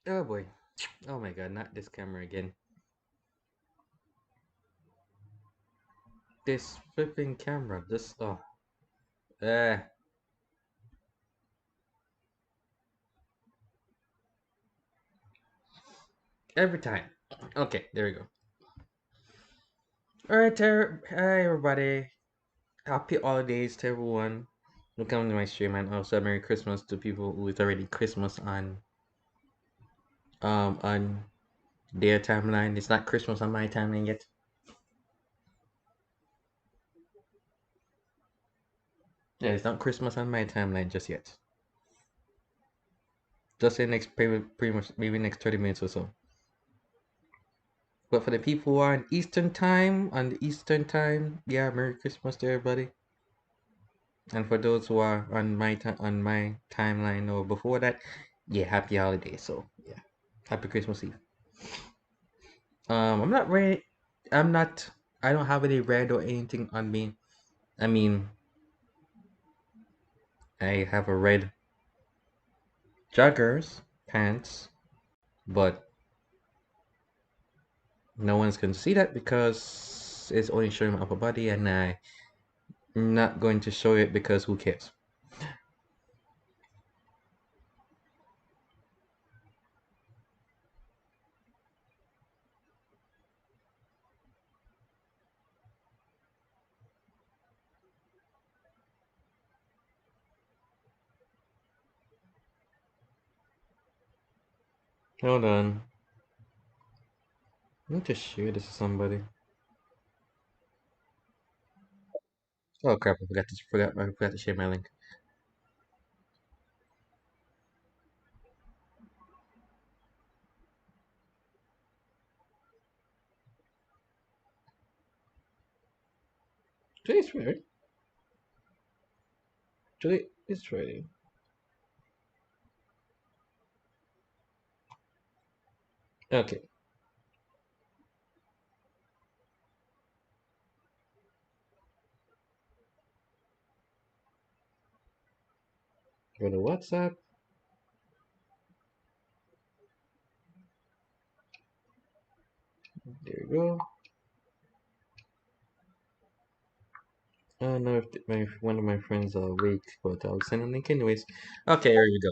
Oh boy. Oh my god, not this camera again. This flipping camera. This eh every time. Okay, there we go. Alright, hi everybody. Happy holidays to everyone who come to my stream, and also Merry Christmas to people who it's already Christmas on their timeline. It's not Christmas on my timeline yet. Yeah, it's not Christmas on my timeline just yet. Just in next pretty much maybe next 30 minutes or so. But for the people who are on Eastern time, yeah, Merry Christmas to everybody. And for those who are on on my timeline or before that, yeah, happy holidays. So yeah, happy Christmas Eve. I'm not ready. I'm not. I don't have any red or anything on me. I mean, I have a red joggers pants, but no one's gonna see that because it's only showing my upper body, and I'm not going to show it because who cares? Hold on. Let me just share this to somebody. Oh crap! I forgot to share my link. Today's Friday. Today is Friday. Okay. Go to WhatsApp. There you go. I don't know if one of my friends are awake, but I'll send a link anyways. Okay, here we go.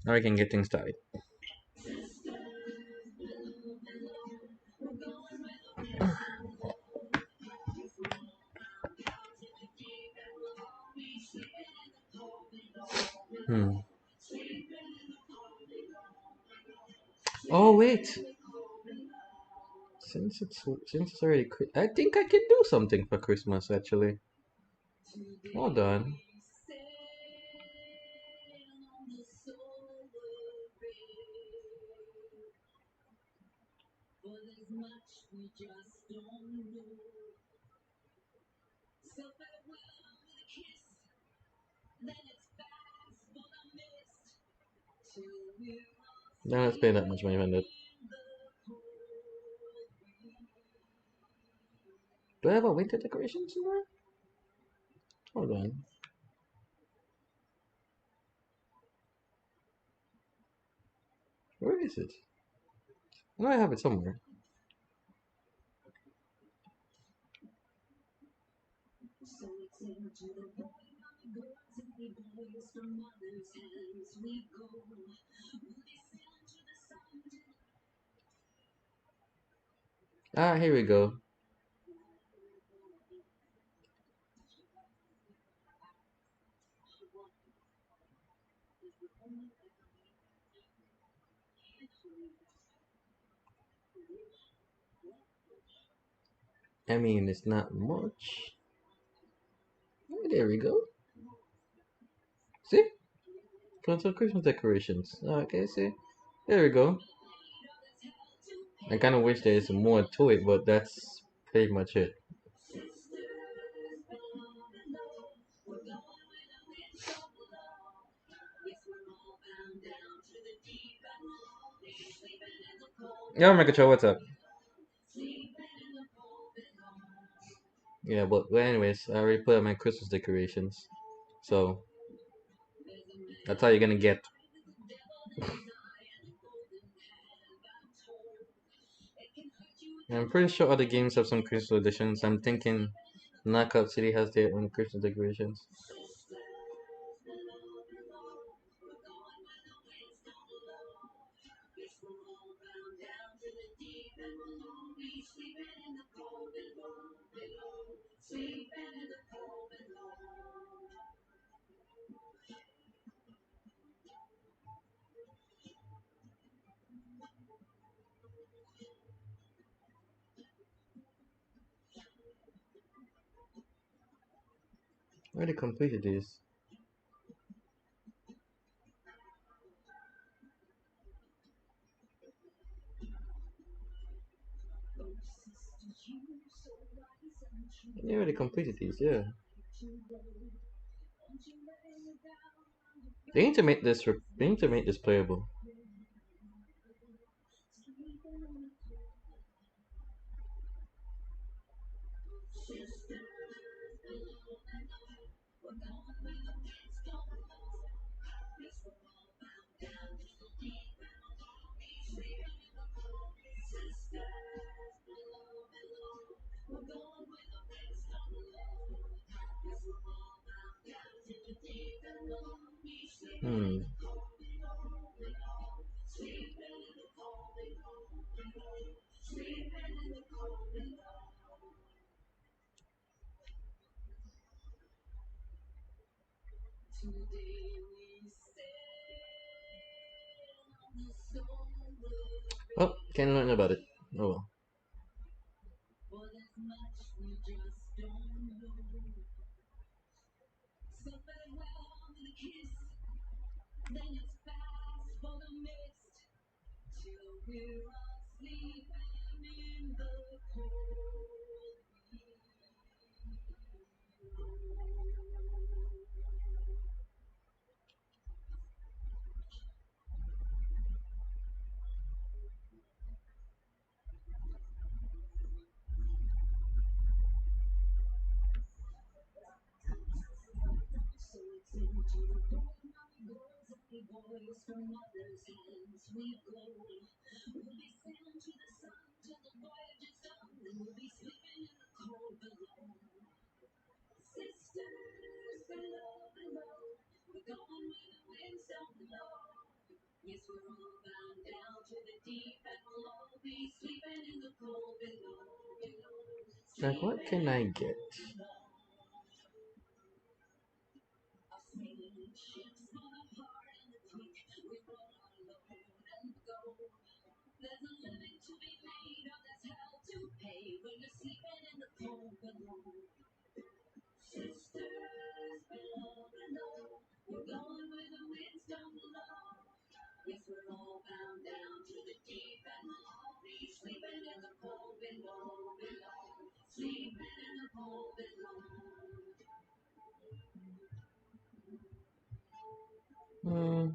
Now we can get things started. Hmm. Oh wait, since it's already, I think I can do something for Christmas actually. Hold on. No, let's pay that much money on that. Do I have a winter decoration somewhere? Hold on. Where is it? I know I have it somewhere. Ah, here we go. I mean, it's not much. Oh, there we go. See? Console Christmas decorations. Okay, see? There we go. I kind of wish there's more to it, but that's pretty much it. Yeah, Microcho, what's up? Yeah, but anyways, I already put up my Christmas decorations, so that's all you're gonna get. I'm pretty sure other games have some crystal editions. I'm thinking Knockout City has their own crystal decorations. I already completed this. I already completed these, yeah. They need to make this. They need to make this playable. Hmm. Oh, can't learn about it. Oh well. Like, what can I get? Hmm.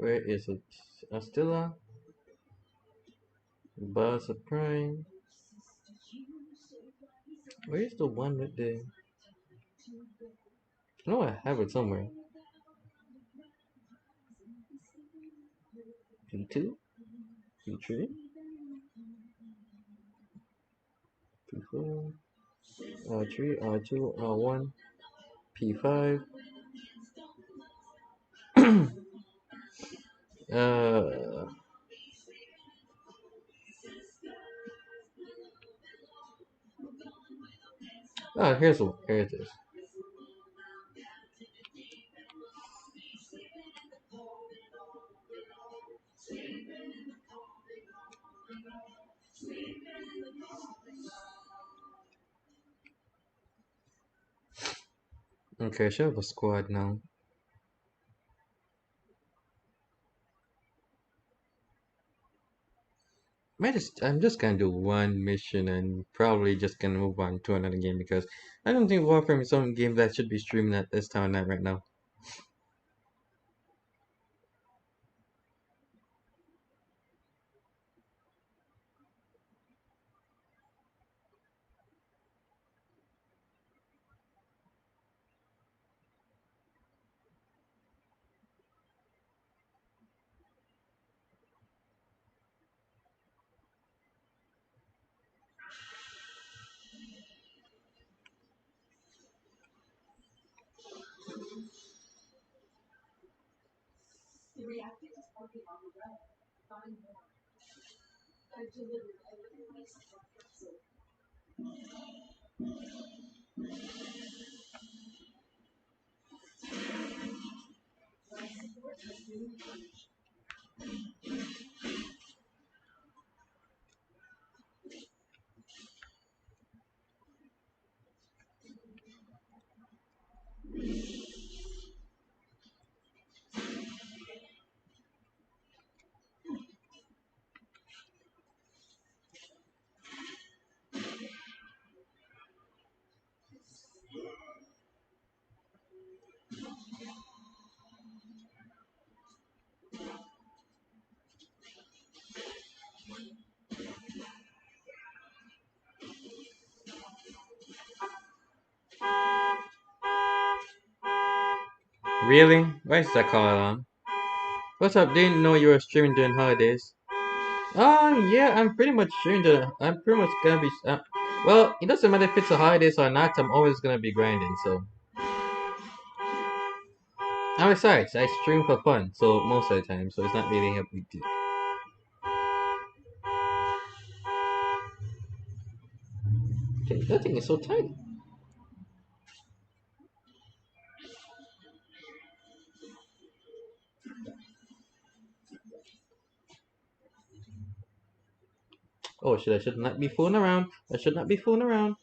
Where is it? Astilla? Buzz Prime? Where's the one with the... No, I have it somewhere. P2? P3? P4? R3, R2, R1, P5. uh, here's one. Here it is. Okay, I should have a squad now. I'm just gonna do one mission and probably just gonna move on to another game because I don't think Warframe is some game that should be streaming at this time of night right now. Really? Why is that call on? What's up? Didn't know you were streaming during holidays. Yeah, I'm pretty much gonna be. Well, it doesn't matter if it's a holidays or not. I'm always gonna be grinding. So, and besides, I stream for fun. So most of the time, so it's not really a big deal. Okay, that thing is so tiny. Oh shit! I should not be fooling around. I should not be fooling around.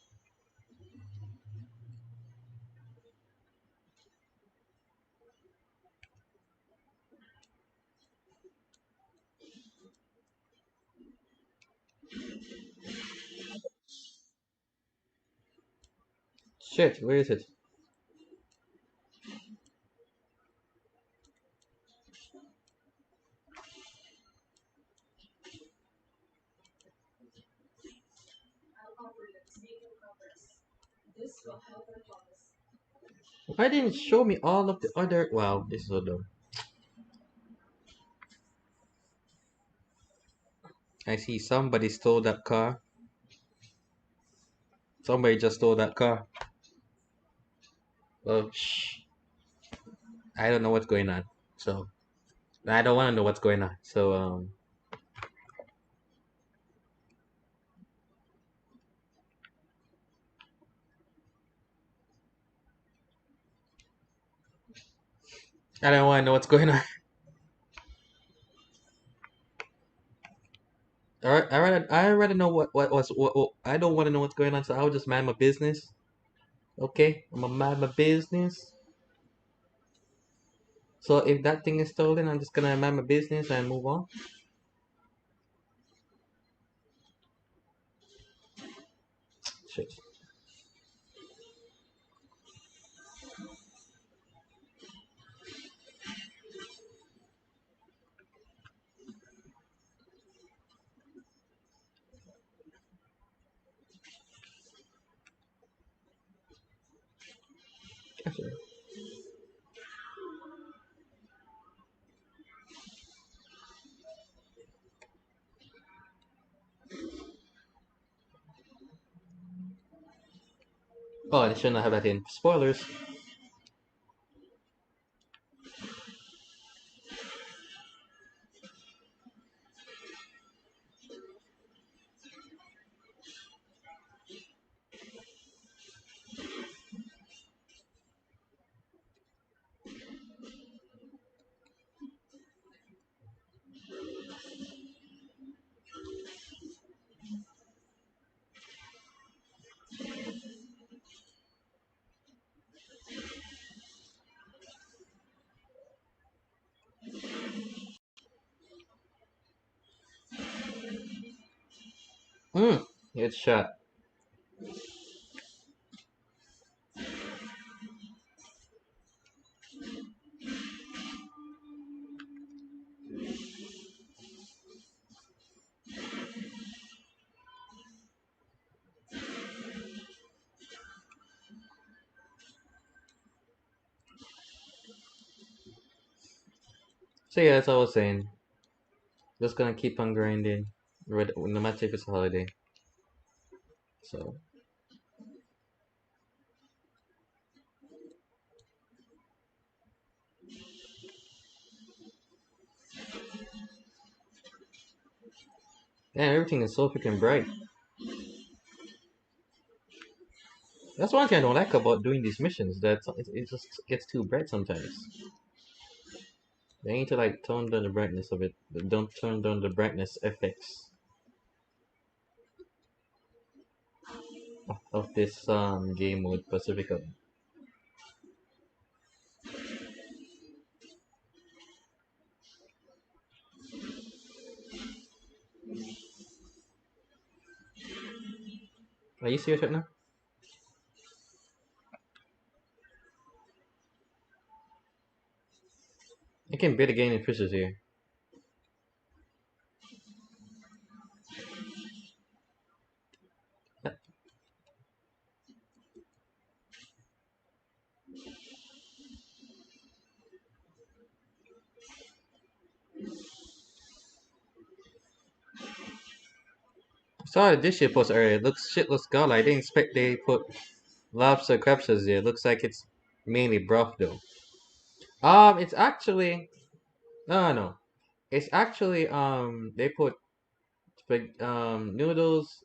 Shit, where is it? Why didn't it show me all of the other? Wow, this is so dumb. I see somebody stole that car. Somebody just stole that car. Well, shh. I don't know what's going on. So I don't want to know what's going on. So I don't want to know what's going on. I rather know what I don't want to know what's going on. So I'll just mind my business. Okay, I'm gonna mind my business. So if that thing is stolen, I'm just gonna mind my business and move on. Shit. Gotcha. Oh, I should not have that in. Spoilers. Mm, it's shot. So yeah, as I was saying, just gonna keep on grinding, no matter if it's a holiday. So yeah, everything is so freaking bright. That's one thing I don't like about doing these missions. That it just gets too bright sometimes. They need to like tone down the brightness of it, but don't turn down the brightness effects of this game mode Pacifica. Are you serious right now? I can barely gain any fishes here. Saw the dish shit post earlier. Looks god. I didn't expect they put lobster captures there. Looks like it's mainly broth though. It's actually no. It's actually they put noodles,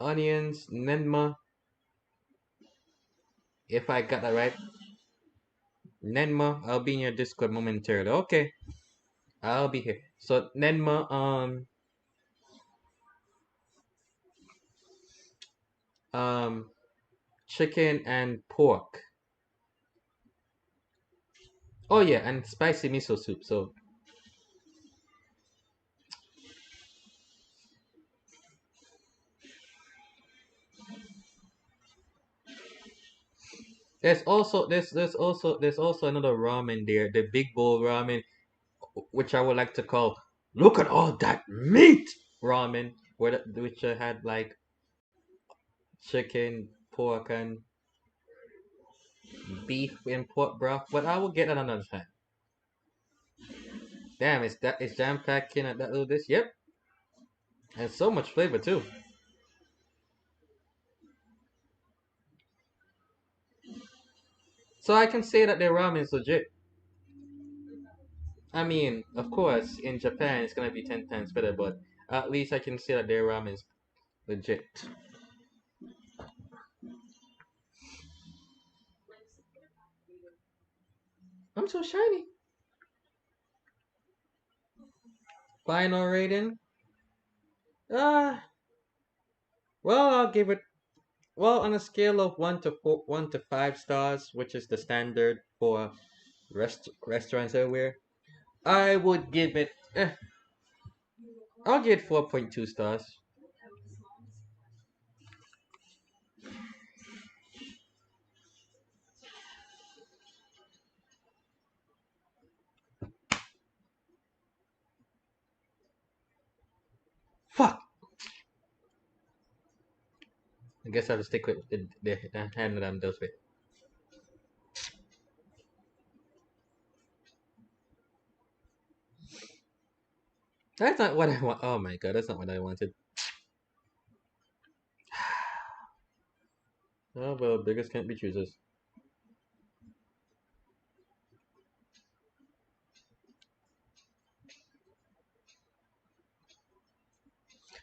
onions, nenma. If I got that right, nenma. I'll be in your Discord momentarily. Okay, I'll be here. So nenma, um, chicken and pork. Oh yeah, and spicy miso soup. So there's also another ramen there, the big bowl ramen, which I would like to call "Look at all that meat" ramen, which had like chicken, pork, and beef in pork broth. But I will get that another time. Damn, it's jam packed in at that little dish. Yep, and so much flavor too. So I can say that their ramen is legit. I mean, of course, in Japan it's gonna be 10 times better, but at least I can say that their ramen is legit. I'm so shiny. Final rating? Uh, well, I'll give it. Well, on a scale of 1 to 5 stars, which is the standard for restaurants everywhere, I would give it. I'll give it 4.2 stars. Fuck. I guess I'll stick with the hand that I'm dealt with. That's not what I want. Oh my god, that's not what I wanted. Oh well, beggars can't be choosers.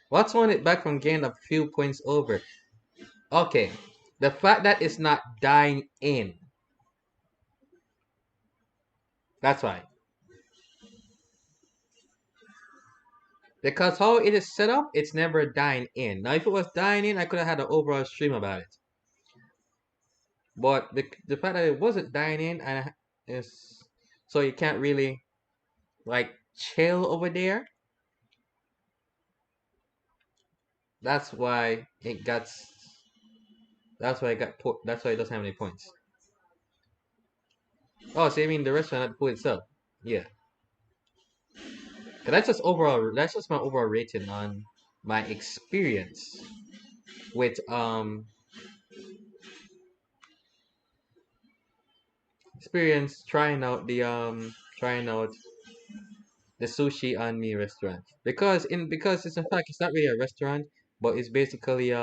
What's holding it back from getting a few points over? Okay, the fact that it's not dying in. That's why. Because how it is set up, it's never dying in. Now, if it was dying in, I could have had an overall stream about it. But the fact that it wasn't dying in and is so you can't really like chill over there. That's why it got. That's why it got. That's why it doesn't have any points. Oh, so you mean the restaurant, not the food itself? Yeah. 'Cause that's just overall. That's just my overall rating on my with experience trying out the sushi on me restaurant because it's in fact it's not really a restaurant, but it's basically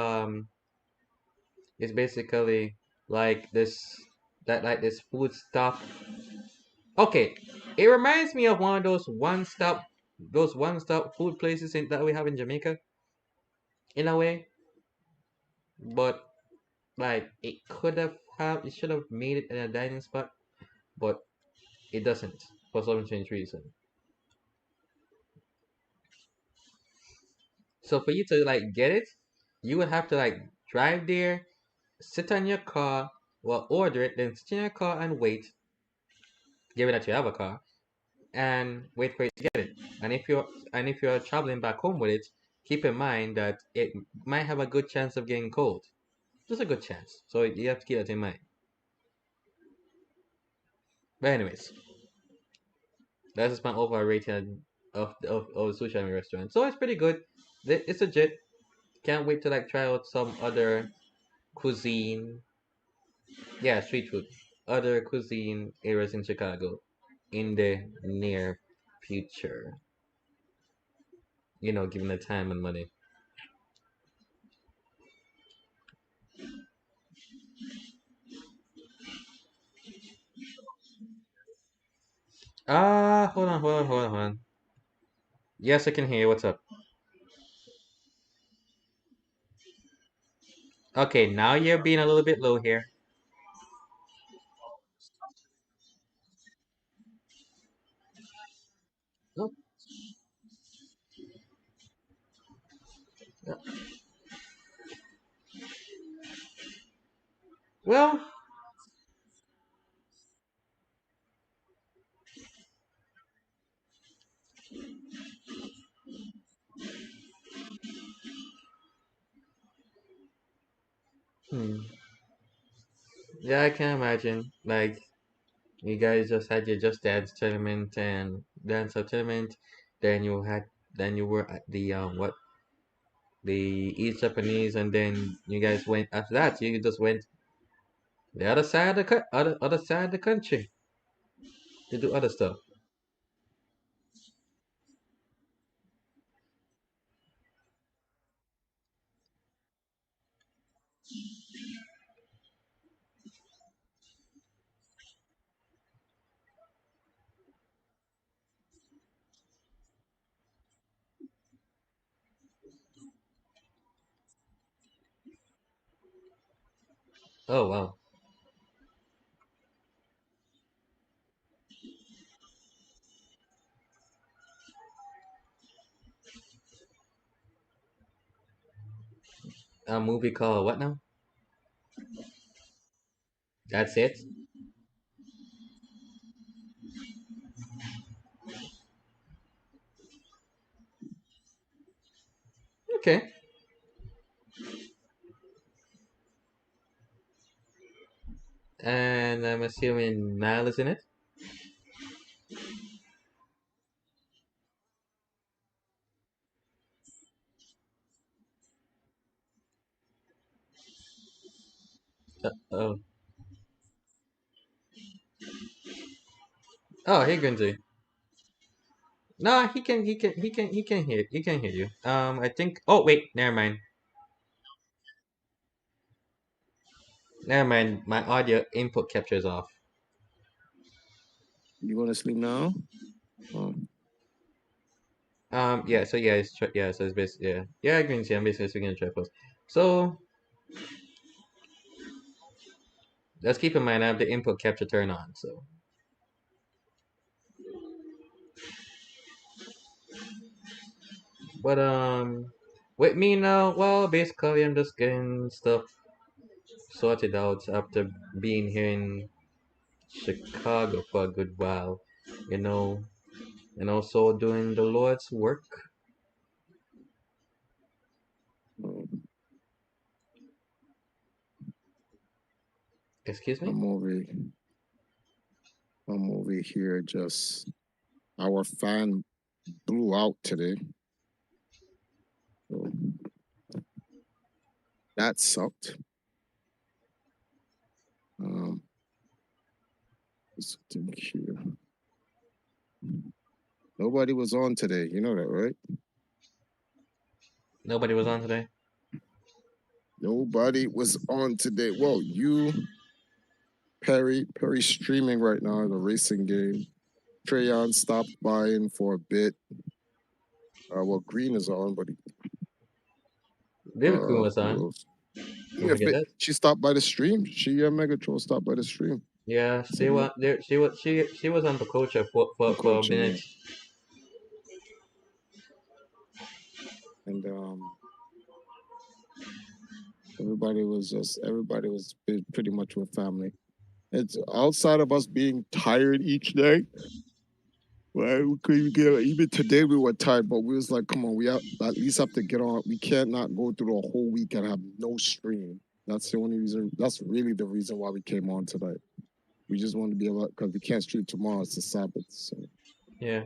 like this food stop. Okay, it reminds me of one of those one stop food places that we have in Jamaica in a way, but like it should have made it in a dining spot, but it doesn't for some strange reason. So for you to like get it, you would have to like drive there, sit on your car, well order it, then sit in your car and wait, given that you have a car, and wait for it to get it. And if you're traveling back home with it, keep in mind that it might have a good chance of getting cold. Just a good chance. So you have to keep that in mind. But anyways, that's just my overall rating of the sushi anime restaurant. So it's pretty good. It's legit. Can't wait to like try out some other cuisine. Yeah, street food. Other cuisine areas in Chicago in the near future. Given the time and money. Hold on. Yes, I can hear you. What's up? Okay, now you're being a little bit low here. Oh, well, hmm. Yeah, I can imagine. Like, you guys just had your Just Dance tournament and dance up tournament. Then you had, then you were at the East Japanese, and then you guys went after that. You just went the other side of other side of the country to do other stuff. Oh wow, a movie called what now? That's it. Okay, and I'm assuming Nile is in it. Oh, oh, hey Gunji. No, he can hear you. I think. Oh wait, never mind. Never mind. My audio input capture is off. You want to sleep now? Oh, Yeah. So yeah, yeah. So it's basically yeah. Gunji, I'm basically speaking in triples. So let's keep in mind I have the input capture turned on. So, but with me now, well, basically I'm just getting stuff sorted out after being here in Chicago for a good while, you know, and also doing the Lord's work. Excuse me? I'm over. I'm over here. Just our fan blew out today, so that sucked. Um, let's think here. Nobody was on today. You know that, right? Nobody was on today. Nobody was on today. Well, Perry streaming right now the racing game. Trayon stopped by in for a bit. Well, Green is on, but Vivi Queen was who on. else? Don't Yeah, forget that. she stopped by the stream. She Megatron stopped by the stream. Yeah, So they were there. She was on the coach I'm for a coaching, minute. yeah. And everybody was pretty much with family. It's outside of us being tired each day. Right, we could get even today we were tired, but we was like, come on, we have, at least have to get on. We can't not go through the whole week and have no stream. That's the only reason. That's really the reason why we came on tonight. We just want to be able because we can't stream tomorrow. It's the Sabbath. So Yeah.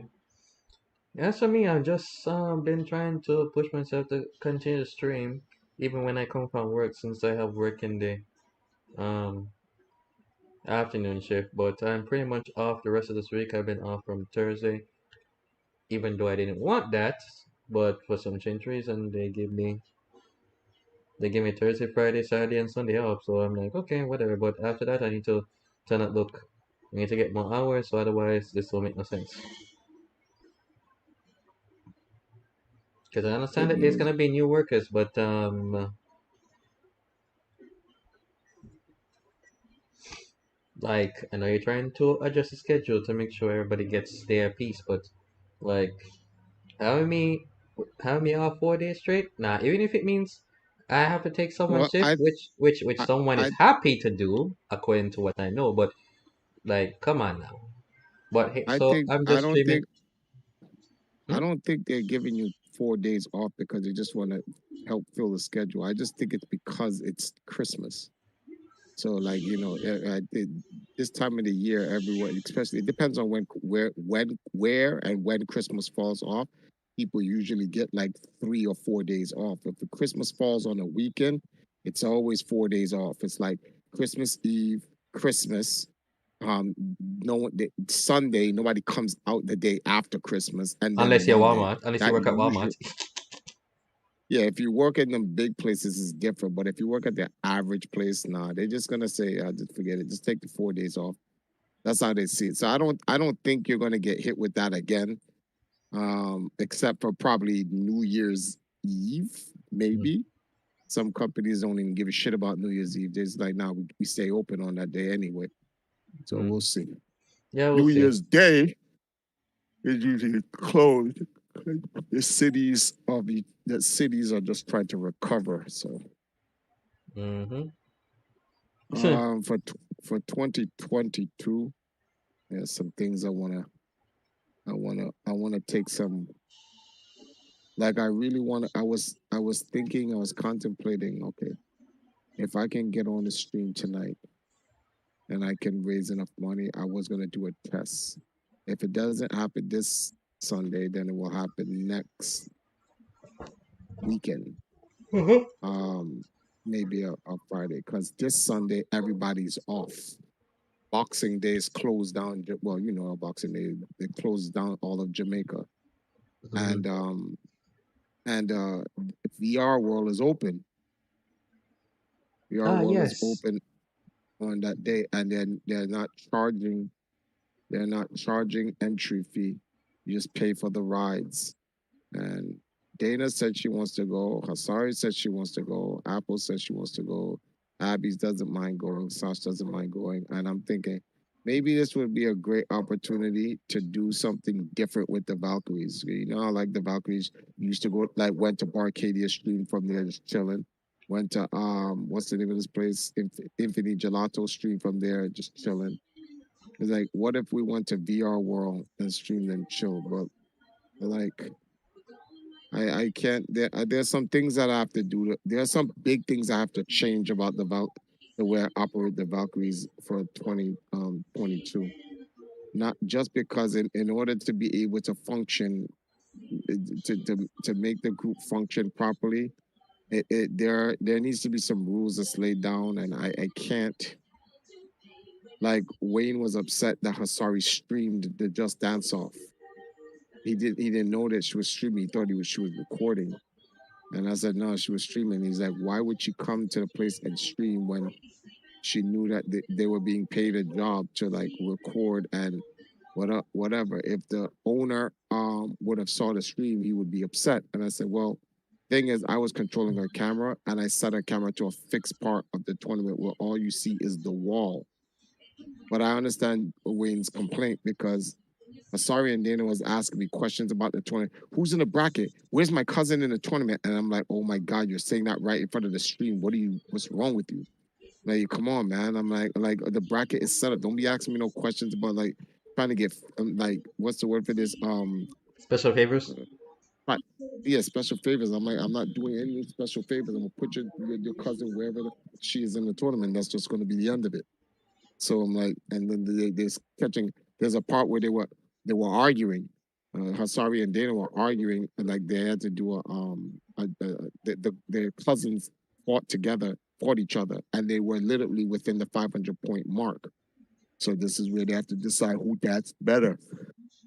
Yeah, so me, I've just been trying to push myself to continue to stream, even when I come from work, since I have work in the um afternoon shift. But I'm pretty much off the rest of this week. I've been off from Thursday, even though I didn't want that. But for some strange reason, they give me Thursday, Friday, Saturday, and Sunday off. So I'm like, okay, whatever. But after that, I need to turn up. Look, I need to get more hours. So otherwise, this will make no sense. Because I understand good that there's news. gonna be new workers, but like I know you're trying to adjust the schedule to make sure everybody gets their piece, but like having me having me off 4 days straight, nah. Even if it means I have to take someone's Well, shift, which I, someone is I, happy to do according to what I know, but like come on now. But hey, I so think I'm I just don't streaming. think I Hmm? don't think they're giving you 4 days off because they just want to help fill the schedule. I just think it's because it's Christmas. So, like this time of the year, everyone, especially it depends on where, and when Christmas falls off. People usually get like 3 or 4 days off. If the Christmas falls on a weekend, it's always 4 days off. It's like Christmas Eve, Christmas. No one Sunday. Nobody comes out the day after Christmas, and then Unless you're Monday. Walmart, unless you That work at Walmart. usually yeah, if you work in them big places, it's different. But if you work at the average place, nah, they're just gonna say, just forget it. Just take the 4 days off. That's how they see it. So I don't think you're gonna get hit with that again. Except for probably New Year's Eve, Mm. maybe. Some companies don't even give a shit about New Year's Eve. They're just like, nah, we stay open on that day anyway. So we'll Mm. see. Yeah, we'll New see. Year's Day is usually closed. The cities are just trying to recover. So Mm-hmm. for 2022, there's some things I wanna take some, like I really want to. I was thinking, I was contemplating, okay, if I can get on the stream tonight and I can raise enough money, I was gonna do a test. If it doesn't happen this Sunday, then it will happen next weekend. Mm-hmm. Um, maybe a Friday, because this Sunday everybody's off. Boxing Day is closed down. Well, Boxing Day, they closed down all of Jamaica, Mm-hmm. and VR World is open. VR Ah, World is yes. open on that day, and then they're not charging. They're not charging entry fee. You just pay for the rides. And Dana said she wants to go. Hasari said she wants to go. Apple said she wants to go. Abby's doesn't mind going. Sash doesn't mind going. And I'm thinking maybe this would be a great opportunity to do something different with the Valkyries. Like the Valkyries used to go, like went to Barcadia Stream from there, just chilling. Went to what's the name of this place? Infinity Gelato Stream from there, just chilling. It's like, what if we went to VR World and streamed and chill? But like, I can't. There's some things that I have to do. There are some big things I have to change about the Val. the way I operate the Valkyries for 2022. Not just because in order to be able to function, to make the group function properly, there needs to be some rules that's laid down, and I can't. Like Wayne was upset that Hasari streamed the Just Dance Off. He didn't know that she was streaming. He thought she was recording. And I said, no, she was streaming. He's like, why would she come to the place and stream when she knew that they were being paid a job to like record and whatever. If the owner would have saw the stream, he would be upset. And I said, well, thing is, I was controlling her camera and I set her camera to a fixed part of the tournament where all you see is the wall. But I understand Wayne's complaint because Asari and Dana was asking me questions about the tournament. Who's in the bracket? Where's my cousin in the tournament? And I'm like, oh my God, you're saying that right in front of the stream. What's wrong with you? Like, come on, man. I'm like the bracket is set up. Don't be asking me no questions about like trying to get like what's the word for this? Special favors. Right. Yeah, special favors. I'm like, I'm not doing any special favors. I'm gonna put your cousin wherever she is in the tournament. That's just gonna be the end of it. So I'm like, and then there's catching. There's a part where they were arguing. Hasari and Dana were arguing, and like they had to do their cousins fought each other, and they were literally within the 500 point mark. So this is where they have to decide who that's better.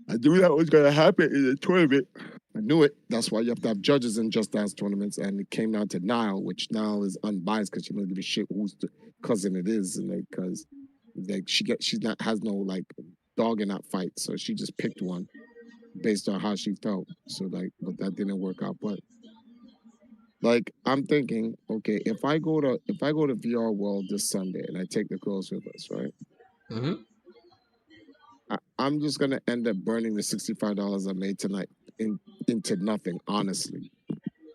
I knew that was gonna happen in the tournament. I knew it. That's why you have to have judges in Just Dance tournaments, and it came down to Nile, which Nile is unbiased because she doesn't give a shit whose cousin it is, and like because like she's not has no like dog in that fight, so she just picked one based on how she felt. So like, but that didn't work out. But like, I'm thinking, okay, if I go to VR World this Sunday and I take the girls with us, right? Mm-hmm. I'm just gonna end up burning the $65 I made tonight into nothing, honestly,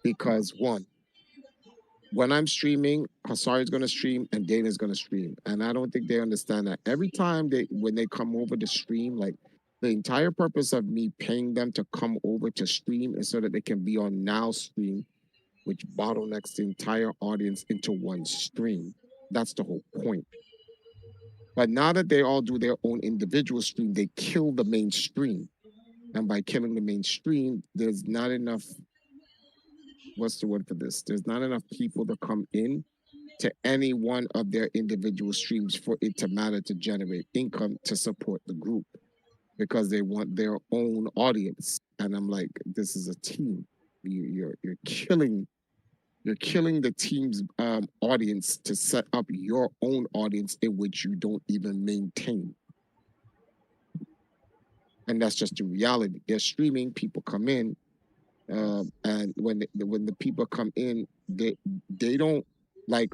because one, when I'm streaming, Hasari's gonna stream and Dana's gonna stream. And I don't think they understand that. Every time when they come over to stream, like the entire purpose of me paying them to come over to stream is so that they can be on Now Stream, which bottlenecks the entire audience into one stream. That's the whole point. But now that they all do their own individual stream, they kill the mainstream. And by killing the mainstream, there's not enough, what's the word for this? There's not enough people to come in to any one of their individual streams for it to matter to generate income to support the group because they want their own audience. And I'm like, this is a team. You're killing the team's audience to set up your own audience in which you don't even maintain. And that's just the reality. They're streaming, people come in, and when the people come in, they don't like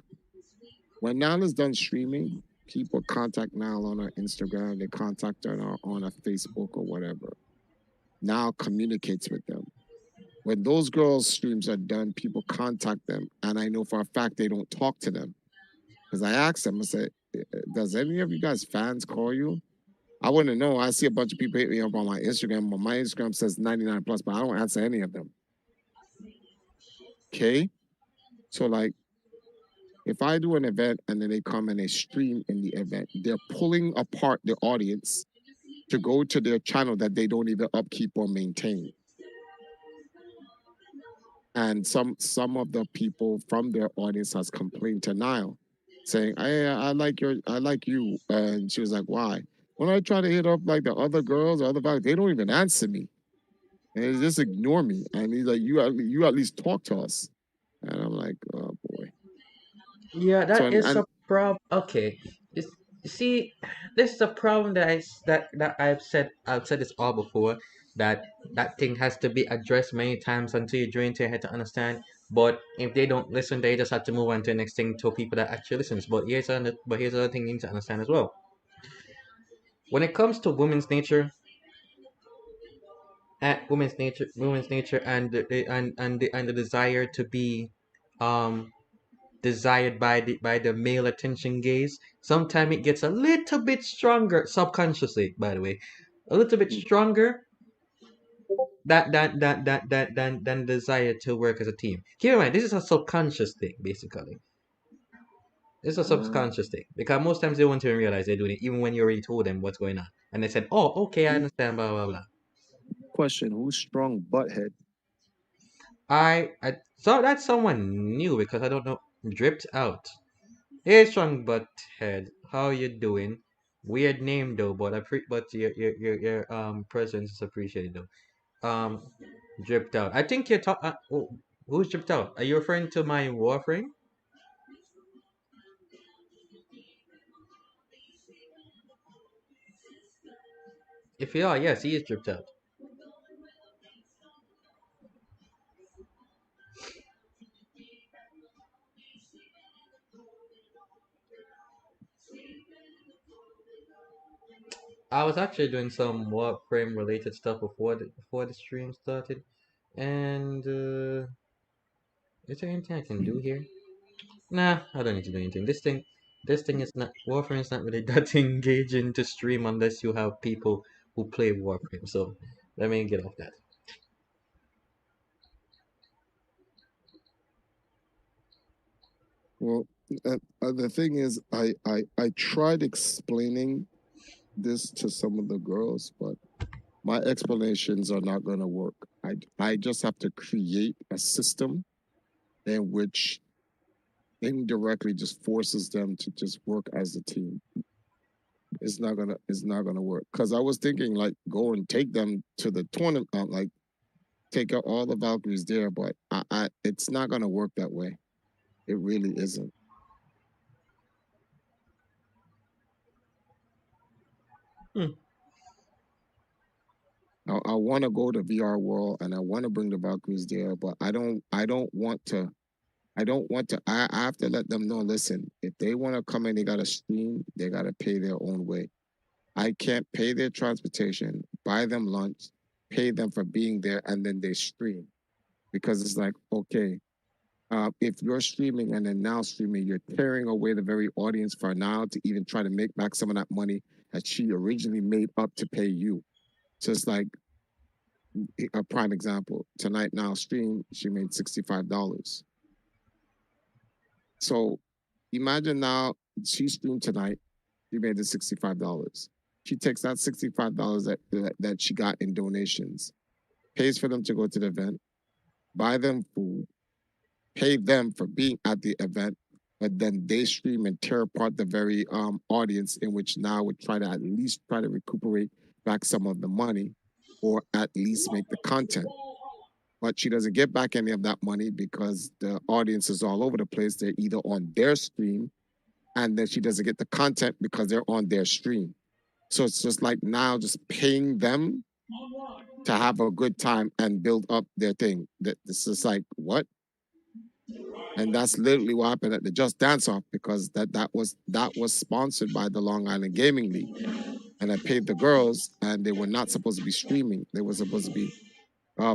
when Nal is done streaming. People contact Nal on her Instagram, they contact her on her Facebook or whatever. Nal communicates with them. When those girls' streams are done, people contact them, and I know for a fact they don't talk to them because I asked them. I said, "Does any of you guys fans call you?" I wouldn't know. I see a bunch of people hit me up on my Instagram, but my Instagram says 99 plus, but I don't answer any of them. Okay. So like if I do an event and then they come and they stream in the event, they're pulling apart the audience to go to their channel that they don't even upkeep or maintain. And some of the people from their audience has complained to Nile, saying, I like you. And she was like, why? When I try to hit up like the other girls or other guys, they don't even answer me. And they just ignore me. And he's like, you at least talk to us. And I'm like, oh boy. Yeah, So that is and a problem. Okay, it's, see, this is a problem that I've said this all before. That that thing has to be addressed many times until you drain to your head to understand. But if they don't listen, they just have to move on to the next thing to people that actually listens. But here's another thing you need to understand as well. When it comes to women's nature, and the desire to be, um desired by the male attention gaze. Sometimes it gets a little bit stronger subconsciously, by the way, a little bit stronger than desire to work as a team. Keep in mind, this is a subconscious thing, basically. It's a Uh, subconscious thing because most times they won't even realize they're doing it, even when you already told them what's going on, and they said, "Oh, okay, I who, understand." Blah blah blah. question: Who's strong butthead? I thought that's someone new because I don't know. Dripped out. Hey, strong butt head. How you doing? Weird name though, but but your presence is appreciated though. Um, dripped out. I think you're talking. Who's dripped out? Are you referring to my Warframe? If you are, yes, he is dripped out. I was actually doing some Warframe related stuff before the stream started, and is there anything I can do here? Nah, I don't need to do anything. This thing is not Warframe is not really that engaging to stream unless you have people who play Warframe. So let me get off that. Well, the thing is, I tried explaining this to some of the girls, but my explanations are not going to work. I just have to create a system in which indirectly just forces them to just work as a team. It's not gonna work. Cause I was thinking like go and take them to the tournament, like take out all the Valkyries there, but it's not gonna work that way. It really isn't. Hmm. I want to go to VR World and I want to bring the Valkyries there, but I don't want to. I don't want to. I have to let them know. Listen, if they want to come in, they gotta stream. They gotta pay their own way. I can't pay their transportation, buy them lunch, pay them for being there, and then they stream because it's like okay, if you're streaming and then now streaming, you're tearing away the very audience for now to even try to make back some of that money that she originally made up to pay you. So it's like a prime example. Tonight now stream, she made $65. So imagine now she streamed tonight, she made the $65. She takes that $65 that she got in donations, pays for them to go to the event, buy them food, pay them for being at the event, but then they stream and tear apart the very audience in which now would try to at least try to recuperate back some of the money or at least make the content. But she doesn't get back any of that money because the audience is all over the place. They're either on their stream and then she doesn't get the content because they're on their stream. So it's just like now just paying them to have a good time and build up their thing. That this is like what? And that's literally what happened at the Just Dance Off because that was sponsored by the Long Island Gaming League. And I paid the girls, and they were not supposed to be streaming. They were supposed to be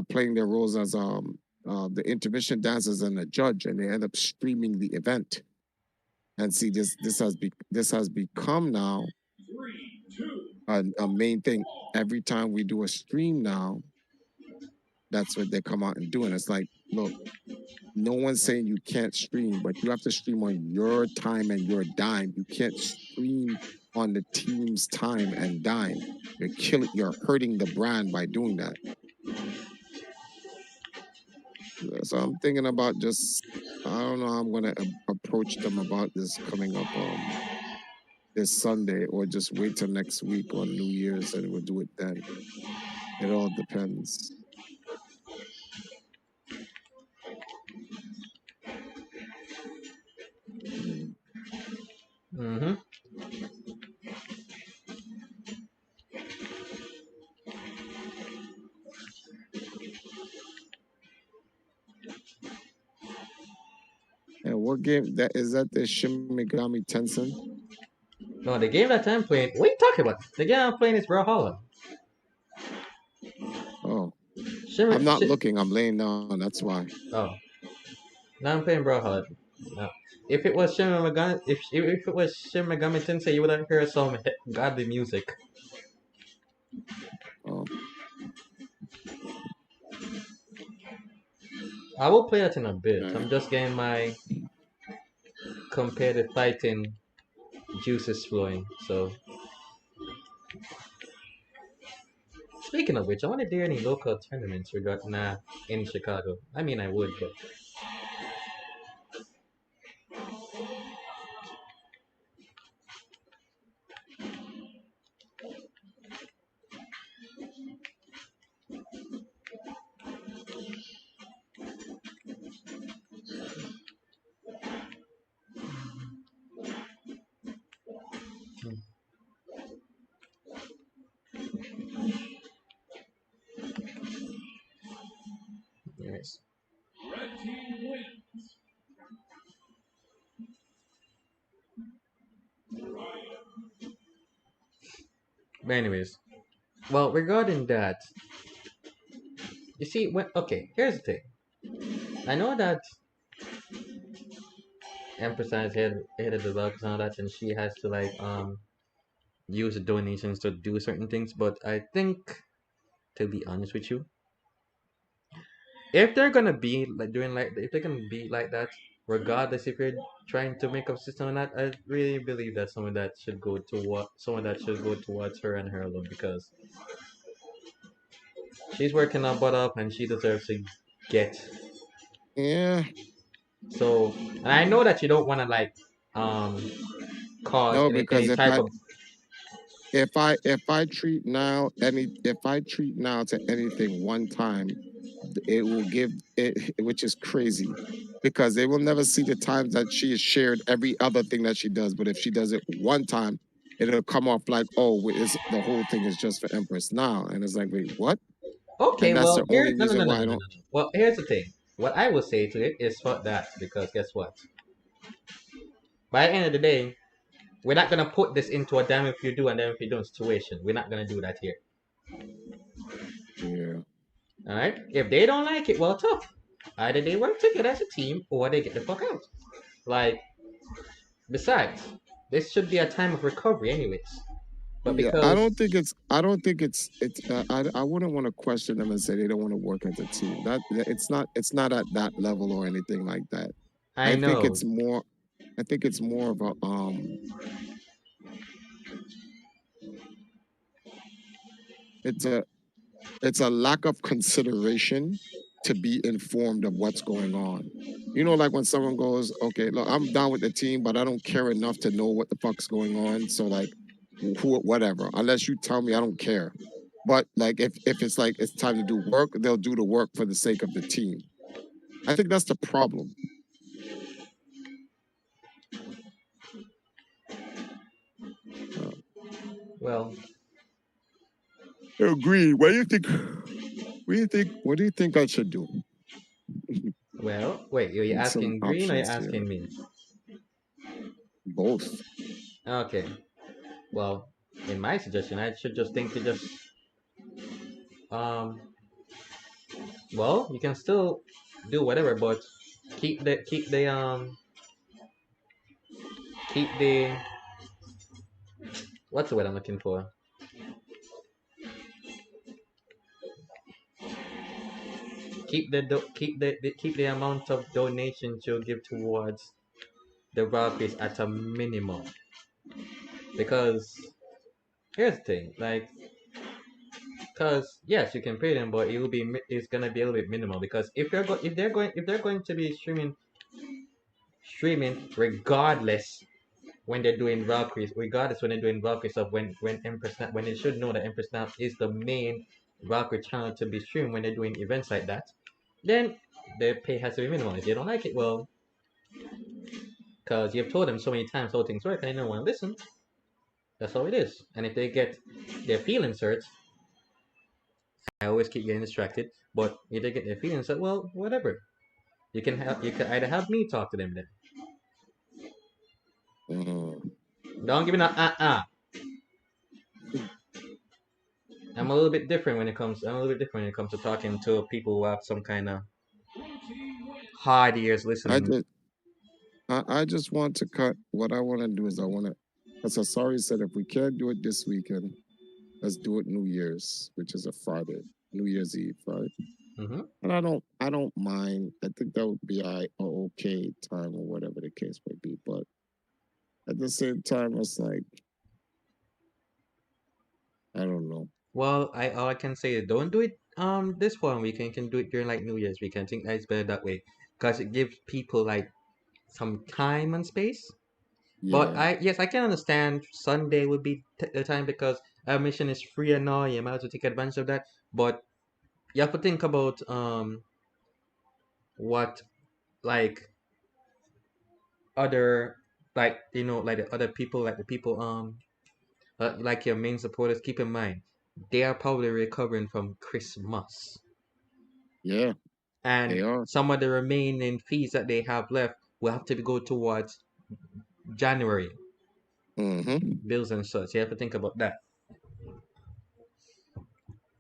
playing their roles as the intermission dancers and a judge, and they end up streaming the event. And see, this has become now a main thing. Every time we do a stream now, that's what they come out and do. And it's like, look, no one's saying you can't stream, but you have to stream on your time and your dime. You can't stream on the team's time and dime. You're hurting the brand by doing that. So I'm thinking about just I don't know how I'm gonna approach them about this coming up this Sunday or just wait till next week on New Year's and we'll do it then. It all depends. Mm. Mm-hmm. And what game that is that the Shin Megami Tensei? No, the game that I'm playing. What are you talking about? The game I'm playing is Brawlhalla. Oh. Shimmer, I'm not looking, I'm laying down, that's why. oh, now I'm playing Brawlhalla. No. If it was Shin Megami, if it was Shin Megami Tensei, you would have heard some godly music. Oh. I will play that in a bit. Yeah. I'm just getting my competitive fighting juices flowing. So speaking of which, I want to do any local tournaments regarding in Chicago. I mean, I would, but hmm, anyways. But anyways, well, regarding that, you see, when okay, here's the thing. I know that emphasize head of the box and all that, and she has to like use the donations to do certain things. But I think, to be honest with you, if they're gonna be like doing like if they're gonna be like that, regardless if you're trying to make up system or not, I really believe that someone that should go towards her and her alone because she's working her butt up and she deserves to get. Yeah. So, and I know that you don't want to like um cause No, any because type of. if I treat now to anything one time, it will give it, which is crazy, because they will never see the times that she has shared every other thing that she does. But if she does it one time, it'll come off like, oh, it's, the whole thing is just for Empress now, and it's like, wait, what? Okay, And that's well the here only no no no reason no why no I no don't. no. Well, here's the thing. What I will say to it is fuck that because guess what? By the end of the day, we're not gonna put this into a damn if you do and damn if you don't situation. We're not gonna do that here. Yeah, All right. If they don't like it, well, tough. Either they work together as a team or they get the fuck out. Like, besides, this should be a time of recovery, anyways. But yeah. I because don't think it's. I don't think it's. I wouldn't want to question them and say they don't want to work as a team. It's not. It's not at that level or anything like that. I I think know, it's more. I think it's more of a it's a lack of consideration to be informed of what's going on. You know, like when someone goes, okay, look, I'm down with the team, but I don't care enough to know what the fuck's going on. So like, whatever. Unless you tell me, I don't care. But like, if it's like it's time to do work, they'll do the work for the sake of the team. I think that's the problem. Uh, well, Agree. What do you think? What do you think? What do you think I should do? wait, are you Some asking Green or are you options here. asking me? Both. Okay, well, in my suggestion, I should just think to just, um, well, you can still do whatever, but keep the, keep the, what's the word I'm looking for? Keep the amount of donations you give towards the Valkyries at a minimum. Because here's the thing, like, because yes, you can pay them, but it's gonna be a little bit minimal. Because if they're going to be streaming regardless when they're doing Valkyries, regardless when they're doing Valkyries of when Empress Snap, when they should know that Empress Snap is the main Valkyrie channel to be streamed when they're doing events like that, then the pay has to be minimal. If you don't like it, well, because you've told them so many times how things work and they don't want to listen. That's how it is. And if they get their feelings hurt, I always keep getting distracted. But if they get their feelings hurt, well, whatever. You can either have me talk to them then. Mm. Don't give me that I'm a little bit different when it comes. I'm a little bit different when it comes to talking to people who have some kind of hard ears I listening. just I just want to cut. What I want to do is I want to. As Asari said, if we can't do it this weekend, let's do it New Year's, which is a Friday, New Year's Eve, right? Mm-hmm. And I don't mind. I think that would be a okay time or whatever the case may be. But at the same time, it's like I don't know. Well, I all I can say is don't do it this one weekend. You can do it during like New Year's weekend. I think that's better that way because it gives people like some time and space. But Yeah, I can understand Sunday would be the time because admission is free and all. You might as well take advantage of that. But you have to think about what like other like like the other people like the people like your main supporters. Keep in mind they are probably recovering from Christmas. yeah, they And are. some of the remaining fees that they have left will have to go towards January Mm-hmm. bills and such. You have to think about that.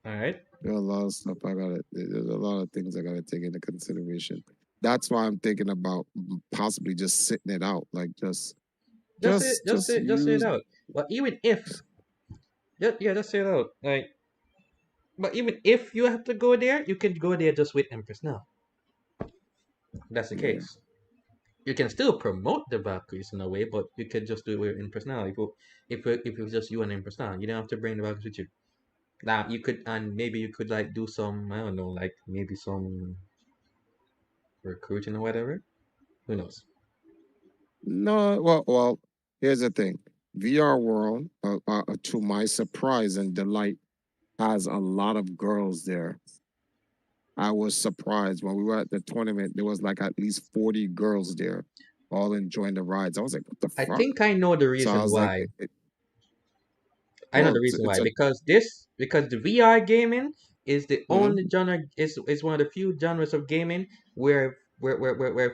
All right. There are a lot of stuff I gotta. There's a lot of things I gotta take into consideration. That's why I'm thinking about possibly just sitting it out, like Just say, just just say, just say it use. out. But even if, yeah, just say it out. Like, but even if you have to go there, you can go there just with Empress now. That's the Yeah. case. You can still promote the Valkyries in a way, but you could just do it with Empress now. If it was just you and Empress now, you don't have to bring the Valkyries with you. Now you could, and maybe you could like do some, I don't know, like maybe some recruiting or whatever. Who knows? No, well. Here's the thing. VR World, to my surprise and delight, has a lot of girls there. I was surprised when we were at the tournament. There was like at least 40 girls there, all enjoying the rides. I was like, "What the I fuck?" think I know the So I reason was like, why. I know "Well, the reason it's why a because the VR gaming is the only mhm. genre is one of the few genres of gaming where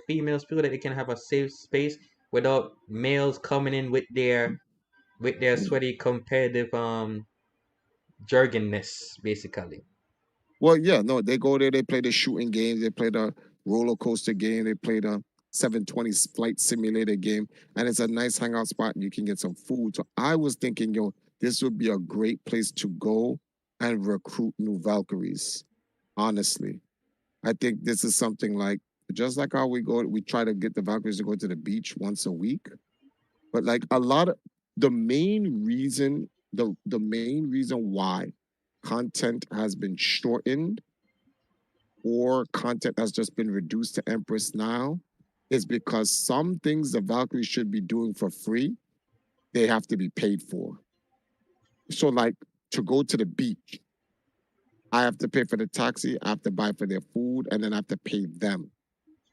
females feel that they can have a safe space without males coming in with their sweaty competitive jargonness basically. Well, yeah, no, they go there, they play the shooting games, they play the roller coaster game, they play the 720 flight simulator game, and it's a nice hangout spot and you can get some food. So I was thinking, yo, this would be a great place to go and recruit new Valkyries. Honestly, I think this is something like just like how we try to get the Valkyries to go to the beach once a week. But like a lot of the main reason why content has been shortened or content has just been reduced to Empress now is because some things the Valkyries should be doing for free, they have to be paid for. So like to go to the beach, I have to pay for the taxi, I have to buy for their food, and then I have to pay them.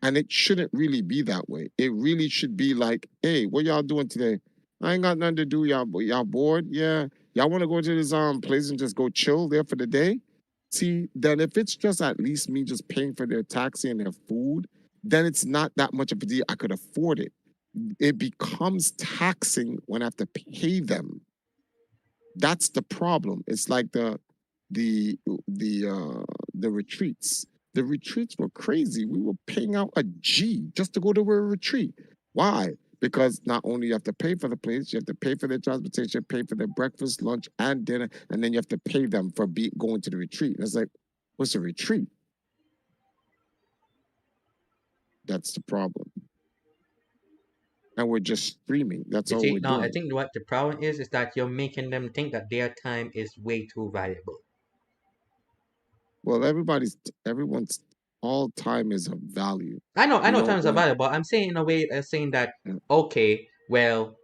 And it shouldn't really be that way. It really should be like, hey, what y'all doing today? I ain't got nothing to do. Y'all bored? Yeah. Y'all want to go to this place and just go chill there for the day? See, then if it's just at least me just paying for their taxi and their food, then it's not that much of a deal. I could afford it. It becomes taxing when I have to pay them. That's the problem. It's like the the the retreats. The retreats were crazy. We were paying out a G just to go to a retreat. Why? Because not only you have to pay for the place, you have to pay for their transportation, pay for their breakfast, lunch, and dinner, and then you have to pay them for going to the retreat. And it's like, what's a retreat? That's the problem. And we're just streaming. That's You all see, we're now I doing. think what the problem is that you're making them think that their time is way too valuable. Well, everyone's all time is of value. I We know don't times are want valuable, but I'm saying in a way saying that okay, well,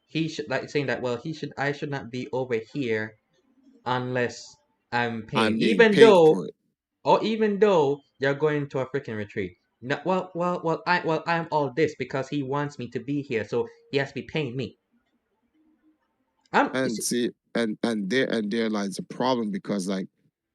he should like saying that well I should not be over here unless I'm paying, I'm being paid for it. even though you're going to a freaking retreat. No, I'm all this because he wants me to be here, so he has to be paying me. You And see, see, and there lies a problem because like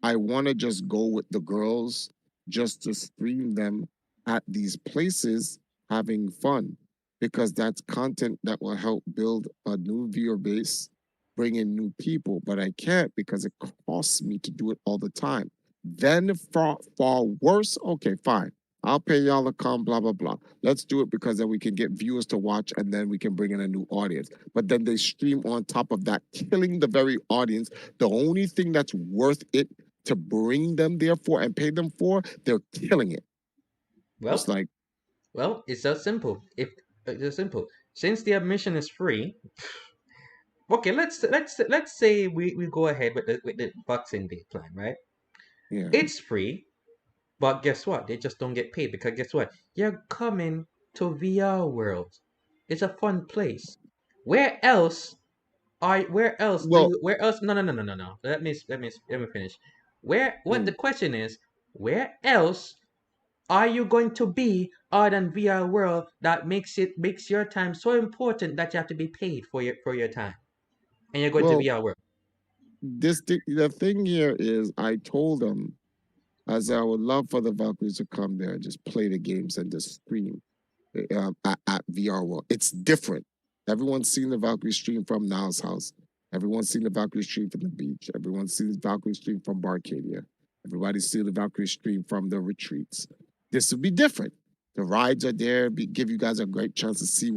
I want to just go with the girls just to stream them at these places having fun because that's content that will help build a new viewer base, bring in new people. But I can't because it costs me to do it all the time. Then far worse, okay, fine. I'll pay y'all to come, blah, blah, blah. Let's do it because then we can get viewers to watch and then we can bring in a new audience. But then they stream on top of that, killing the very audience. The only thing that's worth it to bring them there for and pay them for, they're killing it. It's Well, like, it's just simple. If it's just simple. Since the admission is free, okay, let's say we go ahead with the Boxing Day plan, right? yeah. It's free, but guess what? They just don't get paid because guess what? You're coming to VR World. It's a fun place. Where else where else do Well, you where else no. Let me finish. What the mm, question is, where else are you going to be other than VR World that makes your time so important that you have to be paid for your time? And you're going to well, VR World. the thing here is, I told them, I said I would love for the Valkyries to come there and just play the games and just stream at VR World. It's different. Everyone's seen the Valkyrie stream from Niall's house. Everyone's seen the Valkyrie stream from the beach. Everyone's seen the Valkyrie stream from Barcadia. Everybody's seen the Valkyrie stream from the retreats. This would be different. The rides are there, give you guys a great chance to see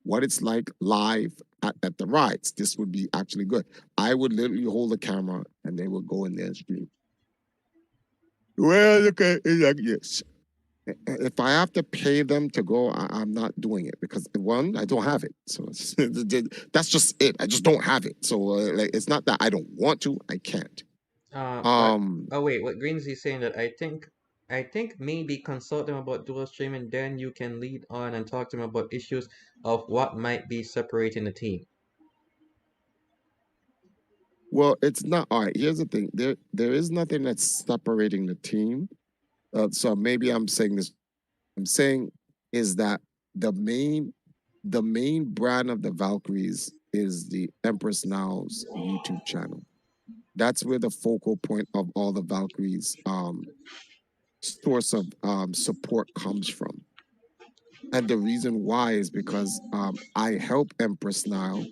what it's like live at the rides. This would be actually good. I would literally hold the camera and they would go in there and stream. Well, okay, like, yes. If I have to pay them to go, I'm not doing it because one, I don't have it. So that's just it. I just don't have it. So like, it's not that I don't want to. I can't. But Um, oh wait, what Greens is saying that I think maybe consult them about dual streaming, then you can lead on and talk to them about issues of what might be separating the team. well, it's not all right. Here's the thing. There is nothing that's separating the team. So maybe I'm saying this. I'm saying is that the main the main brand of the Valkyries is the Empress Now's YouTube channel. That's where the focal point of all the Valkyries source of support comes from. And the reason why is because I help Empress now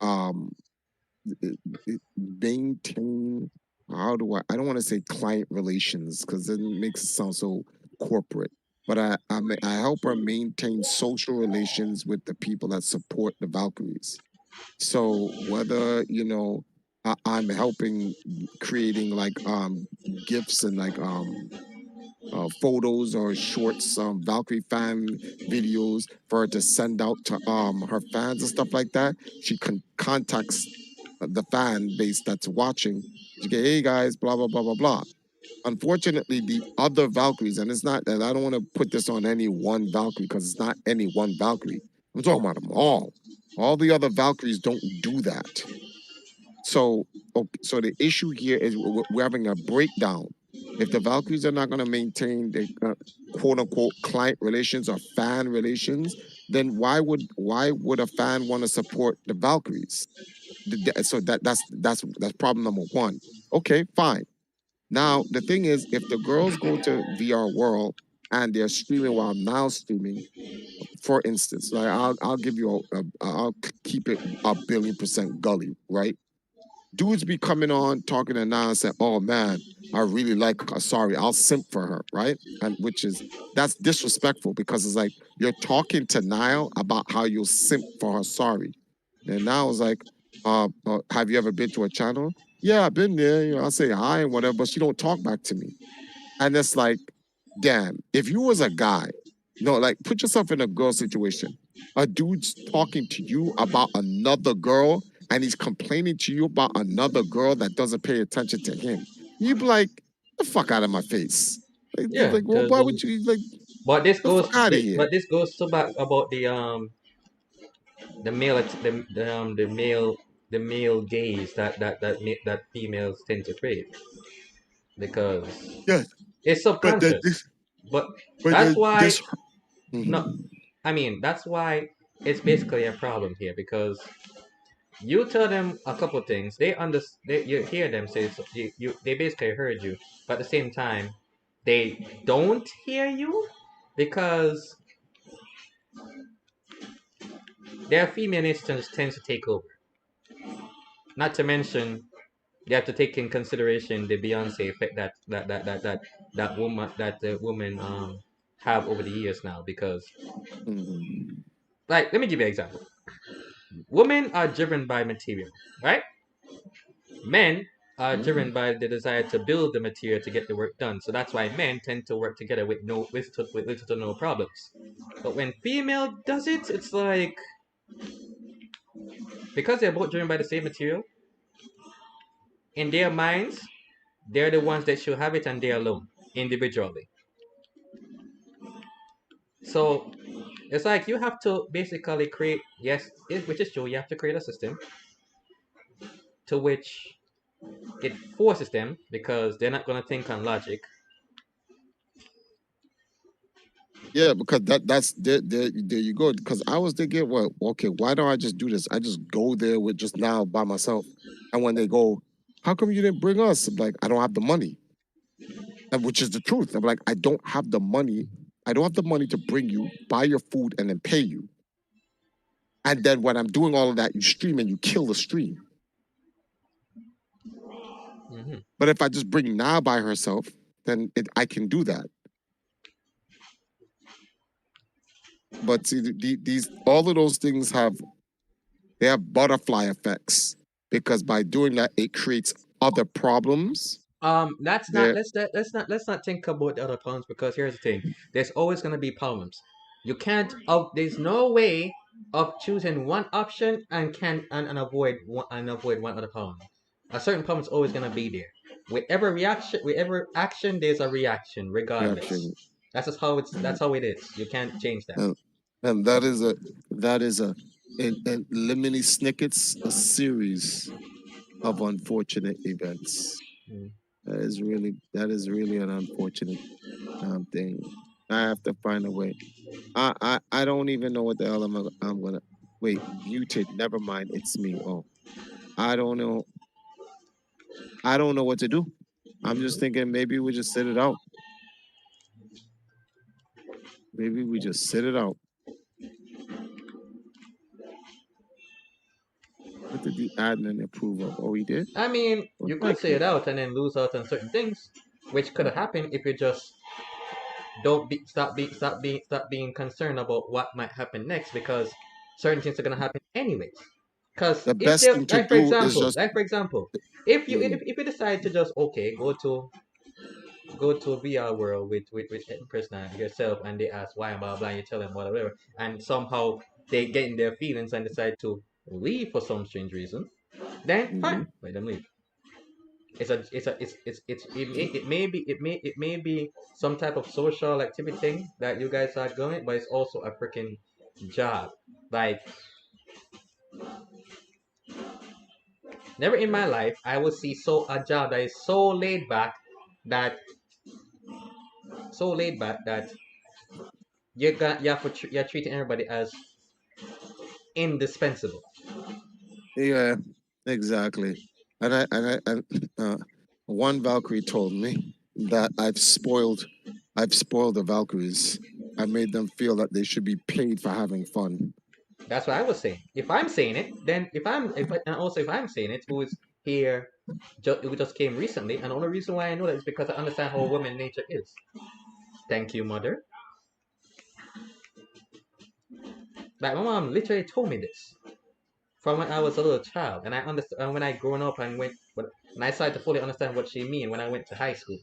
um, maintain, how do I don't want to say client relations because it makes it sound so corporate, but I help her maintain social relations with the people that support the Valkyries. So whether, I'm helping creating like gifts and like photos or shorts, Valkyrie fan videos for her to send out to her fans and stuff like that. She contacts the fan base that's watching. She get, hey guys, blah blah blah blah blah. Unfortunately, the other Valkyries, and it's not that I don't want to put this on any one Valkyrie because it's not any one Valkyrie. I'm talking about them all. All the other Valkyries don't do that. So, so the issue here is we're having a breakdown. If the Valkyries are not going to maintain the quote unquote client relations or fan relations, then why would a fan want to support the Valkyries? So that's problem number one. Okay, fine. Now the thing is, if the girls go to VR World and they're streaming while I'm now streaming, for instance, like I'll give you I'll keep it 1,000,000,000% gully, right? Dudes be coming on talking to now and saying, "Oh man, I really like her. Sorry, I'll simp for her," right? And that's disrespectful because it's like you're talking to Niall about how you'll simp for her. Sorry, and now it's like, "Have you ever been to a channel?" Yeah, I've been there. I'll say hi and whatever, but she don't talk back to me. And it's like, damn, if you was a guy, no, like put yourself in a girl situation. A dude's talking to you about another girl and he's complaining to you about another girl that doesn't pay attention to him. You'd be like, the fuck out of my face. Yeah, Well, why would you like but this the goes fuck out of here? but this goes so back about the male the male gaze that females tend to crave because Yeah, it's but that subconscious. this But but that's why this no, mhm. I mean that's why it's basically a problem here because you tell them a couple things, you hear them say they basically heard you, but at the same time they don't hear you because their female instincts tends to take over. Not to mention you have to take in consideration the Beyonce effect that the woman have over the years now because Mhm. like let me give you an example. Women are driven by material, right? Men are Mm. driven by the desire to build the material to get the work done. So that's why men tend to work together with little to no problems. But when female does it, it's like because they're both driven by the same material, in their minds, they're the ones that should have it and they're alone, individually. So it's like you have to basically create, yes, which is true, you have to create a system to which it forces them because they're not going to think on logic. Yeah, because there you go. Because I was thinking, well, okay, why don't I just do this? I just go there with just now by myself. And when they go, how come you didn't bring us? I'm like, I don't have the money. And which is the truth. I'm like, I don't have the money. I don't have the money to bring you, buy your food, and then pay you. And then when I'm doing all of that, you stream and you kill the stream. Mm-hmm. But if I just bring Na by herself, then I can do that. But see, these all of those things have butterfly effects because by doing that, it creates other problems. That's not There, let's not think about the other problems because here's the thing. There's always gonna be problems. You can't there's no way of choosing one option and avoid one other problem. A certain problem is always gonna be there. With every action, there's a reaction, regardless. reaction. That's how it is. You can't change that. And, and that is a in Lemony Snicket's a series of unfortunate events. Mm. That is really an unfortunate thing. I have to find a way. I don't even know what the hell I'm gonna wait, muted. Never mind, it's me. Oh, I don't know. I don't know what to do. I'm just thinking maybe we just sit it out. Maybe we just sit it out. What did the admin approve of? Oh, he did? I mean, Well, you could thank say you. it out and then lose out on certain things, which could have happened if you just don't be stop being concerned about what might happen next because certain things are gonna happen anyways. Because The if best they thing to do is just like for example, if you mm, if you decide to just okay go to a VR world with Empress and yourself and they ask why and blah blah, you tell them whatever, and somehow they get in their feelings and decide to leave for some strange reason, then mhm. fine, let them leave. It may be some type of social activity thing that you guys are going, but it's also a freaking job. Like never in my life I will see a job that is that so laid back that you're treating everybody as indispensable. Yeah, exactly. And one Valkyrie told me that I've spoiled the Valkyries. I made them feel that they should be paid for having fun. That's what I was saying. If I'm saying it, then and also if I'm saying it, who is here, who just came recently, and the only reason why I know that is because I understand how woman nature is. Thank you, mother. Like my mom literally told me this from when I was a little child, and I understand when I grown up and when I started to fully understand what she mean when I went to high school.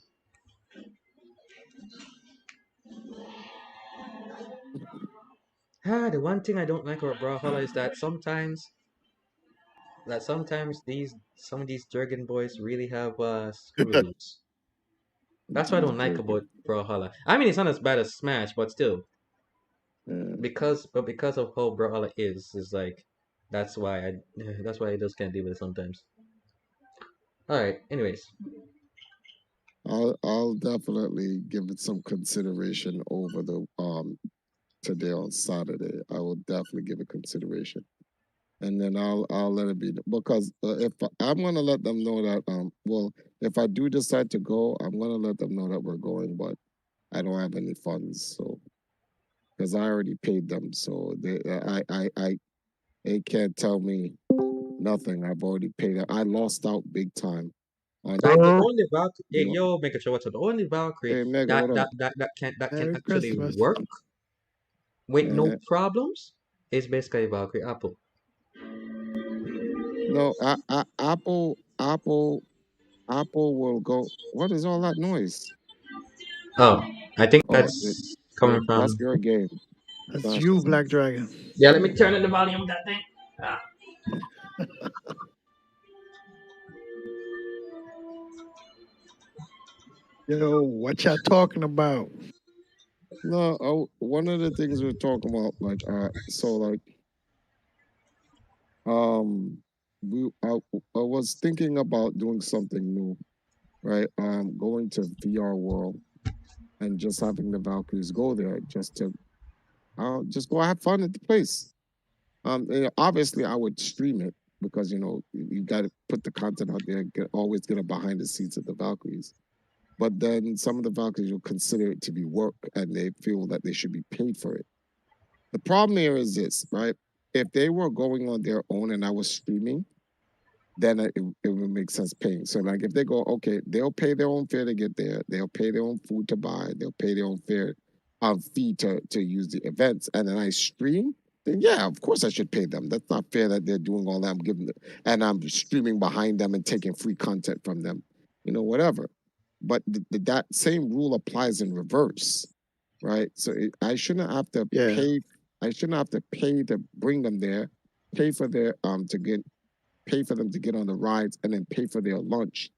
The one thing I don't like about Brawlhalla is that sometimes these some of these Dragon boys really have screw loose. That's what I These don't like jerky. about Brawlhalla. I mean, it's not as bad as Smash, but still, Uh, because of how Brawlhalla is like, that's why I just can't deal with it sometimes. All right. Anyways, I'll definitely give it some consideration over the today on Saturday. I will definitely give it consideration. And then I'll let it be because if I'm gonna let them know that well, if I do decide to go, I'm gonna let them know that we're going, but I don't have any funds, so because I already paid them, so they can't tell me nothing. I've already paid it. I lost out big time on like the only Valkyrie, you hey, know. yo, make sure what's up. The only Valkyrie Hey Mega, that what up? that that that can Merry actually Christmas. work with no Uh, problems is basically Valkyrie Apple. no, Apple Apple will go. What is all that noise? Oh, I think Oh, that's coming that's from. your game. That's That's you, Black Dragon. Yeah, let me turn on the volume of that thing. Ah. Yo, what y'all talking about? no. One of the things we're talking about, like, so like, um, I was thinking about doing something new, right? Going to VR world and just having the Valkyries go there just go have fun at the place. Obviously, I would stream it because you got to put the content out there. Always get a behind the scenes of the Valkyries. But then some of the Valkyries will consider it to be work, and they feel that they should be paid for it. The problem here is this, right? If they were going on their own and I was streaming, then it would make sense paying. So like if they go, okay, they'll pay their own fare to get there, they'll pay their own food to buy, they'll pay their own fare fee to use the events, and then I stream, then yeah, of course I should pay them. That's not fair that they're doing all that. I'm giving them, and I'm streaming behind them and taking free content from them, whatever. But that same rule applies in reverse, right? So I shouldn't have to Yeah. pay. I shouldn't have to pay to bring them there, pay for their to get pay for them to get on the rides, and then pay for their lunch.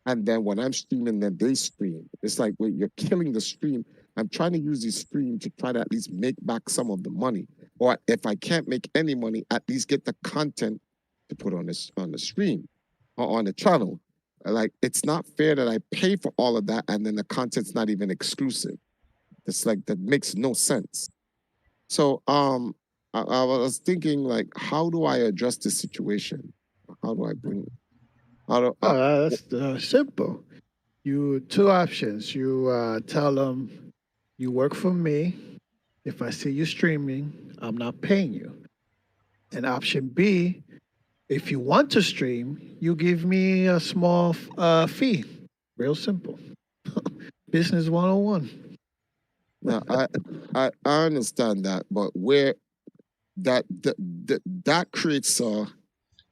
And then when I'm streaming, then they stream. It's like, wait, you're killing the stream. I'm trying to use the stream to try to at least make back some of the money. Or if I can't make any money, at least get the content to put on the stream or on the channel. Like it's not fair that I pay for all of that and then the content's not even exclusive. It's like that makes no sense. So I was thinking like, how do I address this situation? How do I bring how do Oh, that's simple. You two options. You tell them you work for me. If I see you streaming, I'm not paying you. And option B, if you want to stream, you give me a small fee. Real simple. Business 101. now I understand that, but where that creates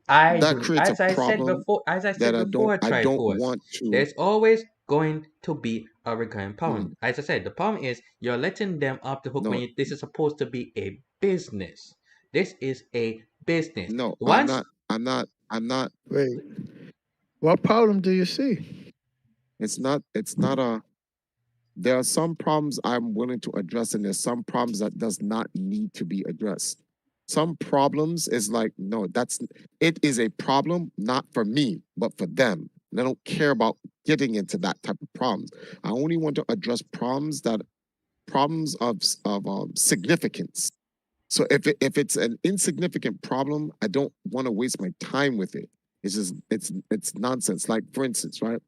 I that do. creates a problem As I that said before, I don't Triforce, want to. there's always going to be a recurring problem. Mm, As I said, the problem is you're letting them off the hook when no, this is supposed to be a business. This is a business. no, Once I'm not. Wait, what problem do you see? It's not a. There are some problems I'm willing to address, and there's some problems that does not need to be addressed. Some problems is like, no, it is a problem not for me, but for them. And I don't care about getting into that type of problems. I only want to address problems of significance. So if it's an insignificant problem, I don't want to waste my time with it. It's nonsense. Like for instance, right?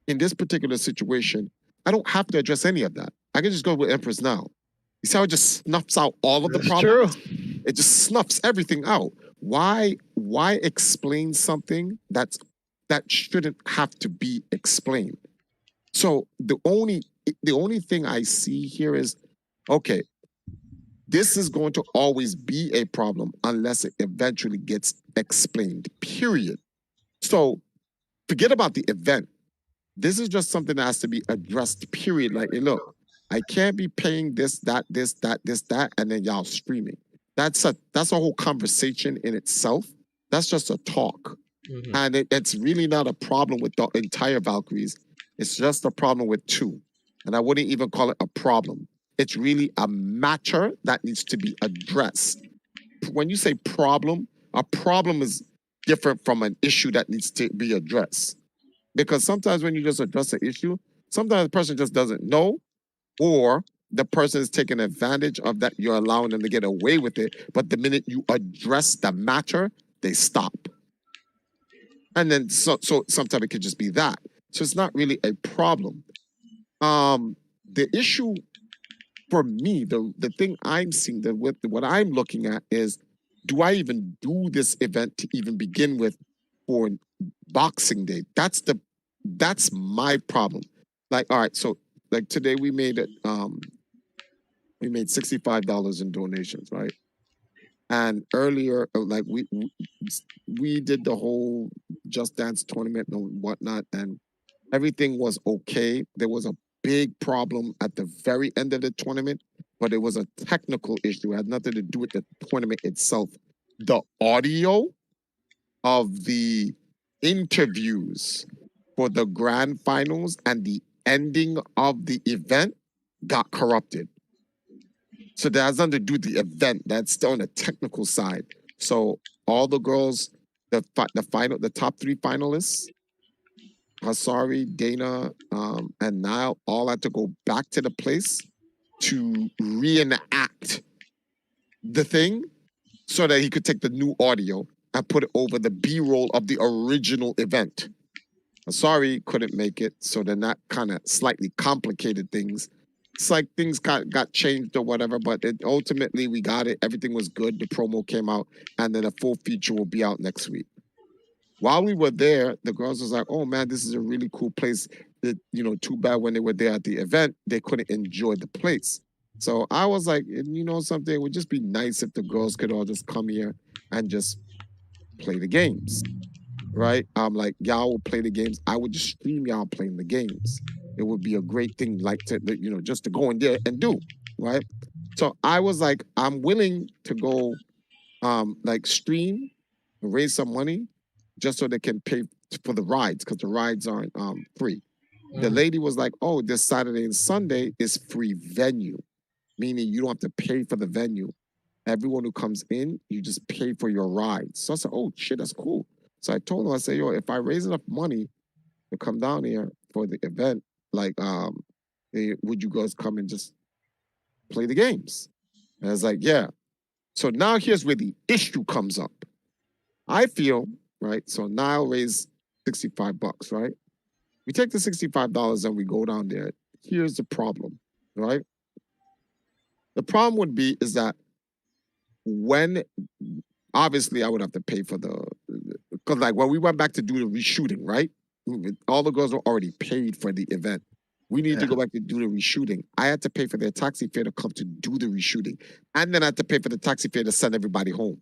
In this particular situation, I don't have to address any of that. I can just go with Empress now. You see how it just snuffs out all of the That's true. problems? It just snuffs everything out. Why explain something that shouldn't have to be explained? So the only thing I see here is, okay, this is going to always be a problem unless it eventually gets explained. Period. So forget about the event. This is just something that has to be addressed, period. Like, hey, look, I can't be paying this, that, and then y'all streaming. That's a whole conversation in itself. That's just a talk. Mhm. And it's really not a problem with the entire Valkyries. It's just a problem with two. And I wouldn't even call it a problem. It's really a matter that needs to be addressed. When you say problem, a problem is different from an issue that needs to be addressed. Because sometimes when you just address an issue, sometimes the person just doesn't know, or the person is taking advantage of that you're allowing them to get away with it. But the minute you address the matter, they stop. And then so sometimes it could just be that. So it's not really a problem. The issue for me, the thing I'm seeing, what I'm looking at is, do I even do this event to even begin with for Boxing Day? That's my problem. Like, all right, so like today we made it we made $65 in donations, right? And earlier, like we did the whole Just Dance tournament and whatnot, and Everything was okay. There was a big problem at the very end of the tournament, but it was a technical issue. It had nothing to do with the tournament itself. The audio of the interviews for the grand finals and the ending of the event got corrupted. So that has nothing to do with the event. That's still on the technical side. So all the girls, the top three finalists, Hasari, Dana, and Niall, all had to go back to the place to reenact the thing so that he could take the new audio and put it over the B-roll of the original event. Sorry, couldn't make it. So then that kind of slightly complicated things. It's like things got changed or whatever, but ultimately we got it. Everything was good. The promo came out, and then a full feature will be out next week. While we were there, the girls was like, "Oh man, this is a really cool place." That, too bad when they were there at the event, they couldn't enjoy the place. So I was like, something, it would just be nice if the girls could all just come here and just play the games, right? Like, y'all will play the games. I would just stream y'all playing the games. It would be a great thing, like to, just to go in there and do, right? So I was like, I'm willing to go, like stream, raise some money, just so they can pay for the rides because the rides aren't free. The lady was like, "Oh, this Saturday and Sunday is free venue, meaning you don't have to pay for the venue. Everyone who comes in, you just pay for your rides." So I said, "Oh shit, that's cool." So I told her, I said, "Yo, if I raise enough money to come down here for the event, like, would you guys come and just play the games?" And I was like, "Yeah." So now here's where the issue comes up. I feel, right? So Niall raised $65, right? We take the $65 and we go down there. Here's the problem, right? The problem would be is that when obviously I would have to pay for because like when we went back to do the reshooting, right? All the girls were already paid for the event. We need to go back to do the reshooting. I had to pay for their taxi fare to come to do the reshooting. And then I had to pay for the taxi fare to send everybody home.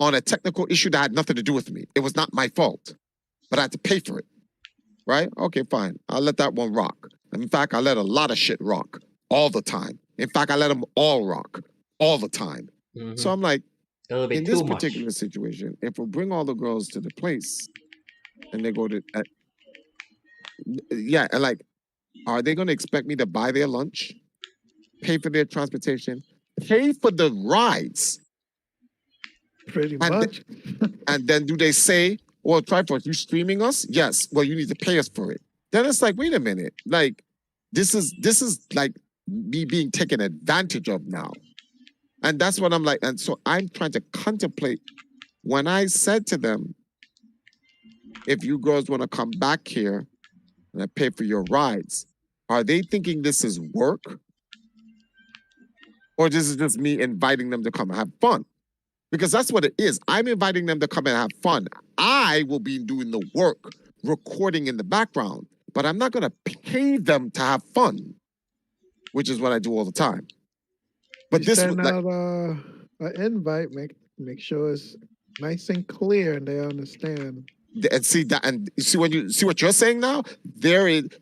On a technical issue that had nothing to do with me. It was not my fault. But I had to pay for it. Right? Okay, fine. I'll let that one rock. In fact, I let a lot of shit rock all the time. In fact, I let them all rock all the time. So I'm like, in this particular situation, if we bring all the girls to the place and they go to, and like, are they going to expect me to buy their lunch, pay for their transportation, pay for the rides? Pretty much. And then do they say, "Well, Triforce, you streaming us?" "Yes." "Well, you need to pay us for it." Then it's like, wait a minute. Like, this is like me being taken advantage of now. And that's what I'm like. And so I'm trying to contemplate when I said to them, if you girls want to come back here and I pay for your rides, are they thinking this is work? Or this is just me inviting them to come and have fun? Because that's what it is. I'm inviting them to come and have fun. I will be doing the work, recording in the background, but I'm not going to pay them to have fun, which is what I do all the time. But this send out an invite, make sure it's nice and clear and they understand. And see that, and see when you see what you're saying now,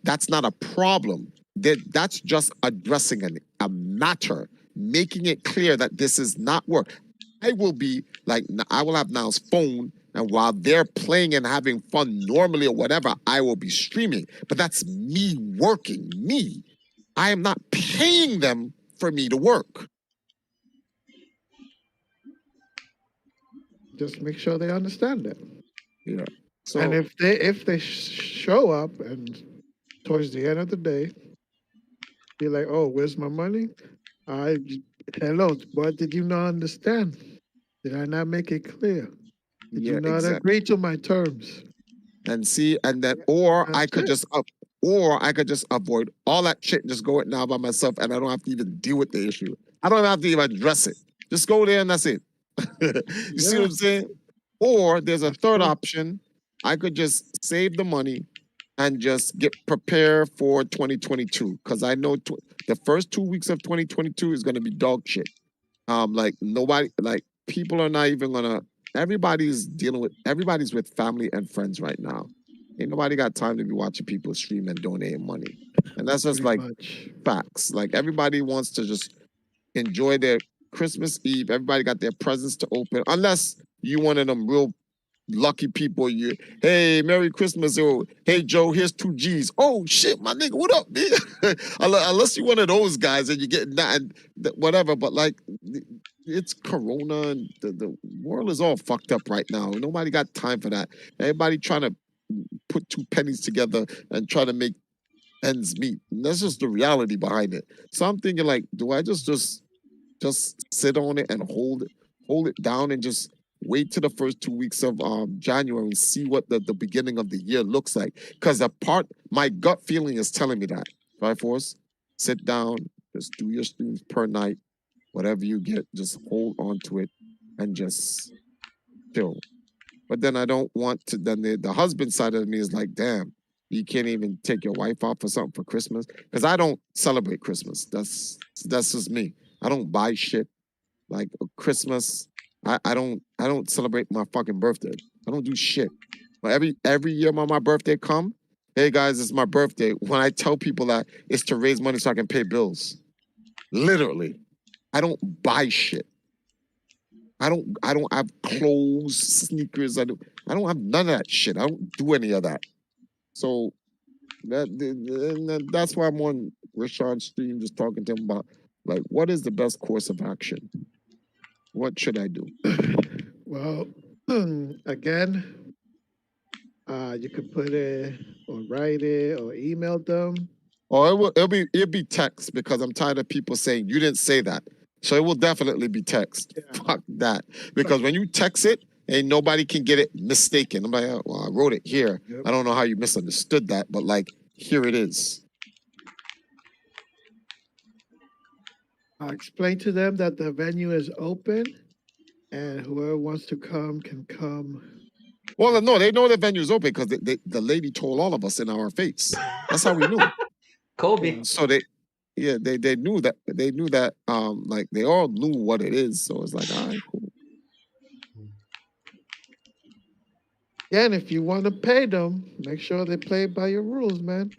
that's not a problem. That's just addressing a matter, making it clear that this is not work. I will be like, I will have Niall's phone, and while they're playing and having fun normally or whatever, I will be streaming. But that's me working, me. I am not paying them for me to work. Just make sure they understand it. Yeah. So, and if they show up and towards the end of the day, be like, "Oh, where's my money?" Hello, what did you not understand? Did I not make it clear? Did you not agree to my terms? And see, and then, or I could just avoid all that shit and just go it now by myself, and I don't have to even deal with the issue. I don't have to even address it. Just go there and that's it. You see what I'm saying? Or there's a third option. I could just save the money and just get prepared for 2022, because I know the first 2 weeks of 2022 is going to be dog shit. Like nobody, like people are not even gonna. Everybody's with family and friends right now. Ain't nobody got time to be watching people stream and donating money. And that's just Pretty like much. facts. Like everybody wants to just enjoy their Christmas Eve. Everybody got their presents to open, unless you one of them real lucky people. You, hey, Merry Christmas, or hey, Joe, here's 2 G's. Oh shit, my nigga, what up, man? Unless you one of those guys and you get that, whatever. But like, it's Corona and the world is all fucked up right now. Nobody got time for that. Everybody trying to put 2 pennies together and try to make ends meet. And that's just the reality behind it. So I'm thinking like, do I just sit on it and hold it down and just wait to the first 2 weeks of January and see what the beginning of the year looks like? Because my gut feeling is telling me that. Right, Force? Sit down, just do your streams per night, whatever you get, just hold on to it and just chill. But then I don't want to. Then the husband side of me is like, damn, you can't even take your wife out for something for Christmas, because I don't celebrate Christmas. That's just me. I don't buy shit like Christmas. I don't celebrate my fucking birthday. I don't do shit. But every year when my birthday come, hey guys, it's my birthday. When I tell people that it's to raise money so I can pay bills, literally, I don't buy shit. I don't have clothes, sneakers. I don't have none of that shit. I don't do any of that. So that's why I'm on Rashad's stream, just talking to him about like, what is the best course of action? What should I do? Well, again, you could put it or write it or email them. Or it'll be text, because I'm tired of people saying you didn't say that. So it will definitely be text. Yeah. Fuck that. Because when you text it, ain't nobody can get it mistaken. I'm like, oh, well, I wrote it here. Yep. I don't know how you misunderstood that, but like, here it is. Explain to them that the venue is open and whoever wants to come can come. Well, no, they know the venue's open because the lady told all of us in our face. That's how we knew. Kobe. So they knew that like they all knew what it is. So it's like, all right, cool. Yeah, and if you want to pay them, make sure they play by your rules, man.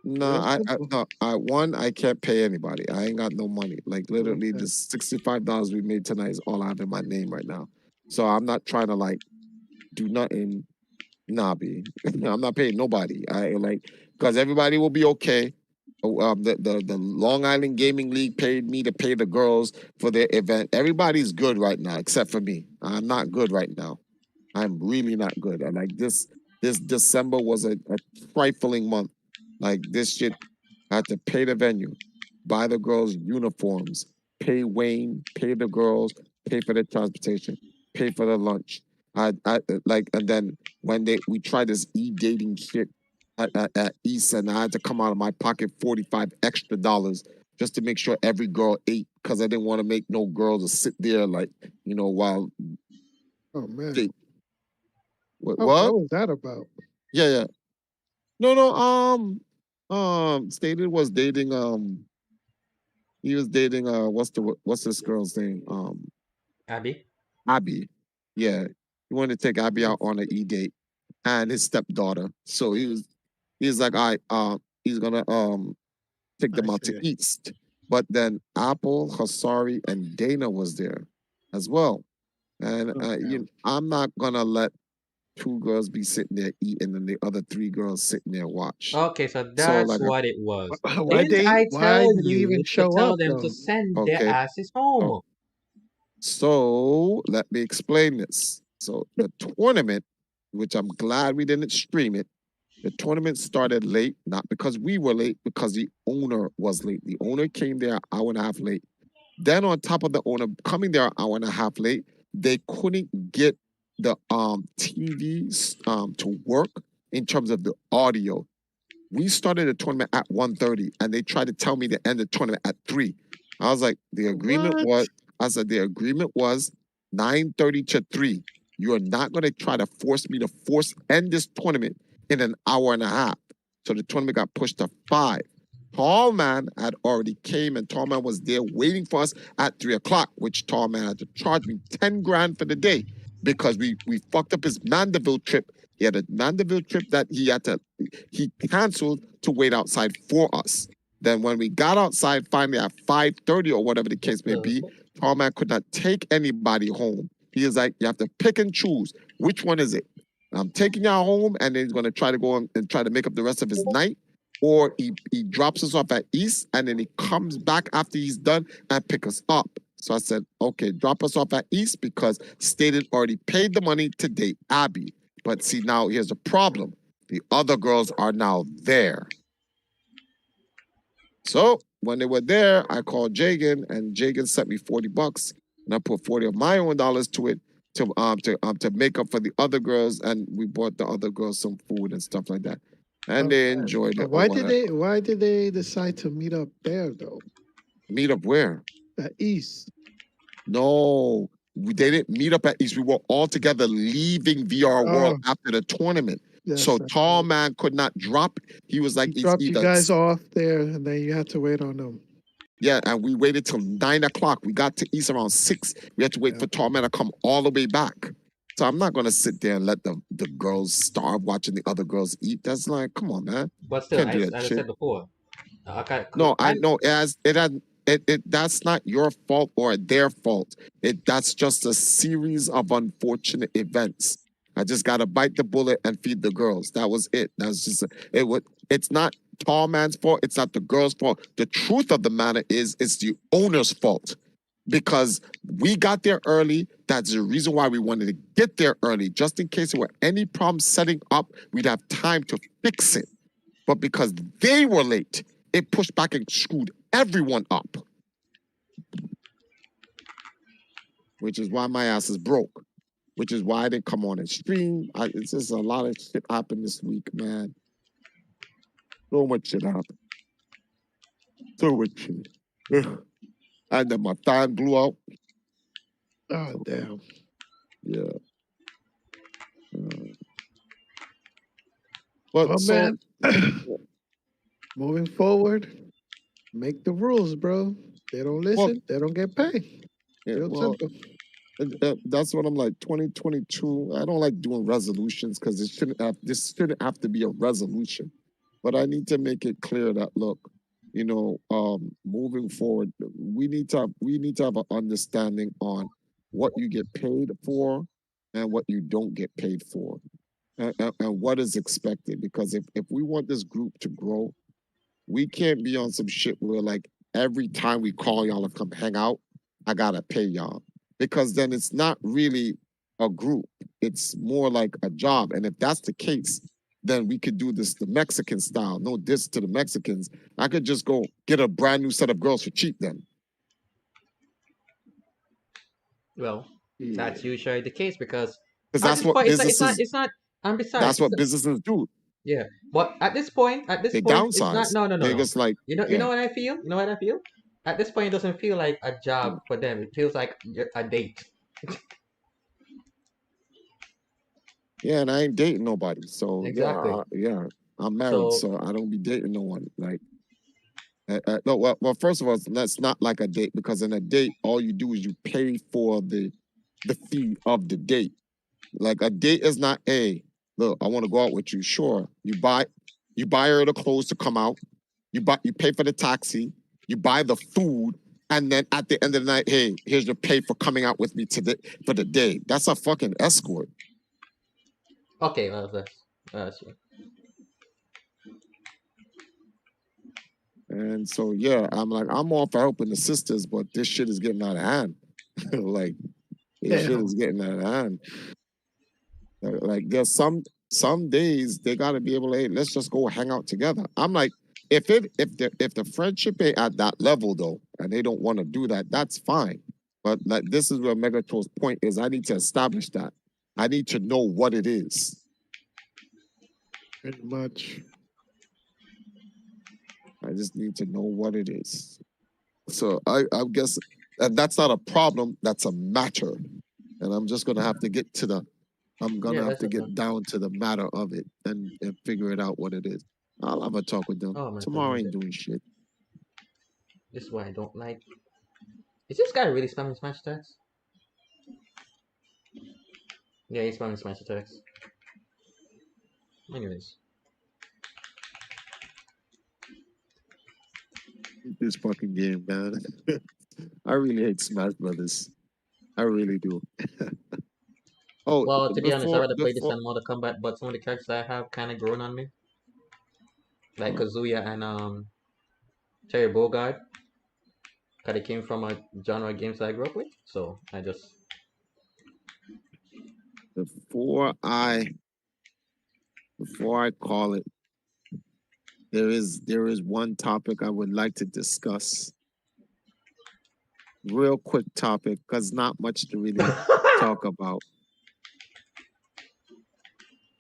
No, I can't pay anybody. I ain't got no money. Like literally, Okay. the $65 we made tonight is all I have in my name right now. So I'm not trying to like do nothing knobby. I'm not paying nobody. I like, because everybody will be okay. The Long Island Gaming League paid me to pay the girls for their event. Everybody's good right now except for me. I'm not good right now. I'm really not good. And like this December was a trifling month. Like this shit, I had to pay the venue, buy the girls uniforms, pay Wayne, pay the girls, pay for their transportation, pay for the lunch. I like, and then when we tried this e-dating shit at East, and I had to come out of my pocket $45 extra just to make sure every girl ate, because I didn't want to make no girls to sit there like, while Oh man. they, what? What was that about? Yeah. No. Stated was dating. He was dating. What's this girl's name? Abby. Abby. Yeah, he wanted to take Abby out on an e-date, and his stepdaughter. So he's like, all right, he's gonna take them out to East. But then Apple, Hasari, and Dana was there as well. And I'm not gonna let 2 girls be sitting there eating and the other 3 girls sitting there watch. Okay, so that's like, what it was. Why Didn't I tell did they you even to show tell up, them though? to send their Okay. asses home? So let me explain this. So the tournament, which I'm glad we didn't stream it, the tournament started late, not because we were late, because the owner was late. The owner came there an hour and a half late. Then on top of the owner coming there an hour and a half late, they couldn't get the TVs to work in terms of the audio. We started the tournament at 1:30, and they tried to tell me to end the tournament at 3. I was like, the agreement was 9:30 to 3. You are not going to try to force me to end this tournament in an hour and a half. So the tournament got pushed to 5. Tall Man had already came, and Tall Man was there waiting for us at 3 o'clock, which Tall Man had to charge me 10 grand for the day because we fucked up his Mandeville trip He had a Mandeville trip that he canceled to wait outside for us. Then when we got outside finally at 5:30 or whatever the case may be, Tall Man could not take anybody home. He is like, you have to pick and choose. Which one is it? I'm taking y'all home, and then he's going to try to go on and try to make up the rest of his night. Or he drops us off at East, and then he comes back after he's done and pick us up. So I said, okay, drop us off at East because Stated already paid the money to date Abby. But see, now here's the problem. The other girls are now there. So when they were there, I called Jagan, and Jagan sent me $40, and I put 40 of my own dollars to it to make up for the other girls, and we bought the other girls some food and stuff like that, and they enjoyed it. Why did they decide to meet up there though? Meet up where? At East. No, they didn't meet up at East. We were all together leaving VR World after the tournament. Yes, so Tall Man could not drop. He was like, he dropped you guys off there, and then you had to wait on them. Yeah, and we waited till 9 o'clock. We got to East around 6. We had to wait for Tall Man to come all the way back. So I'm not gonna sit there and let the girls starve watching the other girls eat. That's like, come on, man. But still, as I said before, I know that's not your fault or their fault. That's just a series of unfortunate events. I just gotta bite the bullet and feed the girls. That was it. That's just it's not Tall Man's fault. It's not the girl's fault. The truth of the matter is, it's the owner's fault. Because we got there early. That's the reason why we wanted to get there early. Just in case there were any problems setting up, we'd have time to fix it. But because they were late, it pushed back and screwed everyone up. Which is why my ass is broke. Which is why I didn't come on and stream. It's just a lot of shit happened this week, man. So much shit happened. So much shit. And then my fan blew out. Oh, damn. Yeah. But well, man, moving forward, make the rules, bro. They don't listen, they don't get paid. Yeah, that's what I'm like. 2022. I don't like doing resolutions because this shouldn't have to be a resolution. But I need to make it clear that look, moving forward, we need to have an understanding on what you get paid for and what you don't get paid for, and what is expected. Because if we want this group to grow, we can't be on some shit where like every time we call y'all to come hang out, I gotta pay y'all. Because then it's not really a group. It's more like a job. And if that's the case, then we could do this the Mexican style. No diss to the Mexicans. I could just go get a brand new set of girls for cheap then. Well, that's usually the case because that's what businesses. It's not. And besides, that's what businesses do. Yeah, but at this point, they downsize. It's not. No. They just like you know what I feel. You know what I feel. At this point, it doesn't feel like a job for them. It feels like a date. Yeah, and I ain't dating nobody. So exactly. Yeah, I'm married, so I don't be dating no one. Like, no. Well, first of all, that's not like a date because in a date, all you do is you pay for the fee of the date. Like a date is not look, I want to go out with you. Sure, you buy her the clothes to come out. You pay for the taxi. You buy the food, and then at the end of the night, hey, here's your pay for coming out with me for the day. That's a fucking escort. Okay, well, that's true. And so, yeah, I'm all for helping the sisters, but this shit is getting out of hand. Like, this shit is getting out of hand. Like, there's some days they got to be able to, hey, let's just go hang out together. I'm like, if the friendship ain't at that level though, and they don't want to do that, that's fine. But like this is where Megatron's point is. I need to establish that. I need to know what it is. Pretty much. I just need to know what it is. So I guess that's not a problem. That's a matter, and I'm just gonna have to get to the. I'm gonna have to get down to the matter of it and figure it out what it is. I'll have a talk with them. Tomorrow I ain't doing shit. This is why I don't like. Is this guy really spamming smash attacks? Yeah, he's spamming smash attacks. Anyways, This fucking game, man. I really hate Smash Brothers. I really do. Oh, well, to be honest, I before rather play this before than Mortal Kombat, but some of the characters I have kind of grown on me, like Kazuya and Terry Bogard, because they came from a genre of games that I grew up with. So I just before I before I call it, there is one topic I would like to discuss. Real quick topic, because not much to really talk about.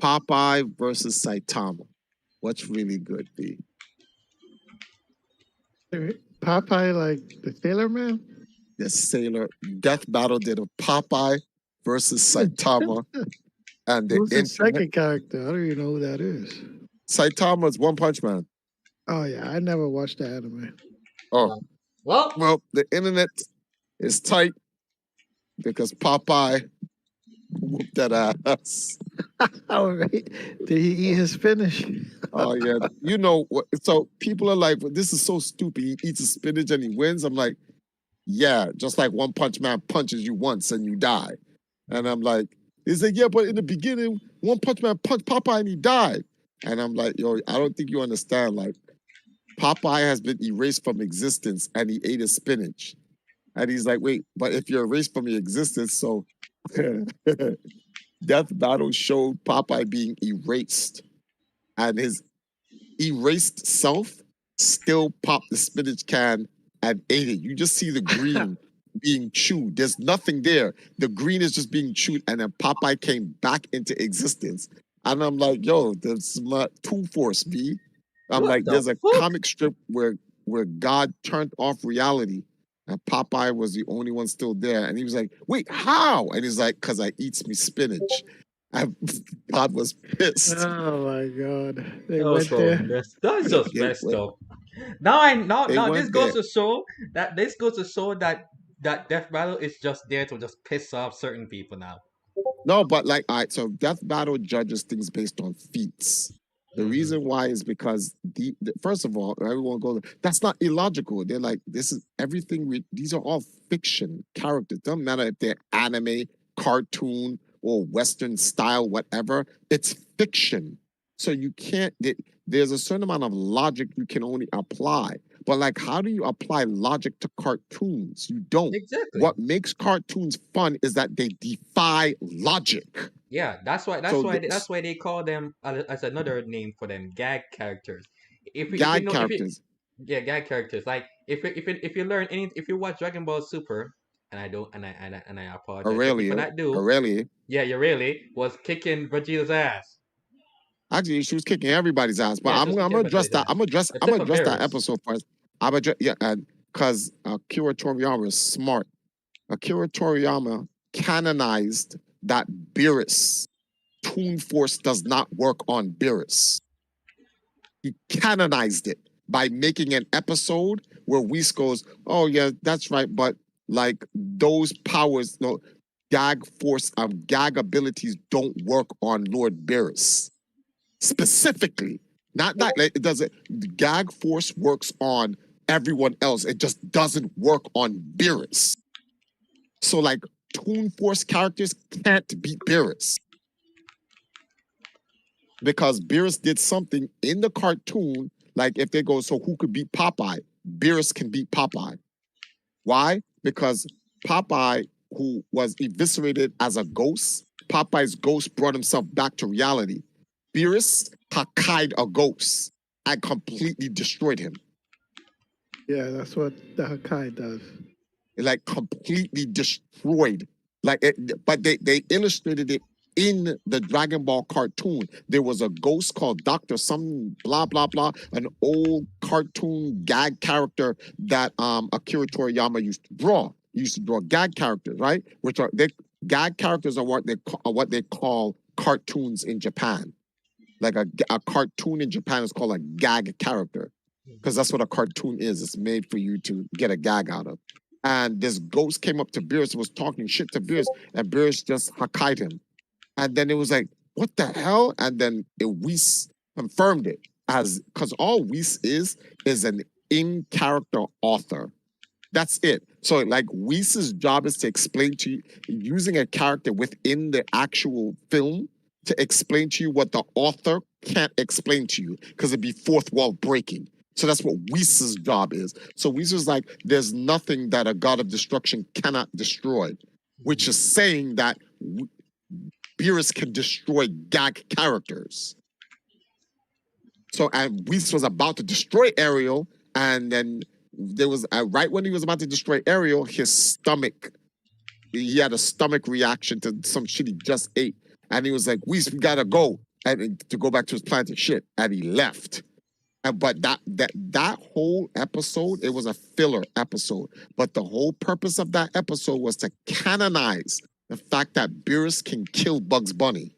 Popeye versus Saitama. What's really good, B? Popeye, like the Sailor Man? The Sailor Death Battle did a Popeye versus Saitama, and the Who's the internet. second character? I don't even know who that is. Saitama's One Punch Man. Oh yeah, I never watched the anime. Oh, well, the internet is tight because Popeye whooped that ass. Oh right. Did he eat his spinach? Oh yeah, you know what? So people are like, well, "This is so stupid." He eats a spinach and he wins. I'm like, "Yeah, just like One Punch Man punches you once and you die." And I'm like, "He's like, yeah, but in the beginning, One Punch Man punched Popeye and he died." And I'm like, "Yo, I don't think you understand. Like, Popeye has been erased from existence and he ate a spinach." And he's like, "Wait, but if you're erased from your existence, so." Death Battle showed Popeye being erased, and his erased self still popped the spinach can and ate it. You just see the green being chewed. There's nothing there. The green is just being chewed, and then Popeye came back into existence. And I'm like, yo, there's my Toon Force, B. I'm what like, the there's a fuck? comic strip where God turned off reality. And Popeye was the only one still there. And he was like, wait, how? And he's like, because I eats me spinach. And God was pissed. Oh my god. They That was went so there. messed. That's just They messed went, up. Now this went goes there. to show that Death Battle is just there to just piss off certain people now. No, but like, all right, so Death Battle judges things based on feats. The reason why is because first of all, everyone goes, that's not illogical. They're like, this is everything. These are all fiction characters. Doesn't matter if they're anime, cartoon, or Western style, whatever. It's fiction. So you can't. There's a certain amount of logic you can only apply. But like, how do you apply logic to cartoons? You don't. Exactly. What makes cartoons fun is that they defy logic. Yeah, that's why So they call them as another name for them, gag characters. If you gag know if you characters. yeah, gag characters. Like if you learn any if you watch Dragon Ball Super, and I apologize to people Aurelia, that do. Aurelia. Yeah, you really was kicking Vegeta's ass. Actually, she was kicking everybody's ass. But Yeah, she I'm, was I'm kicking gonna address everybody's that. ass. I'm gonna Except for address that Beerus. episode first. I'm address yeah, because Akira Toriyama is smart. Akira Toriyama canonized that Beerus Toon Force does not work on Beerus. He canonized it by making an episode where Whis goes, "Oh yeah, that's right," but like those powers, no gag force, gag abilities don't work on Lord Beerus specifically. Not that like, it doesn't. The gag force works on everyone else. It just doesn't work on Beerus. So like Toon Force characters can't beat Beerus because Beerus did something in the cartoon. Like if they go, so who could beat Popeye? Beerus can beat Popeye. Why? Because Popeye, who was eviscerated as a ghost, Popeye's ghost brought himself back to reality. Beerus Hakai'd a ghost and completely destroyed him. Yeah, that's what the Hakai does. It, like completely destroyed. Like, but they illustrated it in the Dragon Ball cartoon. There was a ghost called Doctor some blah blah blah, an old cartoon gag character that Akira Toriyama used to draw. He used to draw gag characters, right? Which are gag characters are what they call cartoons in Japan. Like a cartoon in Japan is called a gag character because that's what a cartoon is. It's made for you to get a gag out of. And this ghost came up to Beerus and was talking shit to Beerus, and Beerus just Hakai'd him. And then it was like, what the hell? And then Weiss confirmed it as because all Weiss is an in-character author. That's it. So like Weiss's job is to explain to you using a character within the actual film to explain to you what the author can't explain to you because it'd be fourth wall breaking. So that's what Weiss's job is. So Weiss is like, there's nothing that a god of destruction cannot destroy, which is saying that Beerus can destroy gag characters. So and Weiss was about to destroy Ariel, and then there was right when he was about to destroy Ariel, his stomach, he had a stomach reaction to some shit he just ate, and he was like, "Weiss, we gotta go," and to go back to his planted shit, and he left. But that whole episode, it was a filler episode. But the whole purpose of that episode was to canonize the fact that Beerus can kill Bugs Bunny.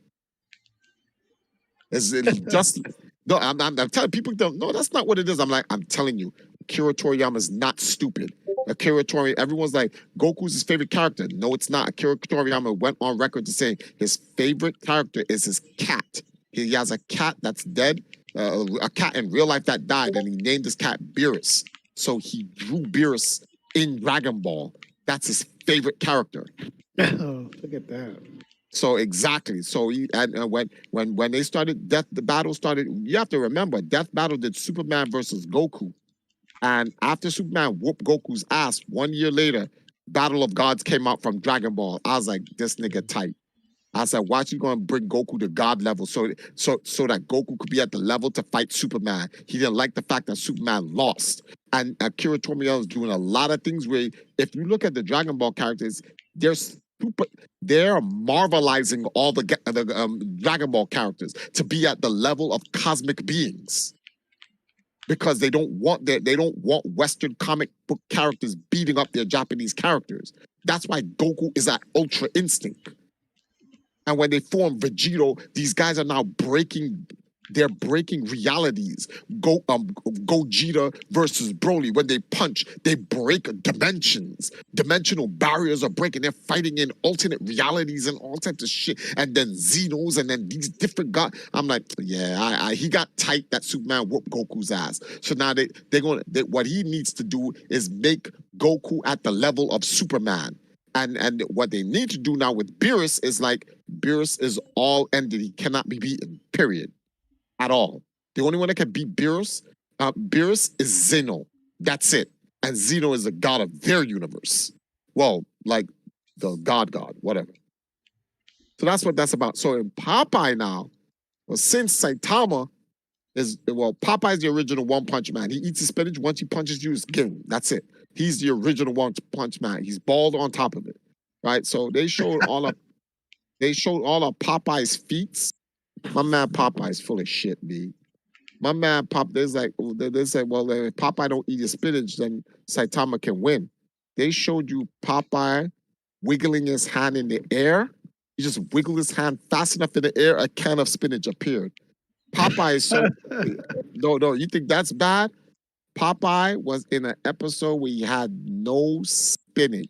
It's just no. I'm telling people, don't. No, that's not what it is. I'm telling you, Akira Toriyama is not stupid. Akira Toriyama, everyone's like, Goku's his favorite character. No, it's not. Akira Toriyama went on record to say his favorite character is his cat. He has a cat that's dead. A cat in real life that died, and he named his cat Beerus. So he drew Beerus in Dragon Ball. That's his favorite character. Oh, look at that. So exactly. So when they started the battle started. You have to remember, Death Battle did Superman versus Goku, and after Superman whooped Goku's ass, 1 year later, Battle of Gods came out from Dragon Ball. I was like, this nigga tight. I said, watch you going to bring Goku to God level so that Goku could be at the level to fight Superman. He didn't like the fact that Superman lost. And Akira Toriyama is doing a lot of things where, if you look at the Dragon Ball characters, they're marvelizing all the Dragon Ball characters to be at the level of cosmic beings. Because they don't want Western comic book characters beating up their Japanese characters. That's why Goku is at Ultra Instinct. And when they form Vegito, these guys are now breaking realities. Gogeta versus Broly, when they punch, they break dimensions. Dimensional barriers are breaking. They're fighting in alternate realities and all types of shit. And then Xenos, and then these different guys. I'm like, yeah, he got tight that Superman whooped Goku's ass. So now what he needs to do is make Goku at the level of Superman. And what they need to do now with Beerus is like, Beerus is all ended. He cannot be beaten, period. At all. The only one that can beat Beerus is Zeno. That's it. And Zeno is the god of their universe. Well, like the god, whatever. So that's what that's about. So in Popeye now, well, since Saitama Popeye's the original One Punch Man. He eats his spinach. Once he punches you, it's game. That's it. He's the original One Punch Man. He's bald on top of it, right? So they showed all of Popeye's feats. My man Popeye's full of shit, B. My man they say, well, if Popeye don't eat his spinach, then Saitama can win. They showed you Popeye wiggling his hand in the air. He just wiggled his hand fast enough in the air, a can of spinach appeared. Popeye is so no, you think that's bad? Popeye was in an episode where he had no spinach.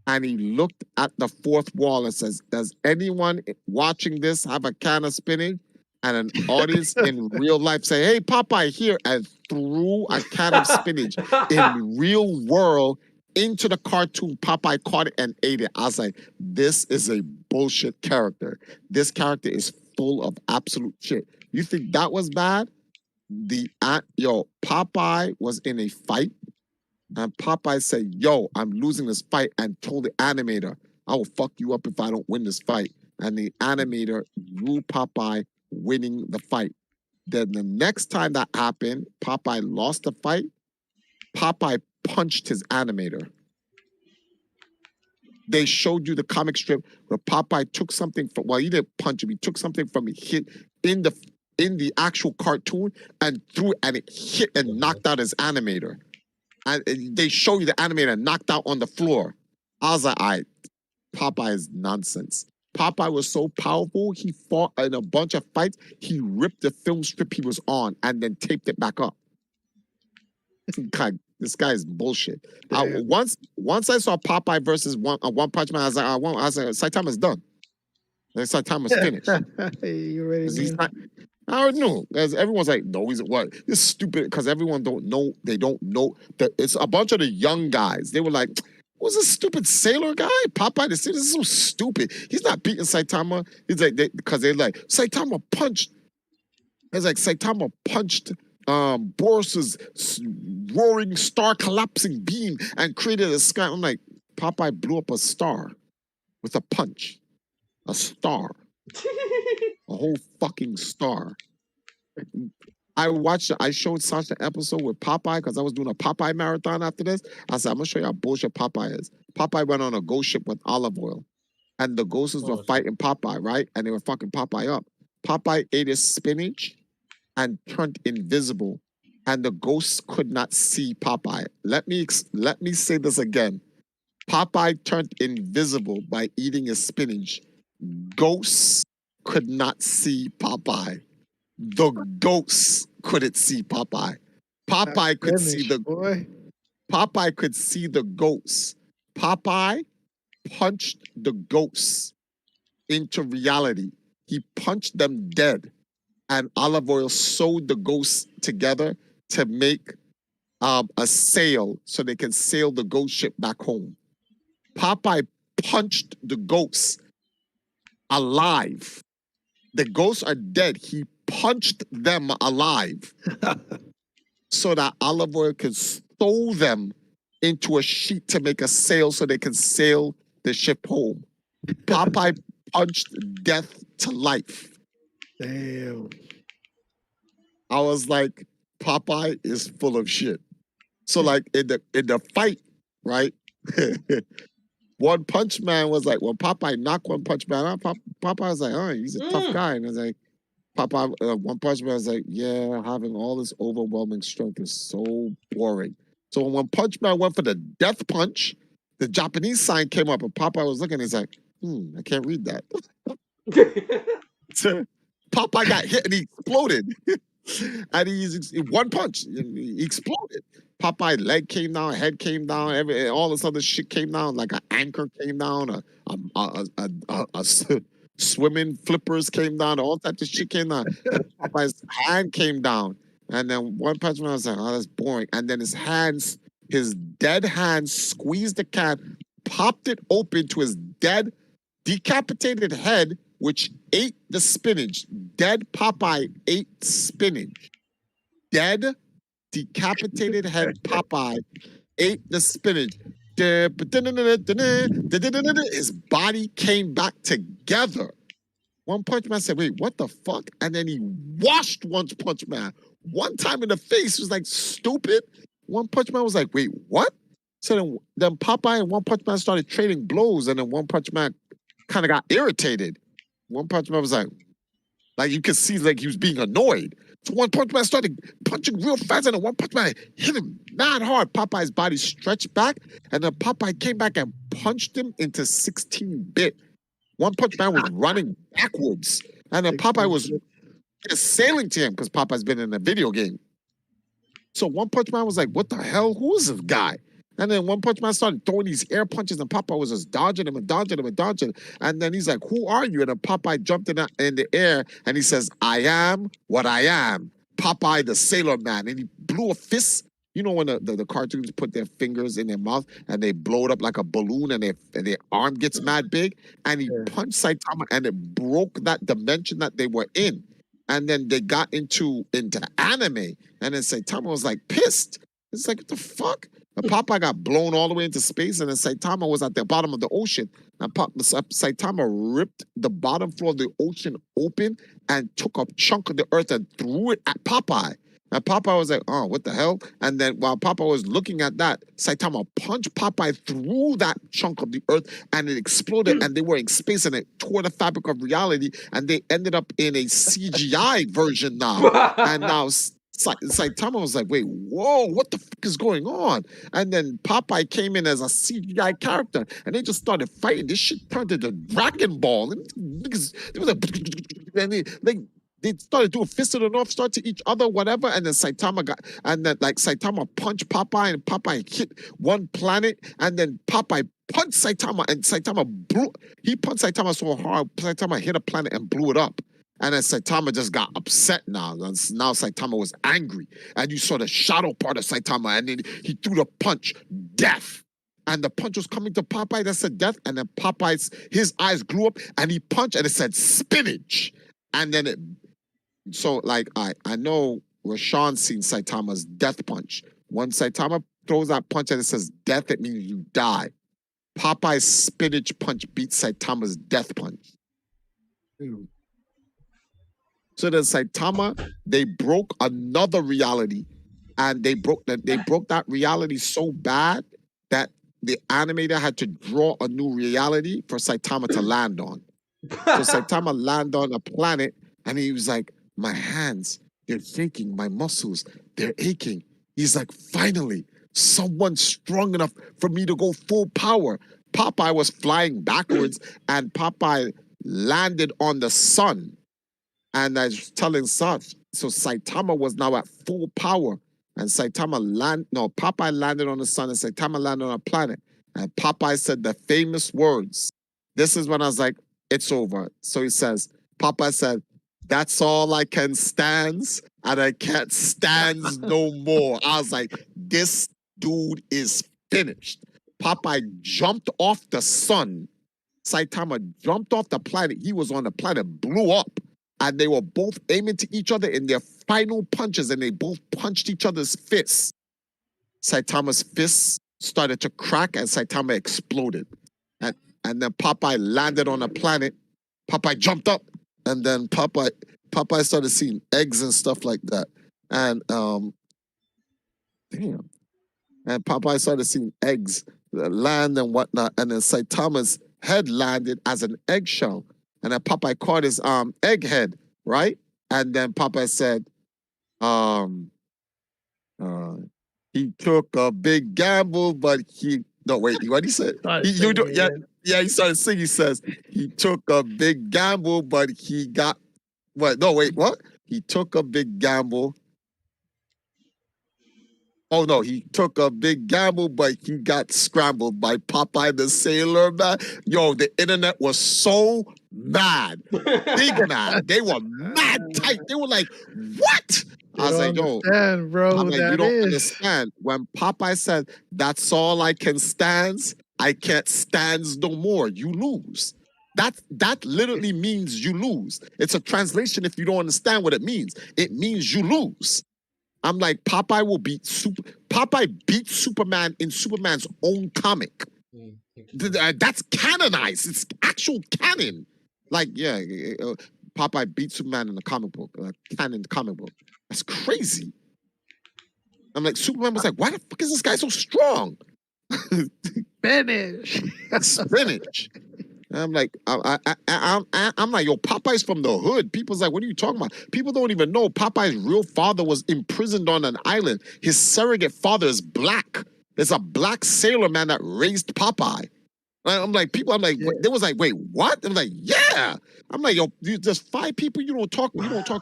And he looked at the fourth wall and says, does anyone watching this have a can of spinach? And an audience in real life say, hey, Popeye, here, and threw a can of spinach in real world into the cartoon. Popeye caught it and ate it. I was like, this is a bullshit character. This character is full of absolute shit. You think that was bad? Popeye was in a fight. And Popeye said, yo, I'm losing this fight, and told the animator, I will fuck you up if I don't win this fight. And the animator drew Popeye winning the fight. Then the next time that happened, Popeye lost the fight. Popeye punched his animator. They showed you the comic strip where Popeye took something from, well, he didn't punch him, he took something from a hit in the actual cartoon and threw it, and it hit and knocked out his animator. And they show you the animator knocked out on the floor. I was like, all right, Popeye is nonsense. Popeye was so powerful, he fought in a bunch of fights. He ripped the film strip he was on and then taped it back up. God, this guy is bullshit. Once I saw Popeye versus One Punch Man, I was like, Saitama's done. And Saitama's finished. You already 'Cause he's knew. not. I already knew. As everyone's like, no, he's what? This is stupid because everyone don't know. They don't know that it's a bunch of the young guys. They were like, who's this stupid sailor guy? Popeye the Sailor. This is so stupid. He's not beating Saitama. He's like, because they're like, Saitama punched. It's like Saitama punched Boris's roaring star collapsing beam and created a sky. I'm like, Popeye blew up a star with a punch. A star. A whole fucking star. I showed Sasha an episode with Popeye because I was doing a Popeye marathon after this. I said, I'm gonna show you how bullshit Popeye is. Popeye went on a ghost ship with olive oil. And the ghosts were fighting Popeye, right? And they were fucking Popeye up. Popeye ate his spinach and turned invisible. And the ghosts could not see Popeye. Let me say this again. Popeye turned invisible by eating his spinach. Ghosts could not see Popeye. The ghosts couldn't see Popeye. Popeye could see the boy. Popeye could see the ghosts. Popeye punched the ghosts into reality. He punched them dead, and olive oil sewed the ghosts together to make a sail so they can sail the ghost ship back home. Popeye punched the ghosts alive. The ghosts are dead. He punched them alive so that olive oil could sew them into a sheet to make a sail so they can sail the ship home. Popeye punched death to life. Damn. I was like, Popeye is full of shit. So like in the fight, right? One Punch Man was like, when Popeye knocked One Punch Man out, Popeye was like, oh, he's a tough guy. And I was like, Popeye, One Punch Man was like, yeah, having all this overwhelming strength is so boring. So when One Punch Man went for the death punch, the Japanese sign came up and Popeye was looking, he's like, I can't read that. So Popeye got hit and he exploded. And he's one punch, he exploded. Popeye leg came down, head came down, all this other shit came down, like an anchor came down, a swimming flippers came down, all types of shit came down. Popeye's hand came down, and then One Punch Man was like, "Oh, that's boring." And then his dead hand, squeezed the can, popped it open to his dead, decapitated head, which ate the spinach. Dead Popeye ate spinach. Dead, decapitated head Popeye ate the spinach. His body came back together. One Punch Man said, wait, what the fuck? And then he washed One Punch Man one time in the face. He was like, stupid. One Punch Man was like, wait, what? So then Popeye and One Punch Man started trading blows, and then One Punch Man kind of got irritated. One Punch Man was like you could see like he was being annoyed. So One Punch Man started punching real fast, and then One Punch Man hit him mad hard. Popeye's body stretched back, and then Popeye came back and punched him into 16-bit. One Punch Man was running backwards, and then Popeye was sailing to him because Popeye's been in a video game. So One Punch Man was like, what the hell? Who is this guy? And then One Punch Man started throwing these air punches, and Popeye was just dodging him and dodging him and dodging. And then he's like, who are you? And then Popeye jumped in the air, and he says, I am what I am. Popeye the Sailor Man. And he blew a fist. You know when the cartoons put their fingers in their mouth and they blow it up like a balloon, and their arm gets mad big? And he punched Saitama, and it broke that dimension that they were in. And then they got into anime. And then Saitama was like pissed. It's like, what the fuck? And Popeye got blown all the way into space, and then Saitama was at the bottom of the ocean. And Saitama ripped the bottom floor of the ocean open and took a chunk of the earth and threw it at Popeye. And Popeye was like, oh, what the hell? And then while Popeye was looking at that, Saitama punched Popeye through that chunk of the earth, and it exploded, and they were in space, and it tore the fabric of reality, and they ended up in a CGI version now. And now Saitama was like, wait, whoa, what the fuck is going on? And then Popeye came in as a CGI character, and they just started fighting. This shit turned into Dragon Ball. And it was like, they started doing fist of the North Star to each other, whatever. And then Saitama punched Popeye, and Popeye hit one planet, and then Popeye punched Saitama, and he punched Saitama so hard, Saitama hit a planet and blew it up. And then Saitama just got upset now. And now Saitama was angry. And you saw the shadow part of Saitama, and then he threw the punch, death. And the punch was coming to Popeye that said death, and then his eyes grew up, and he punched, and it said spinach. And then I know Rashawn's seen Saitama's death punch. When Saitama throws that punch and it says death, it means you die. Popeye's spinach punch beats Saitama's death punch. So then Saitama, they broke another reality, and they broke that reality so bad that the animator had to draw a new reality for Saitama to land on. So Saitama landed on a planet, and he was like, my hands, they're shaking, my muscles, they're aching. He's like, finally, someone strong enough for me to go full power. Popeye was flying backwards, and Popeye landed on the sun. And I was telling Seth, so Saitama was now at full power. And Popeye landed on the sun, and Saitama landed on a planet. And Popeye said the famous words. This is when I was like, it's over. So he says, Popeye said, that's all I can stand, and I can't stand no more. I was like, this dude is finished. Popeye jumped off the sun. Saitama jumped off the planet. He was on the planet, blew up. And they were both aiming to each other in their final punches, and they both punched each other's fists. Saitama's fists started to crack, and Saitama exploded. And then Popeye landed on a planet. Popeye jumped up, and then Popeye started seeing eggs and stuff like that. And and Popeye started seeing eggs land and whatnot. And then Saitama's head landed as an eggshell. And then Popeye caught his egghead, right? And then Popeye said, he took a big gamble, but what he said? He started singing. He says, he took a big gamble, but he got, what? He took a big gamble. Oh no, he took a big gamble, but he got scrambled by Popeye the Sailor Man. Yo, the internet was so mad. Big mad. They were mad tight. They were like, what? I was like, yo, bro, I'm like, you don't understand. When Popeye said, that's all I can stand, I can't stand no more, you lose. That literally means you lose. It's a translation if you don't understand what it means. It means you lose. I'm like, Popeye beat Superman in Superman's own comic. That's canonized. It's actual canon. Like, yeah, Popeye beat Superman in the comic book, canon comic book. That's crazy. I'm like, Superman was like, why the fuck is this guy so strong? Spinach. And I'm like, I'm like, yo, Popeye's from the hood. People's like, what are you talking about? People don't even know Popeye's real father was imprisoned on an island. His surrogate father is black. There's a black sailor man that raised Popeye. I'm like, they was like, wait, what? I'm like, yeah. I'm like, yo, there's 5 people you don't talk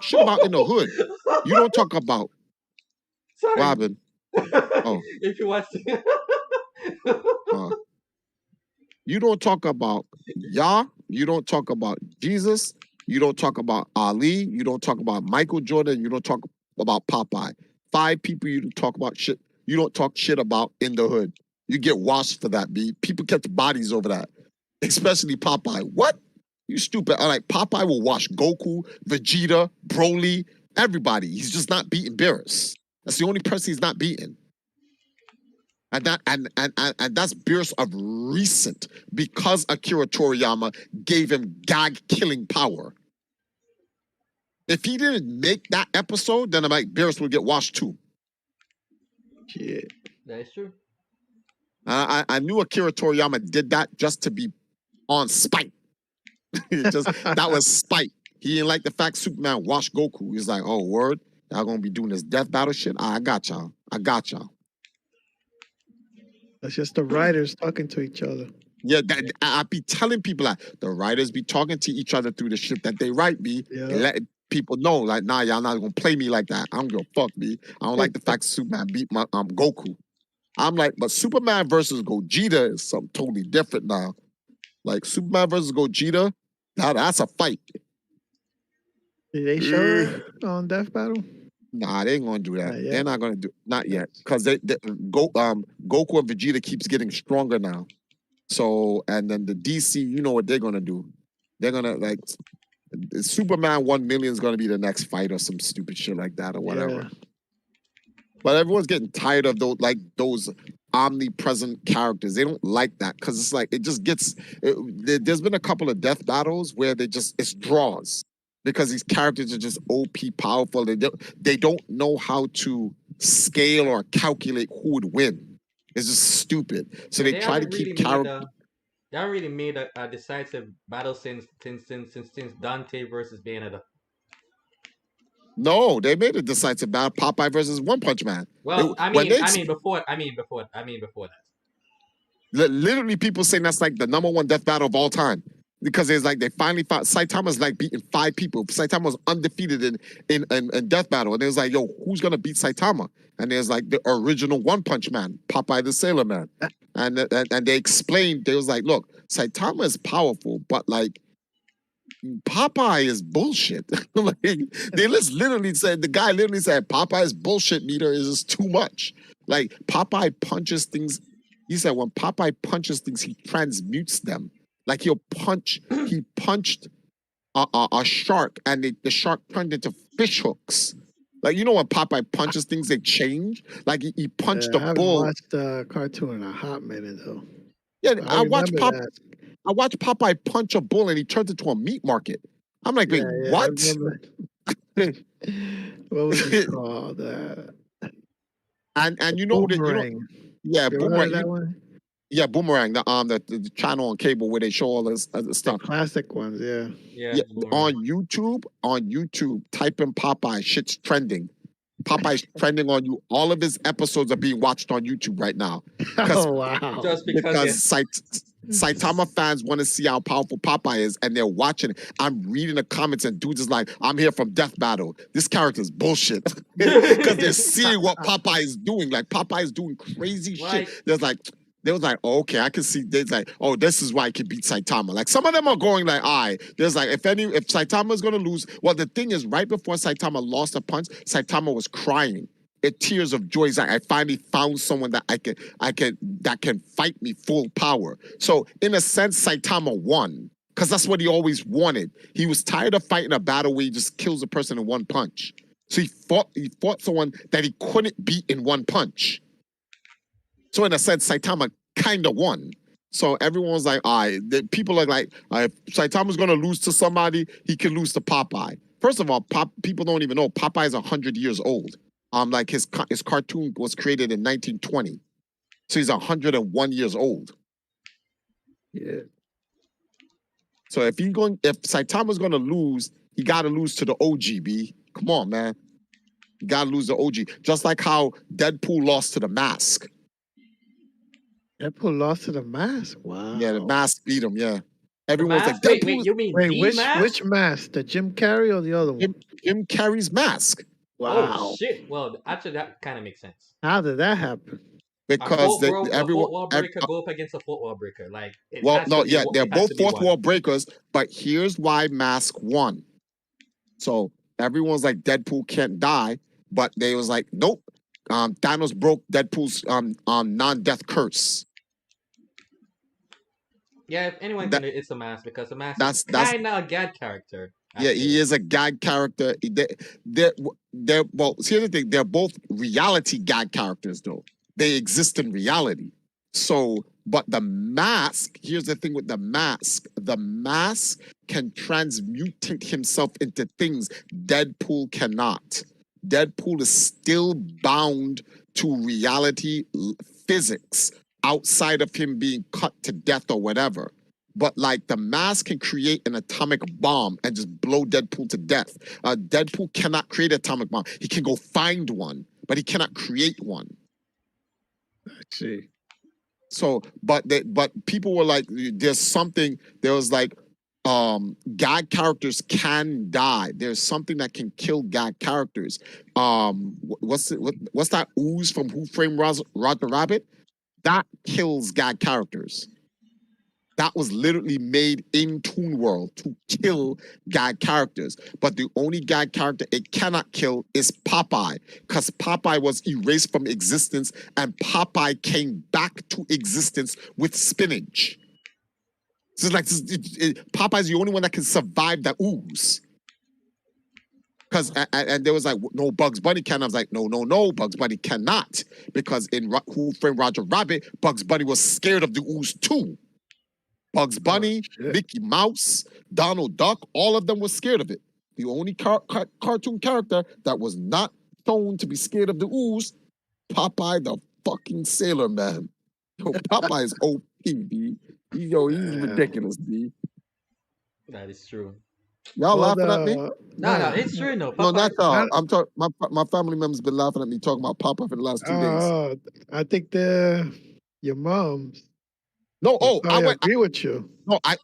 shit about in the hood. You don't talk about. Sorry. Robin. Oh. If you watch you don't talk about Yah, you don't talk about Jesus, you don't talk about Ali, you don't talk about Michael Jordan, you don't talk about Popeye. 5 people you don't talk about shit. You don't talk shit about in the hood. You get washed for that, B. People kept bodies over that. Especially Popeye. What? You stupid. Like, Popeye will wash Goku, Vegeta, Broly, everybody. He's just not beating Beerus. That's the only person he's not beating. And that's Beerus of recent, because Akira Toriyama gave him gag-killing power. If he didn't make that episode, then I'm like, Beerus would get washed too. Shit. That's true. I knew Akira Toriyama did that just to be on spite. That was spite. He didn't like the fact Superman washed Goku. He's like, oh, word? Y'all gonna be doing this death battle shit? I got y'all. That's just the writers talking to each other. Yeah, I be telling people that the writers be talking to each other through the shit that they write. Yeah. people know, like, nah, y'all not gonna play me like that. I don't give a fuck, me. I don't like the fact Superman beat my Goku. I'm like, but Superman versus Gogeta is something totally different now. Like Superman versus Gogeta, that's a fight. Did they show it on Death Battle? Nah, they ain't gonna do that. Not yet. They're not gonna do not yet because Goku and Vegeta keeps getting stronger now. So and then the DC, you know what they're gonna do? They're gonna like Superman 1 million is gonna be the next fight or some stupid shit like that or whatever. Yeah. But everyone's getting tired of those omnipresent characters. They don't like that because it's like it just gets. There's been a couple of death battles where it's draws because these characters are just OP powerful. They don't know how to scale or calculate who would win. It's just stupid. So they try to keep characters. They haven't really made a decisive battle since Dante versus Bayonetta. No, they made a decisive battle. Popeye versus One Punch Man. Well, I mean before that. Literally, people saying that's like the #1 death battle of all time because it's like they finally found Saitama's like beating 5 people. Saitama was undefeated in death battle, and it was like, yo, who's gonna beat Saitama? And there's like the original One Punch Man, Popeye the Sailor Man, and they explained. They was like, look, Saitama is powerful, but like Popeye is bullshit. Like they literally said, the guy literally said Popeye's bullshit meter is just too much. Like Popeye punches things. He said when Popeye punches things, he transmutes them. Like he punched a shark, and the shark turned into fish hooks. Like you know when Popeye punches things, they change. Like he punched a bull. I haven't watched the cartoon in a hot minute though. Yeah, I watched Popeye punch a bull and he turned into a meat market. I'm like, wait, what? What was it called? And you know Boomerang. Boomerang. That one? Yeah, Boomerang, the channel on cable where they show all this other stuff. The classic ones, yeah. Yeah. On YouTube, type in Popeye, shit's trending. Popeye's trending on you. All of his episodes are being watched on YouTube right now. Oh wow! Just because Saitama fans want to see how powerful Popeye is, and they're watching. I'm reading the comments, and dudes is like, "I'm here from Death Battle. This character is bullshit," because they're seeing what Popeye is doing. Like Popeye is doing crazy shit. They was like, oh, okay, I can see. There's like, oh, this is why I can beat Saitama. Like some of them are going like, there's like, if Saitama is gonna lose, well, the thing is, right before Saitama lost a punch, Saitama was crying. Tears of joy. He's like, I finally found someone that that can fight me full power. So in a sense, Saitama won because that's what he always wanted. He was tired of fighting a battle where he just kills a person in one punch. So he fought someone that he couldn't beat in one punch. So in a sense, Saitama kind of won. So everyone was like, people are like, if Saitama's going to lose to somebody, he can lose to Popeye. First of all, people don't even know Popeye is 100 years old. Like his cartoon was created in 1920. So he's 101 years old. Yeah. So if Saitama's going to lose, he got to lose to the OG, B. Come on, man. You got to lose the OG. Just like how Deadpool lost to the Mask. Deadpool lost to the Mask. Wow. Yeah, the Mask beat him. Yeah, everyone's like, Wait, you mean which Mask? The Jim Carrey or the other one? Jim Carrey's Mask. Wow. Oh shit! Well, actually, that kind of makes sense. How did that happen? Because everyone fourth wall breaker go up against a fourth wall breaker. Like, they're both fourth wall breakers. But here's why Mask won. So everyone's like, Deadpool can't die, but they was like, nope. Thanos broke Deadpool's non-death curse. Yeah, if anyone can, it's a Mask because the Mask is kind of a gag character. Actually. Yeah, he is a gag character. Well, here's the thing: they're both reality gag characters, though. They exist in reality. So, but the Mask. Here's the thing with the Mask: the Mask can transmutate himself into things Deadpool cannot. Deadpool is still bound to reality physics outside of him being cut to death or whatever. But like the Mask can create an atomic bomb and just blow Deadpool to death. Deadpool cannot create an atomic bomb. He can go find one, but he cannot create one. I see. So, but people were like, there was like, gag characters can die. There's something that can kill gag characters. What's that ooze from Who Framed Roger Rabbit? That kills gag characters. That was literally made in Toon World to kill gag characters. But the only gag character it cannot kill is Popeye, because Popeye was erased from existence and Popeye came back to existence with spinach. So it's like Popeye's the only one that can survive the ooze. Because and there was like, no, Bugs Bunny can. I was like, no, Bugs Bunny cannot, because in Who Framed Roger Rabbit, Bugs Bunny was scared of the ooze too. Bugs Bunny, Mickey Mouse, Donald Duck, all of them were scared of it. The only cartoon character that was not shown to be scared of the ooze, Popeye the fucking Sailor Man. Yo, Popeye is OP, B. He's ridiculous, B. That is true. Y'all laughing at me? No, it's true. No, no, not y'all. I'm talking. My family members been laughing at me talking about Popeye for the last 2 days. I think they're your mom's. No, I agree with you. No, I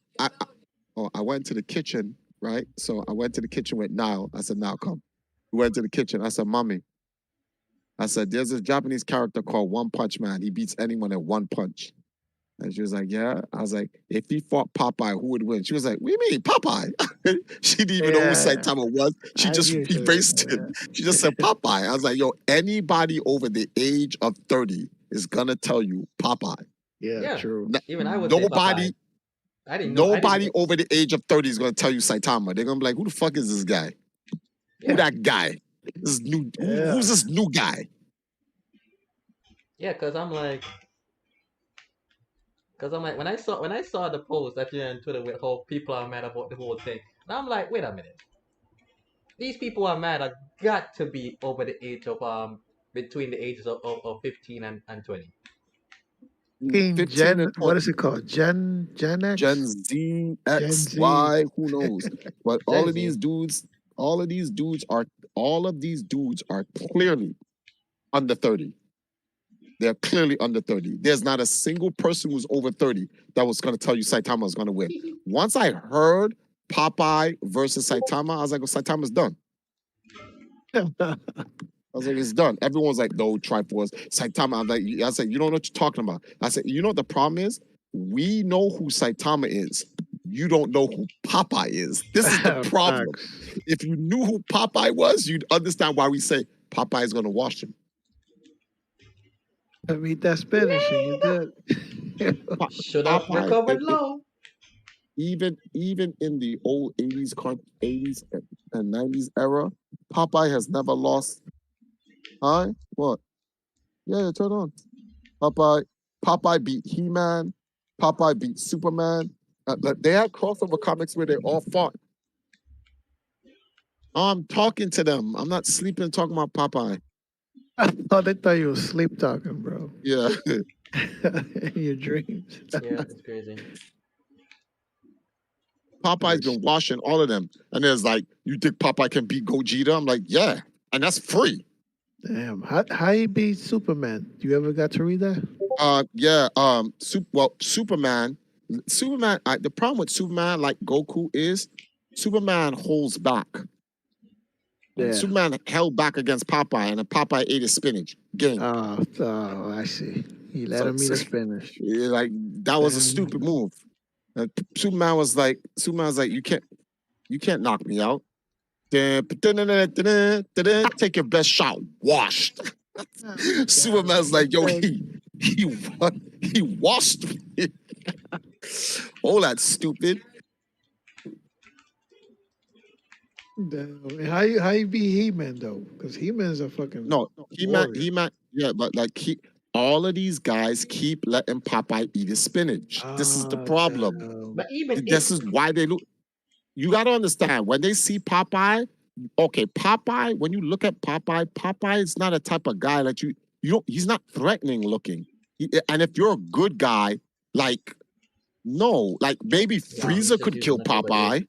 went to the kitchen, right? So I went to the kitchen with Nile. I said, Nile, come. We went to the kitchen. I said, Mommy. I said, there's a Japanese character called One Punch Man. He beats anyone at one punch. And she was like, yeah. I was like, if he fought Popeye, who would win? She was like, what do you mean, Popeye? She didn't even know who Saitama was. She just erased him. She just said Popeye. I was like, yo, anybody over the age of 30 is going to tell you Popeye. Yeah, true. Even I would nobody, I didn't know. Nobody over the age of 30 is going to tell you Saitama. They're going to be like, who the fuck is this guy? Who that guy? This new, who's this new guy? Yeah, because I'm like, when I saw the post that you on Twitter with how people are mad about the whole thing, and I'm like, wait a minute, these people are mad. Are got to be over the age of between the ages of 15 and 20. What is it called? Gen X? Gen Z, X, Y, who knows? But all of these dudes are clearly under 30. They're clearly under 30. There's not a single person who's over 30 that was going to tell you Saitama was going to win. Once I heard Popeye versus Saitama, I was like, well, Saitama's done. I was like, it's done. Everyone's like, no, Triforce, Saitama. I said, you don't know what you're talking about. I said, you know what the problem is? We know who Saitama is. You don't know who Popeye is. This is the problem. If you knew who Popeye was, you'd understand why we say Popeye is going to wash him. I mean, that Spanish and you did. Should have recovered low. Even in the old 80s and 90s era, Popeye has never lost. Hi? What? Yeah, turn on. Popeye beat He-Man. Popeye beat Superman. They had crossover comics where they all fought. I'm talking to them. I'm not sleeping talking about Popeye. Oh, they thought you were sleep talking, bro. Yeah. In your dreams. Yeah, it's crazy. Popeye's been washing all of them. And there's like, you think Popeye can beat Gogeta? I'm like, yeah. And that's free. Damn. How you beat Superman? You ever got to read that? Yeah. Superman. The problem with Superman, like Goku, is Superman holds back. Yeah. Superman held back against Popeye, and then Popeye ate his spinach. Game. Oh, I see. He let him eat his spinach. Like that was a stupid move. And Superman was like, you can't knock me out. Take your best shot. Washed. Superman's like, yo, he washed me. Oh, that's stupid. How you be He-Man though? Because He-Man's a fucking He-Man. Yeah, but like all of these guys keep letting Popeye eat his spinach. This is the problem. But this is why they look. You got to understand when they see Popeye. Okay, Popeye. When you look at Popeye is not a type of guy that you don't. He's not threatening looking. And if you're a good guy, like maybe Frieza could kill Popeye.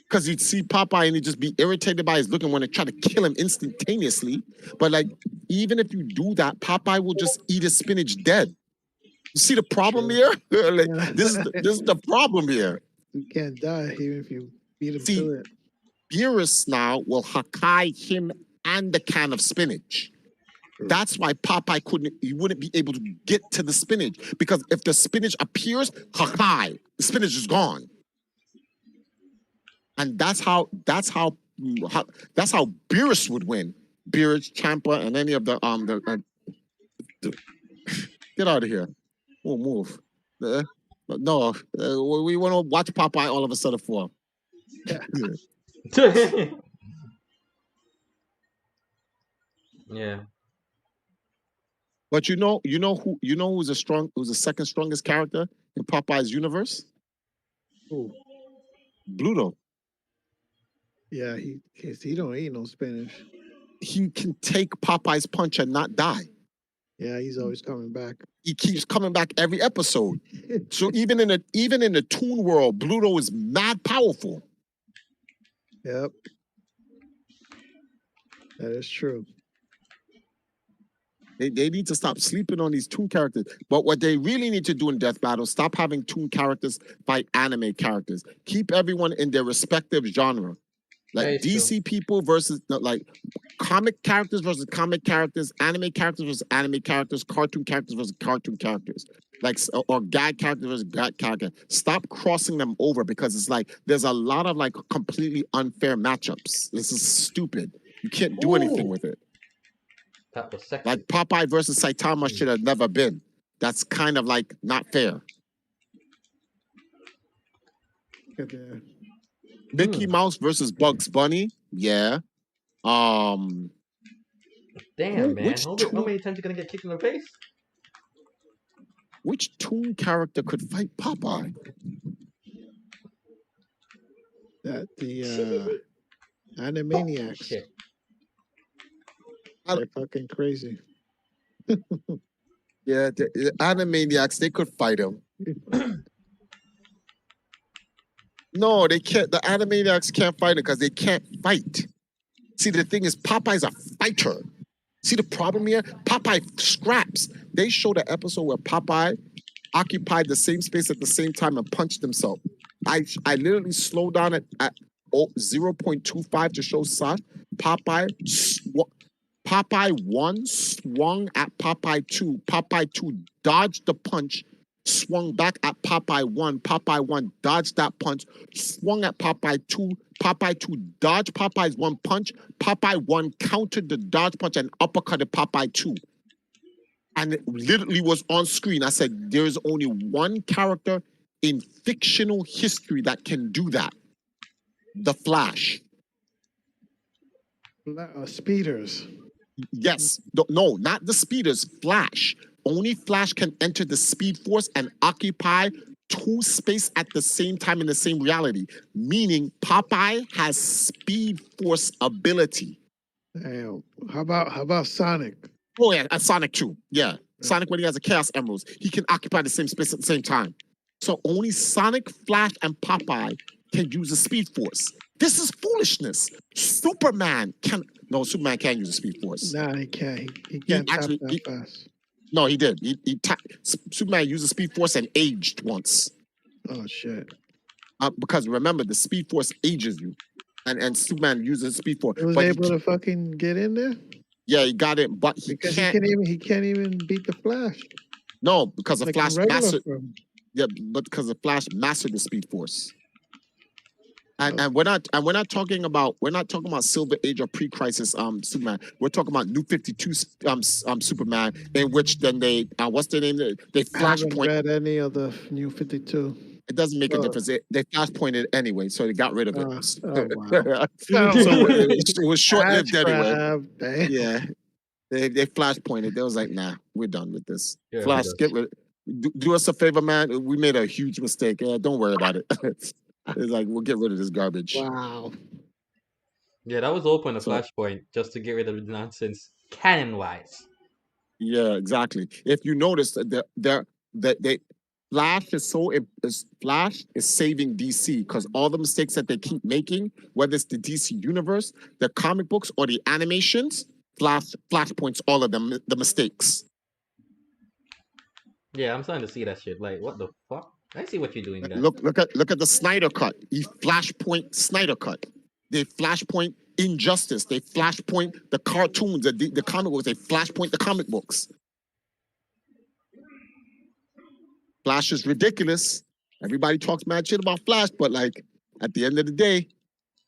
Because you'd see Popeye and he'd just be irritated by his look and want to try to kill him instantaneously. But like, even if you do that, Popeye will just eat his spinach dead. You see the problem here? Like, this is the problem here. He can't die even if you beat him See, to it. Beerus now will Hakai him and the can of spinach. That's why Popeye wouldn't be able to get to the spinach, because if the spinach appears, Hakai, the spinach is gone. And that's how Beerus would win. Beerus, Champa, and any of the get out of here. We'll move. No, we want to watch Popeye all of a sudden for. Yeah. But you know who's the second strongest character in Popeye's universe? Ooh. Bluto. Yeah, he don't eat no spinach. He can take Popeye's punch and not die. Yeah, he's always coming back. He keeps coming back every episode. So even in the Toon world, Bluto is mad powerful. Yep. That is true. They need to stop sleeping on these Toon characters. But what they really need to do in Death Battle, stop having Toon characters fight anime characters. Keep everyone in their respective genre. Like DC people versus like comic characters versus comic characters, anime characters versus anime characters, cartoon characters versus cartoon characters. Like, or gag characters versus gag character. Stop crossing them over, because it's like there's a lot of like completely unfair matchups. This is stupid. You can't do anything with it. That was sexy. Like Popeye versus Saitama should have never been. That's kind of like not fair. Mickey Mouse versus Bugs Bunny, yeah. Damn, man. How many times you gonna get kicked in the face? Which Toon character could fight Popeye? That the Animaniacs. Shit. They're fucking crazy. Yeah, the Animaniacs, they could fight him. No, they can't. The Animaniacs can't fight it because they can't fight. See, the thing is, Popeye's a fighter. See the problem here? Popeye scraps. They showed an episode where Popeye occupied the same space at the same time and punched himself. I literally slowed down at 0.25 to show Sash. Popeye 1 swung at Popeye 2. Popeye 2 dodged the punch, swung back at Popeye 1. Popeye 1 dodged that punch, swung at Popeye 2. Popeye 2 dodged Popeye's 1 punch. Popeye 1 countered the dodge punch and uppercutted Popeye 2. And it literally was on screen. I said, there's only one character in fictional history that can do that. The Flash. Speeders. Yes. No, not the Speeders. Flash. Only Flash can enter the Speed Force and occupy 2 space at the same time in the same reality. Meaning Popeye has Speed Force ability. Damn. How about Sonic? Oh yeah, Sonic 2. Yeah. Sonic, when he has a Chaos Emeralds, he can occupy the same space at the same time. So only Sonic, Flash, and Popeye can use the Speed Force. This is foolishness. Superman can't use the Speed Force. Nah, he can't. He can't actually, that fast. No, he did. Superman used the Speed Force and aged once. Oh shit! Because remember, the Speed Force ages you, and Superman uses Speed Force. He was able to fucking get in there. Yeah, he got it, but he can't even beat the Flash. No, because the Flash mastered. From. Yeah, but because the Flash mastered the Speed Force. And we're not talking about Silver Age or pre-crisis Superman. We're talking about New 52 Superman, in which then they what's their name? They flashpoint. I haven't read any of the New 52. It doesn't make a difference. They flashpointed anyway, so they got rid of it. Wow. So it was short-lived anyway. Yeah, they flashpointed. They was like, nah, we're done with this. Yeah, Flash, get rid. Do us a favor, man. We made a huge mistake. Don't worry about it. It's like, we'll get rid of this garbage. Wow. Yeah, that was open a flashpoint just to get rid of the nonsense canon-wise. Yeah, exactly. If you notice that Flash is saving DC because all the mistakes that they keep making, whether it's the DC universe, the comic books, or the animations, Flash points all of them the mistakes. Yeah, I'm starting to see that shit. Like, what the fuck? I see what you're doing there. Look at the Snyder cut. He Flashpoint Snyder cut. They Flashpoint Injustice. They Flashpoint the cartoons, the comic books. They Flashpoint the comic books. Flash is ridiculous. Everybody talks mad shit about Flash, but like at the end of the day,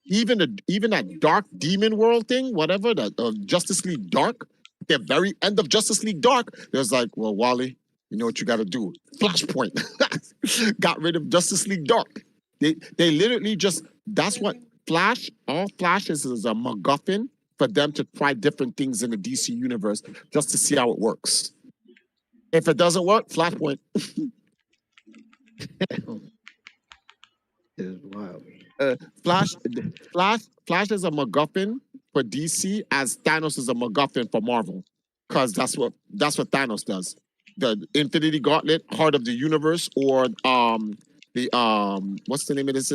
even that Dark Demon World thing, whatever, the Justice League Dark, the very end of Justice League Dark, there's like, well, Wally, you know what you got to do? Flashpoint. Got rid of Justice League Dark. They literally just, that's what Flash, all Flash is a MacGuffin for them to try different things in the DC universe just to see how it works. If it doesn't work, Flashpoint. It's wild. Flash is a MacGuffin for DC as Thanos is a MacGuffin for Marvel, because that's what Thanos does. The Infinity Gauntlet, Heart of the Universe, or what's the name of this?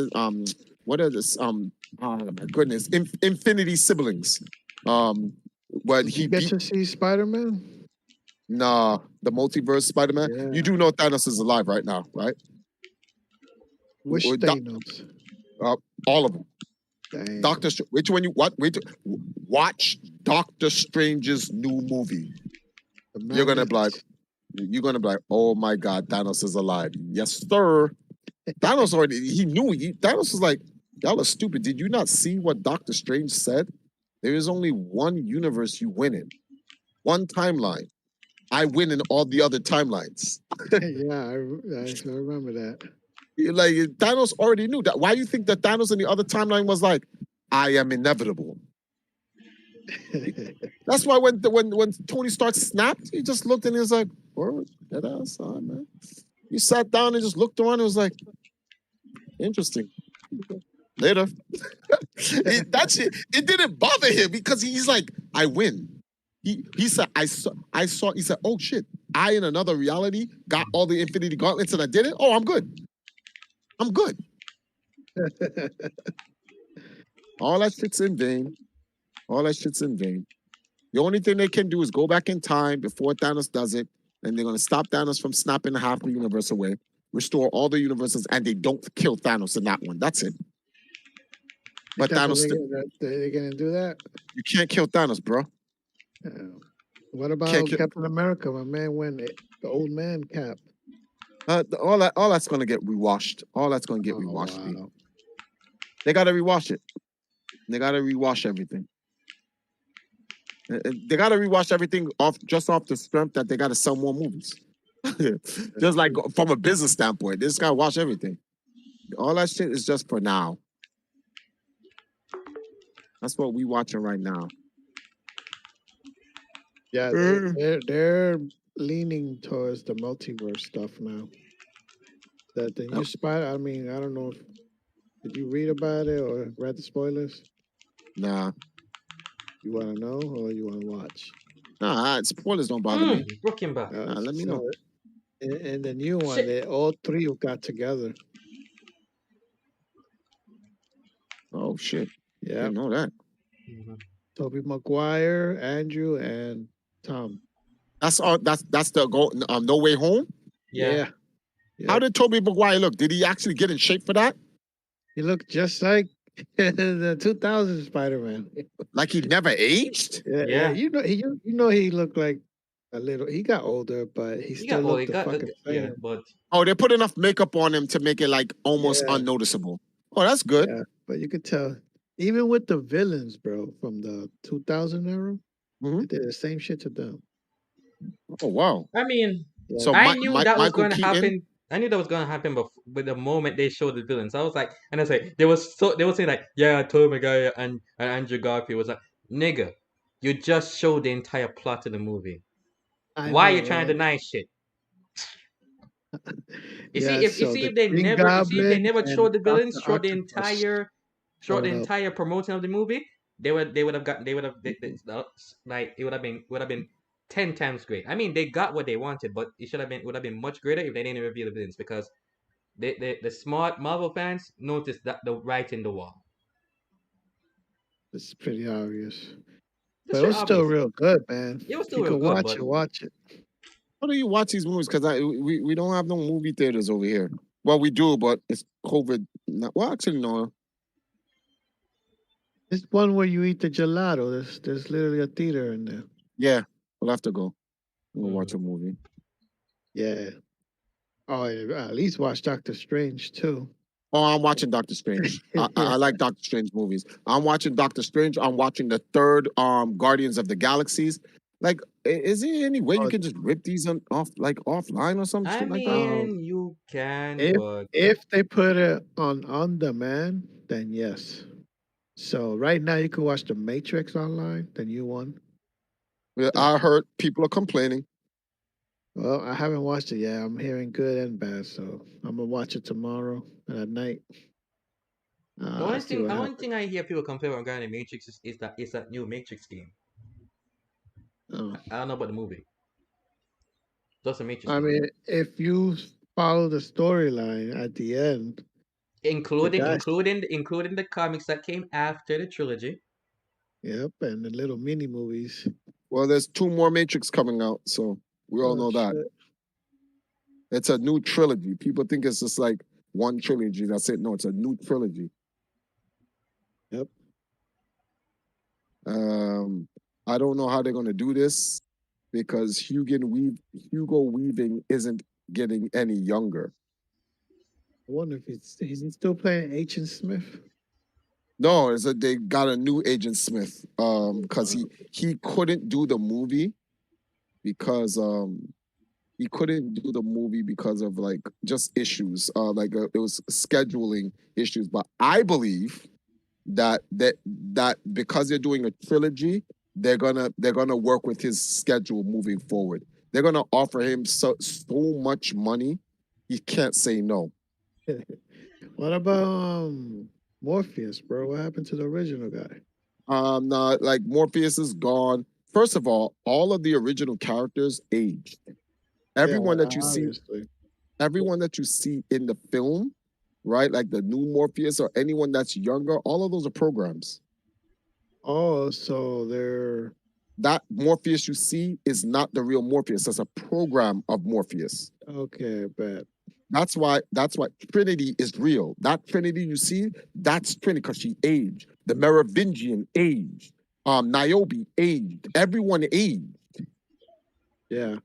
What are this? Oh my goodness, Infinity Siblings. What he get to see Spider-Man? Nah, the multiverse Spider-Man. Yeah. You do know Thanos is alive right now, right? Which Thanos? All of them. Dang. Which one you watch Doctor Strange's new movie. You're gonna be like, oh my God, Thanos is alive. Yes, sir. Thanos he knew. Thanos was like, y'all are stupid. Did you not see what Doctor Strange said? There is only one universe you win in, one timeline. I win in all the other timelines. Yeah, I remember that. Like Thanos already knew that. Why do you think that Thanos in the other timeline was like, I am inevitable? That's why when Tony Stark snapped, he just looked and he was like, "Word, that outside, man." He sat down and just looked around and was like, "Interesting." Later, that shit, it didn't bother him because he's like, "I win." He said, I saw. He said, "Oh shit, I in another reality got all the Infinity Gauntlets and I did it. Oh, I'm good. I'm good." All that shit's in vain. All that shit's in vain. The only thing they can do is go back in time before Thanos does it, and they're gonna stop Thanos from snapping half the universe away, restore all the universes, and they don't kill Thanos in that one. That's it. But Thanos, they're gonna do that. You can't kill Thanos, bro. What about Captain America? My man went the old man Cap. All that's gonna get rewashed. All that's gonna get rewashed. Wow. They gotta rewash it. They gotta rewash everything. They gotta rewash everything off the strength that they gotta sell more movies. Just like from a business standpoint, they just gotta wash everything. All that shit is just for now. That's what we watching right now. Yeah, they're leaning towards the multiverse stuff now. That the new Spider. I mean, I don't know. Did you read about it or read the spoilers? Nah. You want to know or you want to watch? Nah, spoilers don't bother me. Broken back. Let me know. And the new one, all three got together. Oh shit! Yeah, I didn't know that. Tobey Maguire, Andrew, and Tom. That's all. That's the go. No Way Home. Yeah. How did Tobey Maguire look? Did he actually get in shape for that? He looked just like the 2000 Spider-Man. Like he never aged? Yeah. You know he looked like a little. He got older, but he still looked the fucking same. Yeah, but they put enough makeup on him to make it like almost unnoticeable. Oh, that's good. Yeah, but you could tell, even with the villains, bro, from the 2000 era, they did the same shit to them. Oh wow! I mean, so I knew that was going to happen. I knew that was going to happen, but with the moment they showed the villains, I was like, and I say they were saying like, yeah, Tobey Maguire and Andrew Garfield was like, nigga, you just showed the entire plot of the movie. Why are you trying to deny shit? If they never showed the villains, showed the entire promotion of the movie, it would have been 10 times great. I mean, they got what they wanted, but would have been much greater if they didn't reveal the villains, because the smart Marvel fans noticed that the writing the wall. It's pretty obvious. But it was still real good, man. It was still real good. Watch it. How do you watch these movies? Because we don't have no movie theaters over here. Well, we do, but it's COVID. Well, actually, no. This one where you eat the gelato. There's literally a theater in there. Yeah, we'll have to go. We'll Hmm. watch a movie. Yeah. Oh, yeah, at least watch Doctor Strange too. Oh, I'm watching Doctor Strange. I like Doctor Strange movies. I'm watching Doctor Strange. I'm watching the third Guardians of the Galaxies. Like, is there any way you Oh, can just rip these off like offline or some I shit like that? um, mean, you can, if but if they put it on demand, then yes. So right now you can watch The Matrix online, the new one. Yeah, The, I heard people are complaining. well, I haven't watched it yet. I'm hearing good and bad, so I'm gonna watch it tomorrow and at night. See what the only happens. thing I hear people complain about regarding the Matrix is that new Matrix game. Oh. I don't know about the movie. Just the Matrix I game. mean, if you follow the storyline at the end, the Including guys, including including the comics that came after the trilogy. yep, and the little mini movies. Well, there's 2 more Matrix coming out, so we all Oh know that. shit! It's a new trilogy. People think it's just like one trilogy. That's it. No, it's a new trilogy. Yep. Um, I don't know how they're gonna do this because Hugo Weaving isn't getting any younger. I wonder if he's he still playing Agent Smith. No, it's that they got a new Agent Smith. Because he couldn't do the movie because he couldn't do the movie because of like just issues. It was scheduling issues. But I believe that because they're doing a trilogy, they're gonna work with his schedule moving forward. They're gonna offer him so much money, he can't say no. What about Morpheus, bro? What happened to the original guy? No, like Morpheus is gone. First of all of the original characters aged. Yeah, Everyone that you see, obviously. everyone that you see in the film, right? Like the new Morpheus or anyone that's younger, all of those are programs. Oh, so they're That Morpheus you see is not the real Morpheus. That's a program of Morpheus. okay, bad. That's why Trinity is real. That Trinity you see, that's Trinity because she aged. The Merovingian aged. Niobe aged. Everyone aged. Yeah.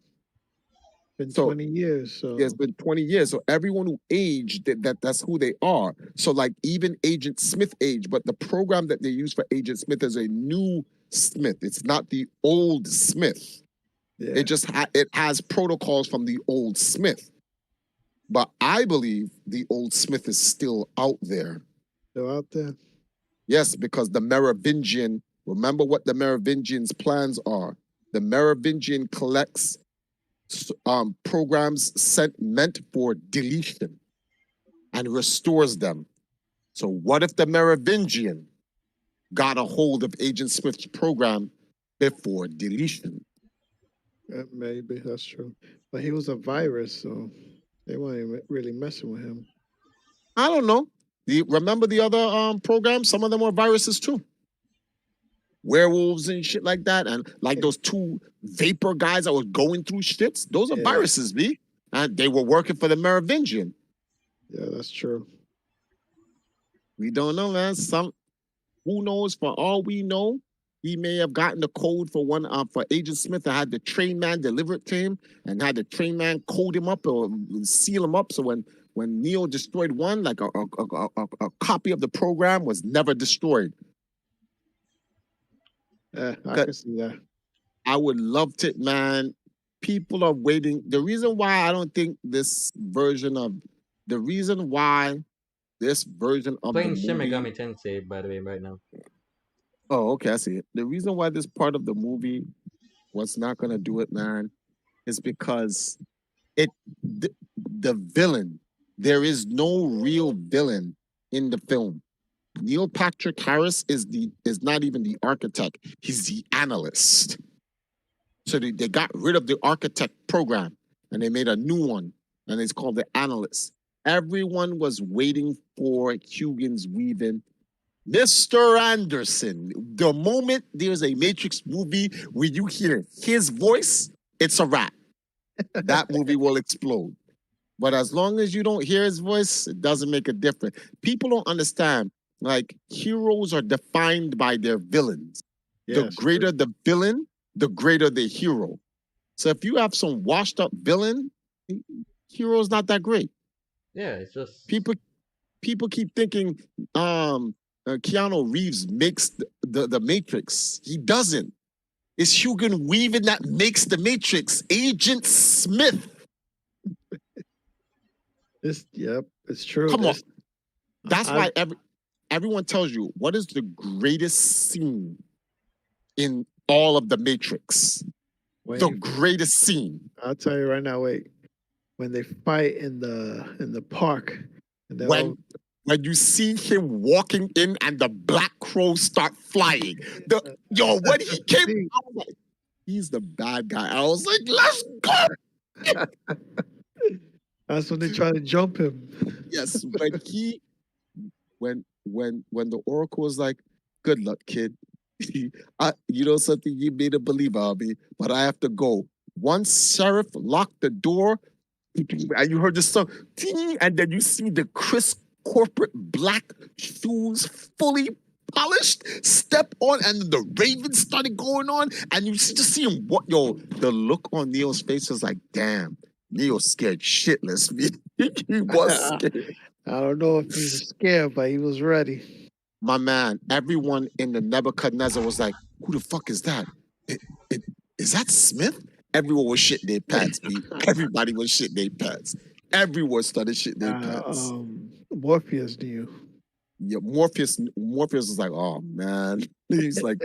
Been So 20 years, so it's been 20 years. So everyone who aged, that's who they are. So like even Agent Smith aged, but the program that they use for Agent Smith is a new Smith. It's not the old Smith. yeah. It just it has protocols from the old Smith. But I believe the old Smith is still out there. Still out there? Yes, because the Merovingian, remember what the Merovingian's plans are. The Merovingian collects programs meant for deletion and restores them. So what if the Merovingian got a hold of Agent Smith's program before deletion? Maybe that's true. But he was a virus, so they weren't really messing with him. I don't know. Remember the other programs? Some of them were viruses too. Werewolves and shit like that, and like those 2 vapor guys that were going through shits. Those are viruses, B. And they were working for the Merovingian. Yeah, that's true. We don't know, man. Who knows? For all we know, he may have gotten the code for for Agent Smith and had the train man deliver it to him, and had the train man code him up or seal him up. So when Neo destroyed one, like a copy of the program was never destroyed. Yeah, I can see that. I would love to, man. People are waiting. The reason why I don't think the reason why this version of Playing the Shin movie. Megami Tensei, by the way, right now. Oh, okay, I see it. The reason why this part of the movie was not gonna do it, man, is because the villain. There is no real villain in the film. Neil Patrick Harris is not even the architect. He's the analyst. So they got rid of the architect program and they made a new one, and it's called the analyst. Everyone was waiting for Hugin's Weaving. Mr. Anderson, the moment there's a Matrix movie where you hear his voice, it's a wrap. That movie will explode. But as long as you don't hear his voice, it doesn't make a difference. People don't understand. Like heroes are defined by their villains. The Yes, greater the villain, the greater the hero. So if you have some washed up villain, hero's not that great. Yeah, it's just People keep thinking Keanu Reeves makes the Matrix. He doesn't. It's Hugo Weaving that makes the Matrix. Agent Smith. it's true. Come on. This- That's I- why everyone tells you what is the greatest scene in all of the Matrix. when The you- greatest scene. I'll tell you right now. Wait, when they fight in the park, and they're all- When you see him walking in and the black crows start flying. When he came, I was like, he's the bad guy. I was like, let's go. that's when they try to jump him. Yes, when the Oracle was like, good luck, kid. You know something, you made a believer of me, but I have to go. Once Sheriff locked the door, and you heard the song, ting, and then you see the crisp corporate black shoes fully polished step on, and the ravens started going on, and you just see him. The look on Neo's face was like, damn, Neo scared shitless. He was scared. I don't know if he's scared, but he was ready. My man, everyone in the Nebuchadnezzar was like, who the fuck is that? Is that Smith? Everyone was shitting their pants, B. Everybody was shitting their pants. Everyone started shitting their pants. Morpheus knew. Yeah, Morpheus was like, oh man. He's like,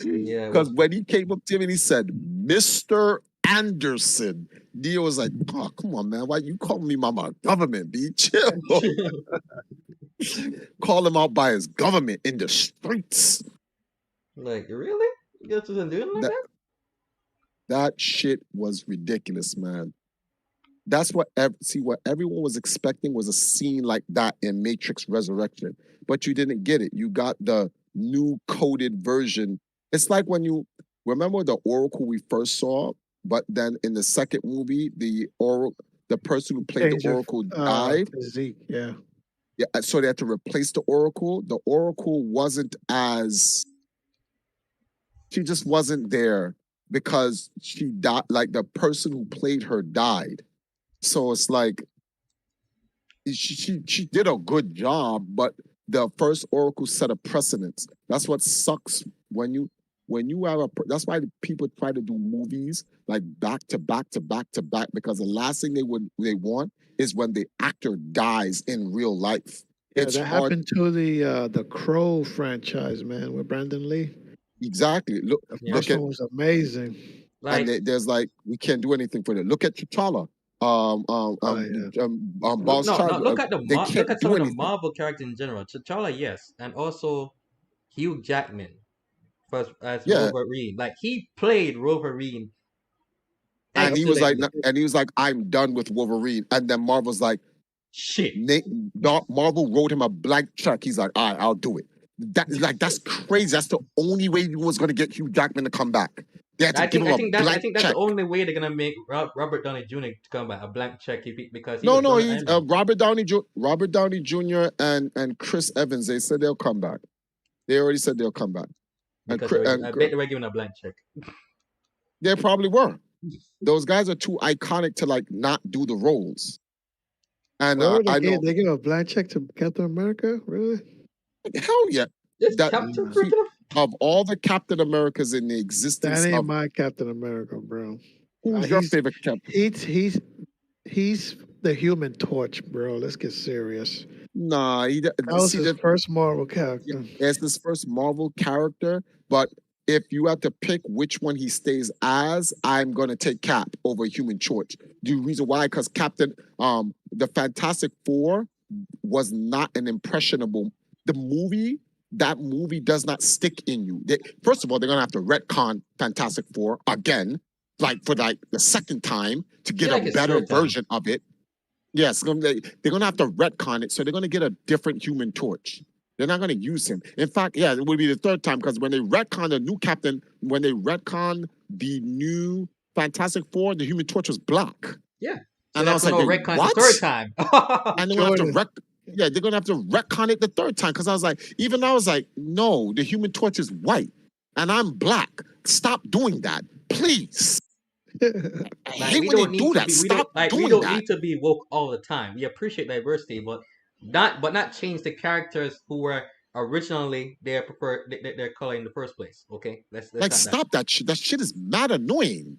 yeah. because when he came up to him and he said, Mr. Anderson, Neo was like, oh, come on, man. Why you calling me mama government, B? Chill. Call him out by his government in the streets. Like, really? You guys wasn't doing like that? That shit was ridiculous, man. That's what everyone was expecting was a scene like that in Matrix Resurrection, but you didn't get it. You got the new coded version. It's like when you remember the Oracle we first saw, but then in the second movie, the person who played the Oracle died. Zeke, yeah. Yeah, so they had to replace the Oracle. The Oracle wasn't she just wasn't there because she died, like the person who played her died. So it's like she did a good job, but the first Oracle set a precedence. That's what sucks when you have that's why people try to do movies like back to back to back to back, because the last thing they want is when the actor dies in real life. Yeah, that happened to the Crow franchise, man, with Brandon Lee. Exactly. Look one was amazing. Like, and there's like, we can't do anything for it. Look at T'Challa. Look at some of the Marvel characters in general. T'Challa, yes, and also Hugh Jackman as Wolverine. Like, he played Wolverine, and he was like, I'm done with Wolverine. And then Marvel's like, shit. Marvel wrote him a blank check. He's like, all right, I'll do it. That's crazy. That's the only way he was going to get Hugh Jackman to come back. I think that's the only way they're gonna make Robert Downey Jr. to come back, a blank check, because he's Robert Downey Jr. and Chris Evans. They said they'll come back. They already said they'll come back. I bet they were given a blank check. They probably were. Those guys are too iconic to like not do the roles. And they give a blank check to Captain America, really? Hell yeah! Captain America. Of all the Captain Americas in the existence, that ain't my Captain America, bro. Who's your favorite Captain? He's the Human Torch, bro. Let's get serious. Nah, that was his first Marvel character. Yeah, it's his first Marvel character, but if you have to pick which one he stays as, I'm gonna take Cap over Human Torch. The reason why, because Captain, the Fantastic Four was not an impressionable. That movie does not stick in you. First of all, they're gonna have to retcon Fantastic Four again, like for like the second time to get a better version of it. Yes, they're gonna have to retcon it, so they're gonna get a different Human Torch. They're not gonna use him. In fact, it would be the third time, because when they retcon the new Captain, when they retcon the new Fantastic Four, the Human Torch was black. Yeah. So And I that's was like, gonna wait, retcon the third what? time. And they're gonna have to Jordan. yeah, they're gonna have to retcon it the third time. Cause I was like, even I was like, no, the Human Torch is white and I'm black. Stop doing that, please. I Like hate we when they don't need do to that. be we don't Stop like we doing don't that. need to be woke all the time. We appreciate diversity, but not change the characters who were originally their color in the first place. Okay, let's Like, not that. stop that shit. That shit is mad annoying.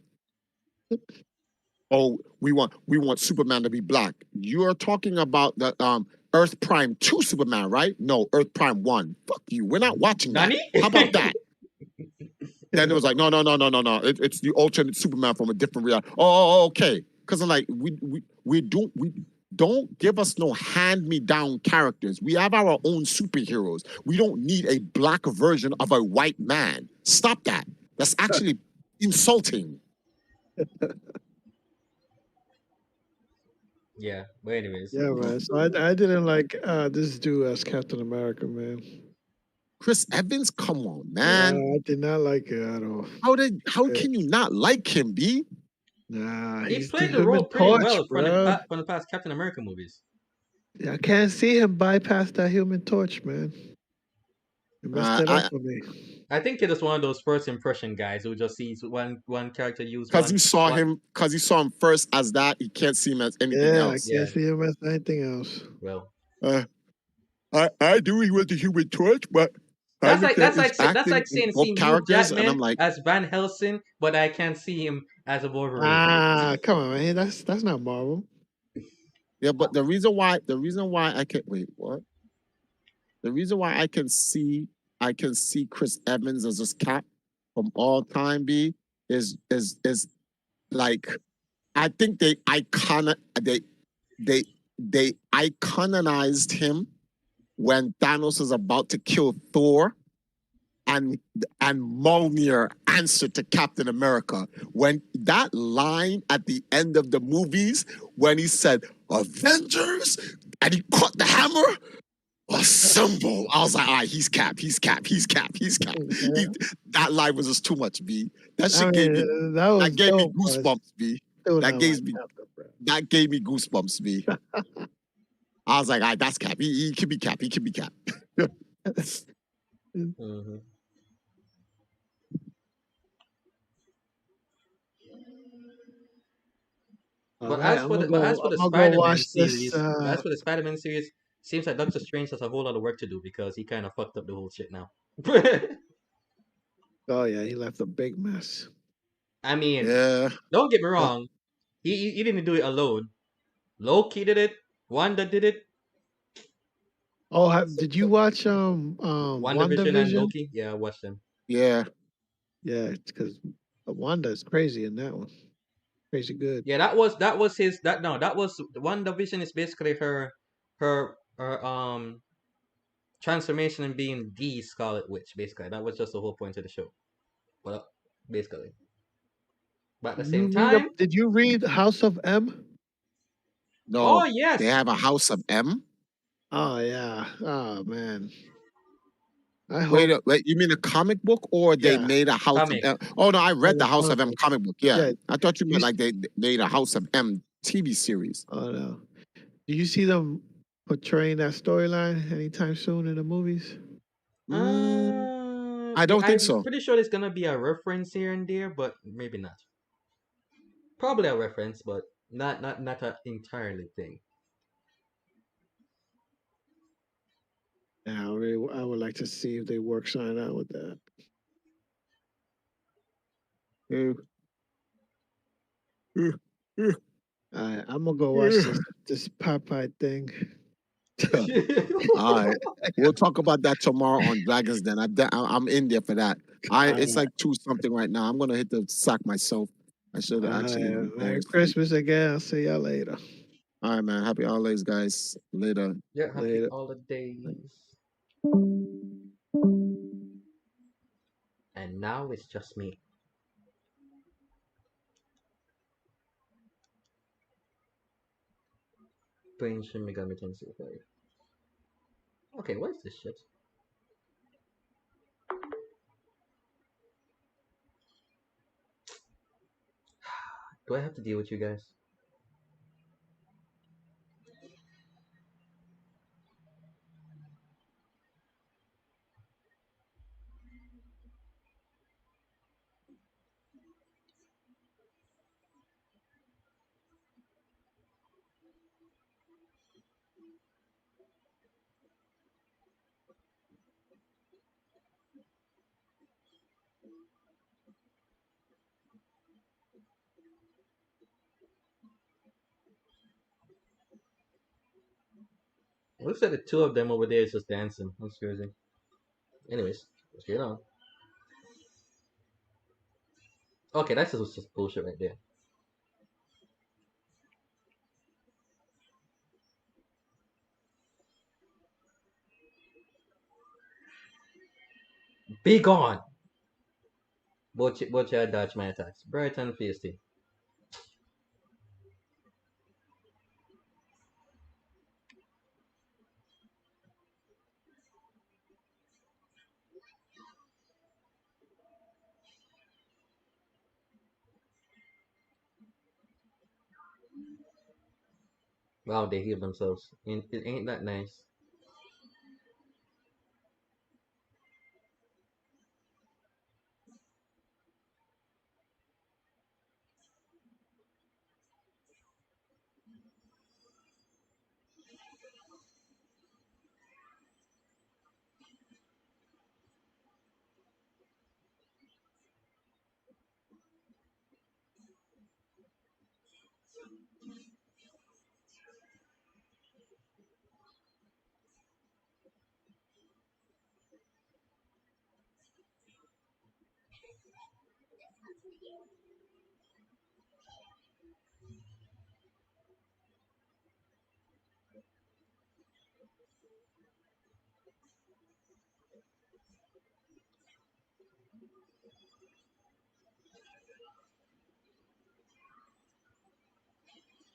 Oh, we want Superman to be black. You're talking about the Earth Prime 2 Superman, right? No, Earth Prime 1. Fuck you. We're not watching that. Nani? How about that? Then it was like, no, no, no, no, no, no. It's the alternate Superman from a different reality. Oh, okay. Because I'm like, we don't give us no hand-me-down characters. We have our own superheroes. We don't need a black version of a white man. Stop that. That's actually insulting. Yeah, but anyways, Yeah, man. So I didn't like this dude as Captain America, man. Chris Evans, come on, Yeah, man. I did not like it at all. How Uh, can you not like him, B? Nah, he he's the played the Human role pretty Torch, well bro. from the past Captain America movies. I can't see him bypass that Human Torch, man. He messed it up I for me. I think you're just one of those first impression guys who just sees one character use because you saw one. him because you saw him first as that, you can't see him as anything Yeah, I else. can't see him as anything else. Well, Uh, I knew he was the Human Torch, but I that's looked like at that's his like that's acting like in saying both seeing Hugh characters, and I'm Jackman like, as Van Helsing, but I can't see him as a Wolverine. Ah, come on, man. That's not Marvel. yeah. But the reason why I can wait, what? The reason why I can see Chris Evans as this Cap from all time B is like I think they iconized him when Thanos is about to kill Thor, and Mjolnir answered to Captain America. When that line at the end of the movies, when he said Avengers, and he caught the hammer, assemble. I was like, all right, he's Cap, he's Cap, he's Cap, he's Cap. That line was just too much, B. That shit gave me that gave me dope, but goosebumps, B. still That not gave like me Captain, bro. that gave me goosebumps, B. I was like, all right, that's Cap. He can be Cap. He can be Cap. Mm-hmm. All But right, as for the I'm gonna go Spider-Man watch this. series, as for the Spider-Man series, seems like Doctor Strange has a whole lot of work to do because he kind of fucked up the whole shit now. Oh yeah, he left a big mess. I mean, Yeah. don't get me wrong, he didn't do it alone. Loki did it. Wanda did it. Oh, did you watch WandaVision and WandaVision? Loki. Yeah, I watched them. Yeah. Yeah, because Wanda is crazy in that one. Crazy good. Yeah, that was his that no that was WandaVision is basically her transformation and being the Scarlet Witch. Basically, that was just the whole point of the show. Well, basically, but at the same time, Did you read House of M? oh No, yes, they have a House of M. Oh yeah. Oh man. I Wait, hope. wait. You mean a comic book, or they Yeah. made a House of comic. M? Oh no, I Yeah, read the the House of comic M book. comic book. Yeah, Yeah. I thought you You meant s- like they made a House of M TV series. Oh no. Do you see them portraying that storyline anytime soon in the movies? I don't think I'm so. pretty sure there's gonna be a reference here and there, but maybe not. Probably a reference, but not an entirely thing. Yeah, I would like to see if they work something out with that. Uh, uh, uh, I'm gonna go watch this Popeye thing. All right, we'll talk about that tomorrow on Dragons Den. I'm in there for that. It's Alright. like 2 something right now. I'm gonna hit the sack myself. I should actually. Merry Christmas again. I'll see y'all later. All right, man. Happy holidays, guys. Later. Yeah, happy Later. holidays. And now it's just me. Playing Shin Megami Tensei 5. Okay, what is this shit? Do I have to deal with you guys? Looks like the two of them over there is just dancing. That's crazy. Anyways, let's get on. Okay, that's just bullshit right there. Be gone! Watch out, dodge my attacks. Bright and feisty. Wow, they heal themselves. It ain't that nice.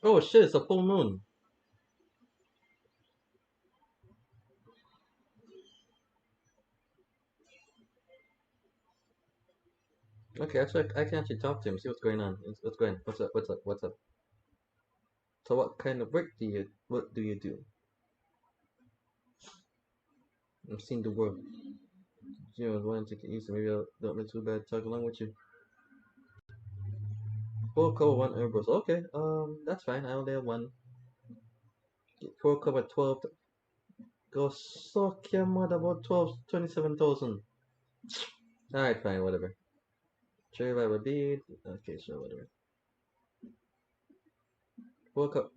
Oh shit, it's a full moon. Okay, I can actually talk to him, see what's going on. What's going on? What's up? What's up? What's up? So what kind of work do you do? I'm seeing the world. You know, wanting to take it easy. Maybe I don't look too bad. Talk along with you. Four cover one Airbus. Okay, that's fine. I only have one. Four cover 12. Go suck your mother about 12, 27,000. Alright, fine, whatever. Cherry Viber bead. Okay, sure, whatever. Four cup.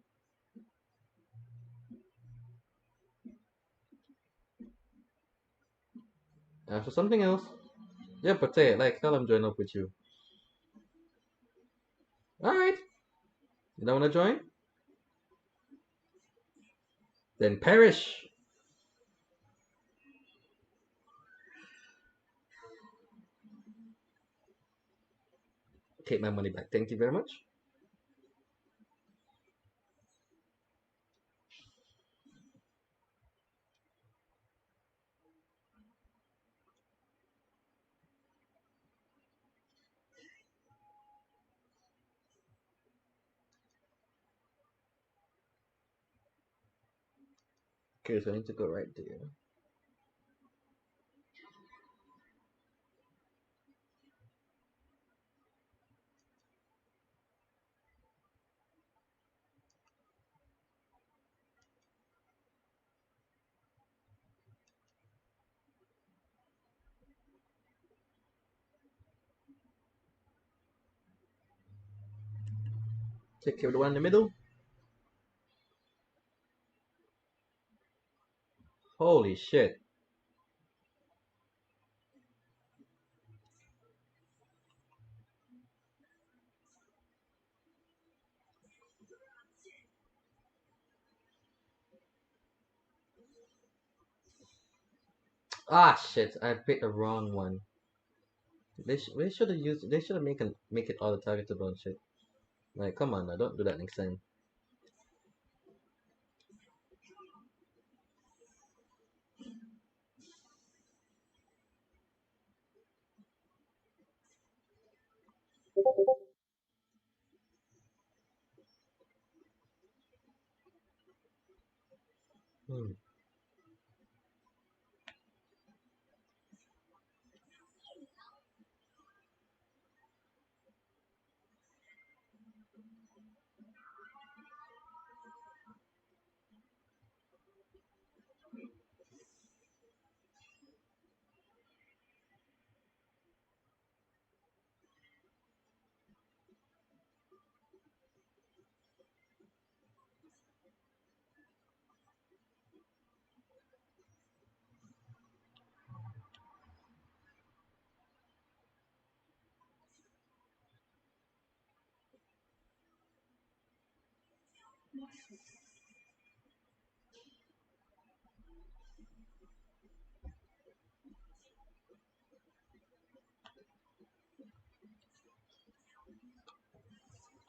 After something else. Yeah, but say it like hell. I'm joining up with you. Alright. You don't want to join? Then perish. Take my money back. Thank you very much. Okay, so I need to go right there. Take care of the one in the middle. Holy shit. Ah shit, I picked the wrong one. They should have used. They should have make it auto targetable and shit. Like, come on now, don't do that next time. Hmm.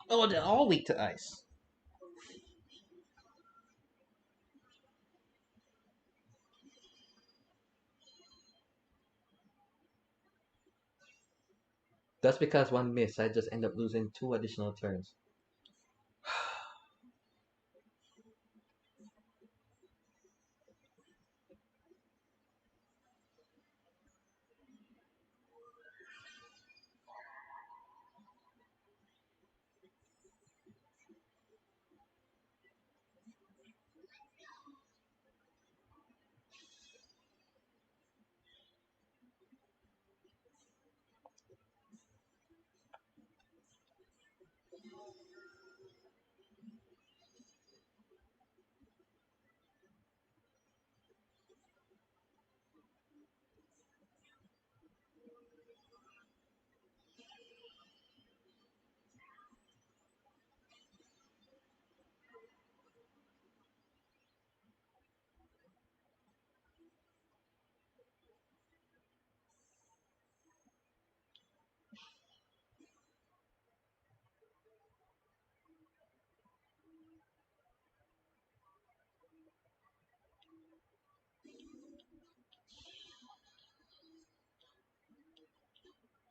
Oh, they're all weak to ice. That's because one miss, I just end up losing 2 additional turns.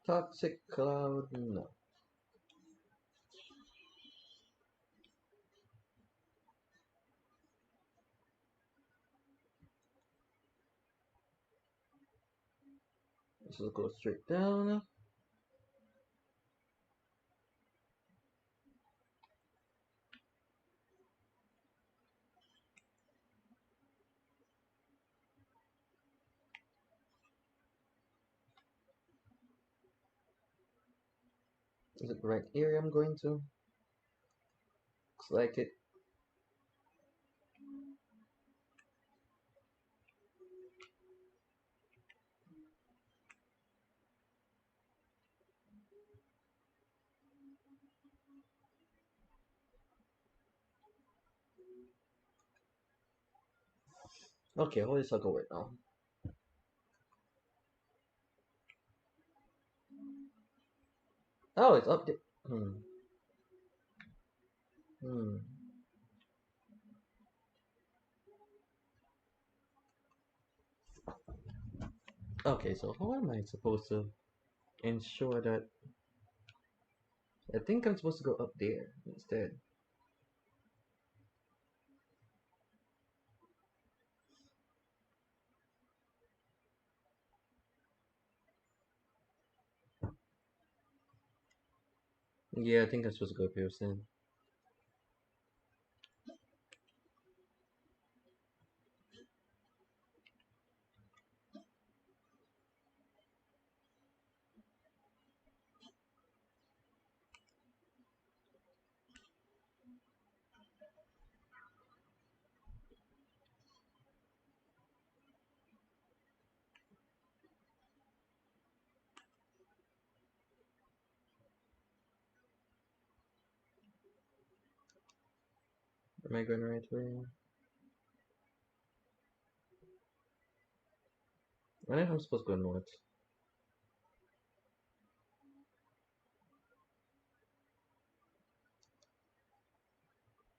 Toxic Cloud, no. This will go straight down. Is it the right area I'm going to? Looks like it. Okay, what is I'll go right now? Oh, it's up there. Hmm. Okay, so how am I supposed to ensure that? I think I'm supposed to go up there instead. Yeah, I think I'm supposed to go up here soon. Am I going the right way? I think I'm supposed to go north.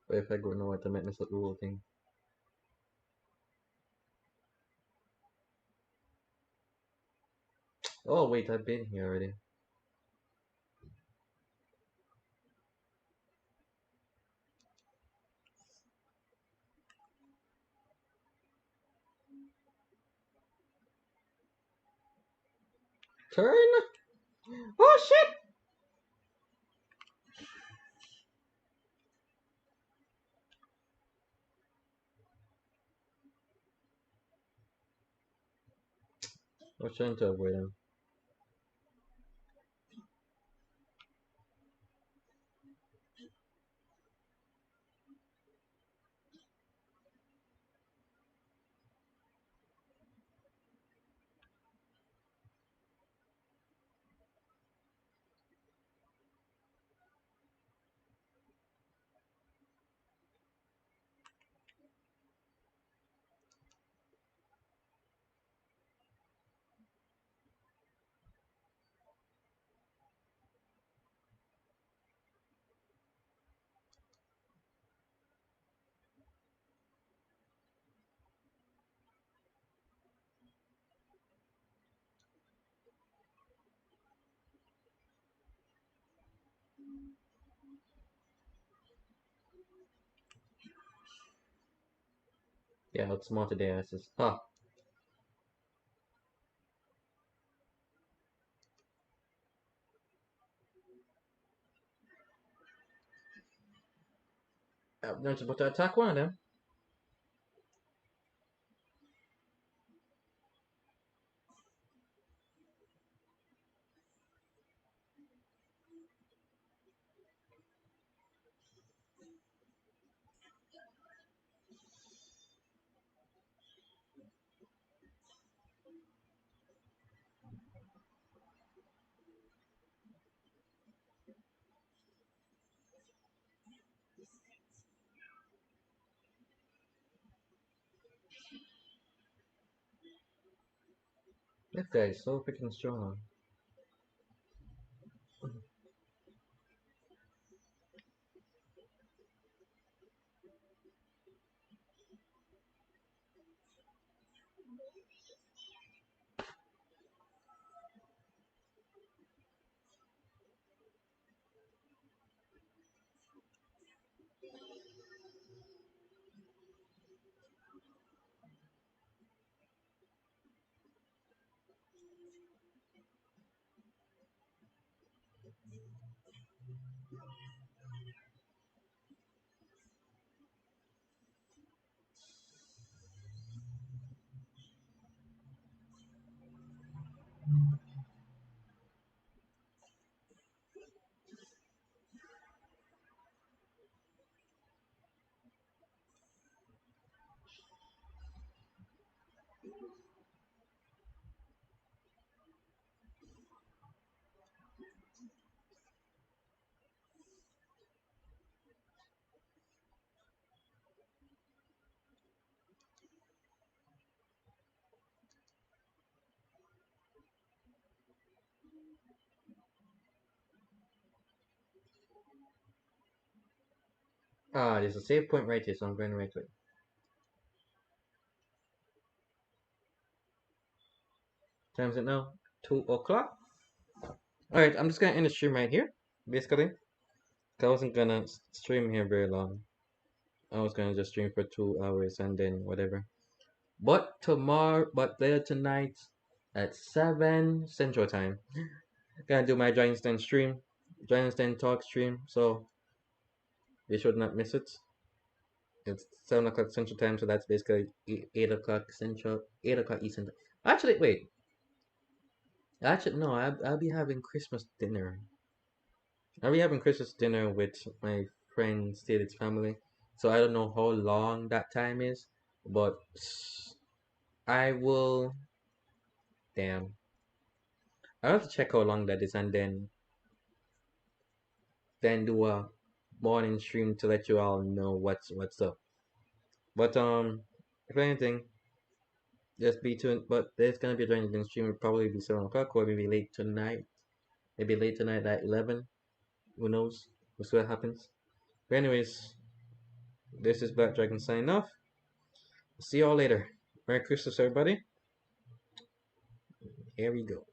But if I go north, I might miss out the whole thing. Oh wait, I've been here already. Turn! Oh shit! I was trying to avoid him. Yeah, it's more today. I says, huh. I'm not about to attack one of them. This guy is so freaking strong. Ah, there's a save point right here, so I'm going right to it. Time's it now? 2 o'clock. Alright, I'm just gonna end the stream right here, basically. I wasn't gonna stream here very long. I was gonna just stream for 2 hours and then whatever. But later tonight at 7 Central Time, gonna do my Giant Stand stream, Giant Stand talk stream. So you should not miss it. It's 7 o'clock Central Time, so that's basically 8 o'clock Central, 8 o'clock Eastern Time. Actually, wait. Actually, no. I'll be having Christmas dinner. I'll be having Christmas dinner with my friend Steel's family. So I don't know how long that time is, but I will. Damn. I have to check how long that is and then do a morning stream to let you all know what's up. But if anything, just be tuned. But there's gonna be a joining stream. It'll probably be 7 o'clock or maybe late tonight. Maybe late tonight at 11. Who knows? We'll see what happens. But anyways, this is Black Dragon signing off. See y'all later. Merry Christmas, everybody. Here we go.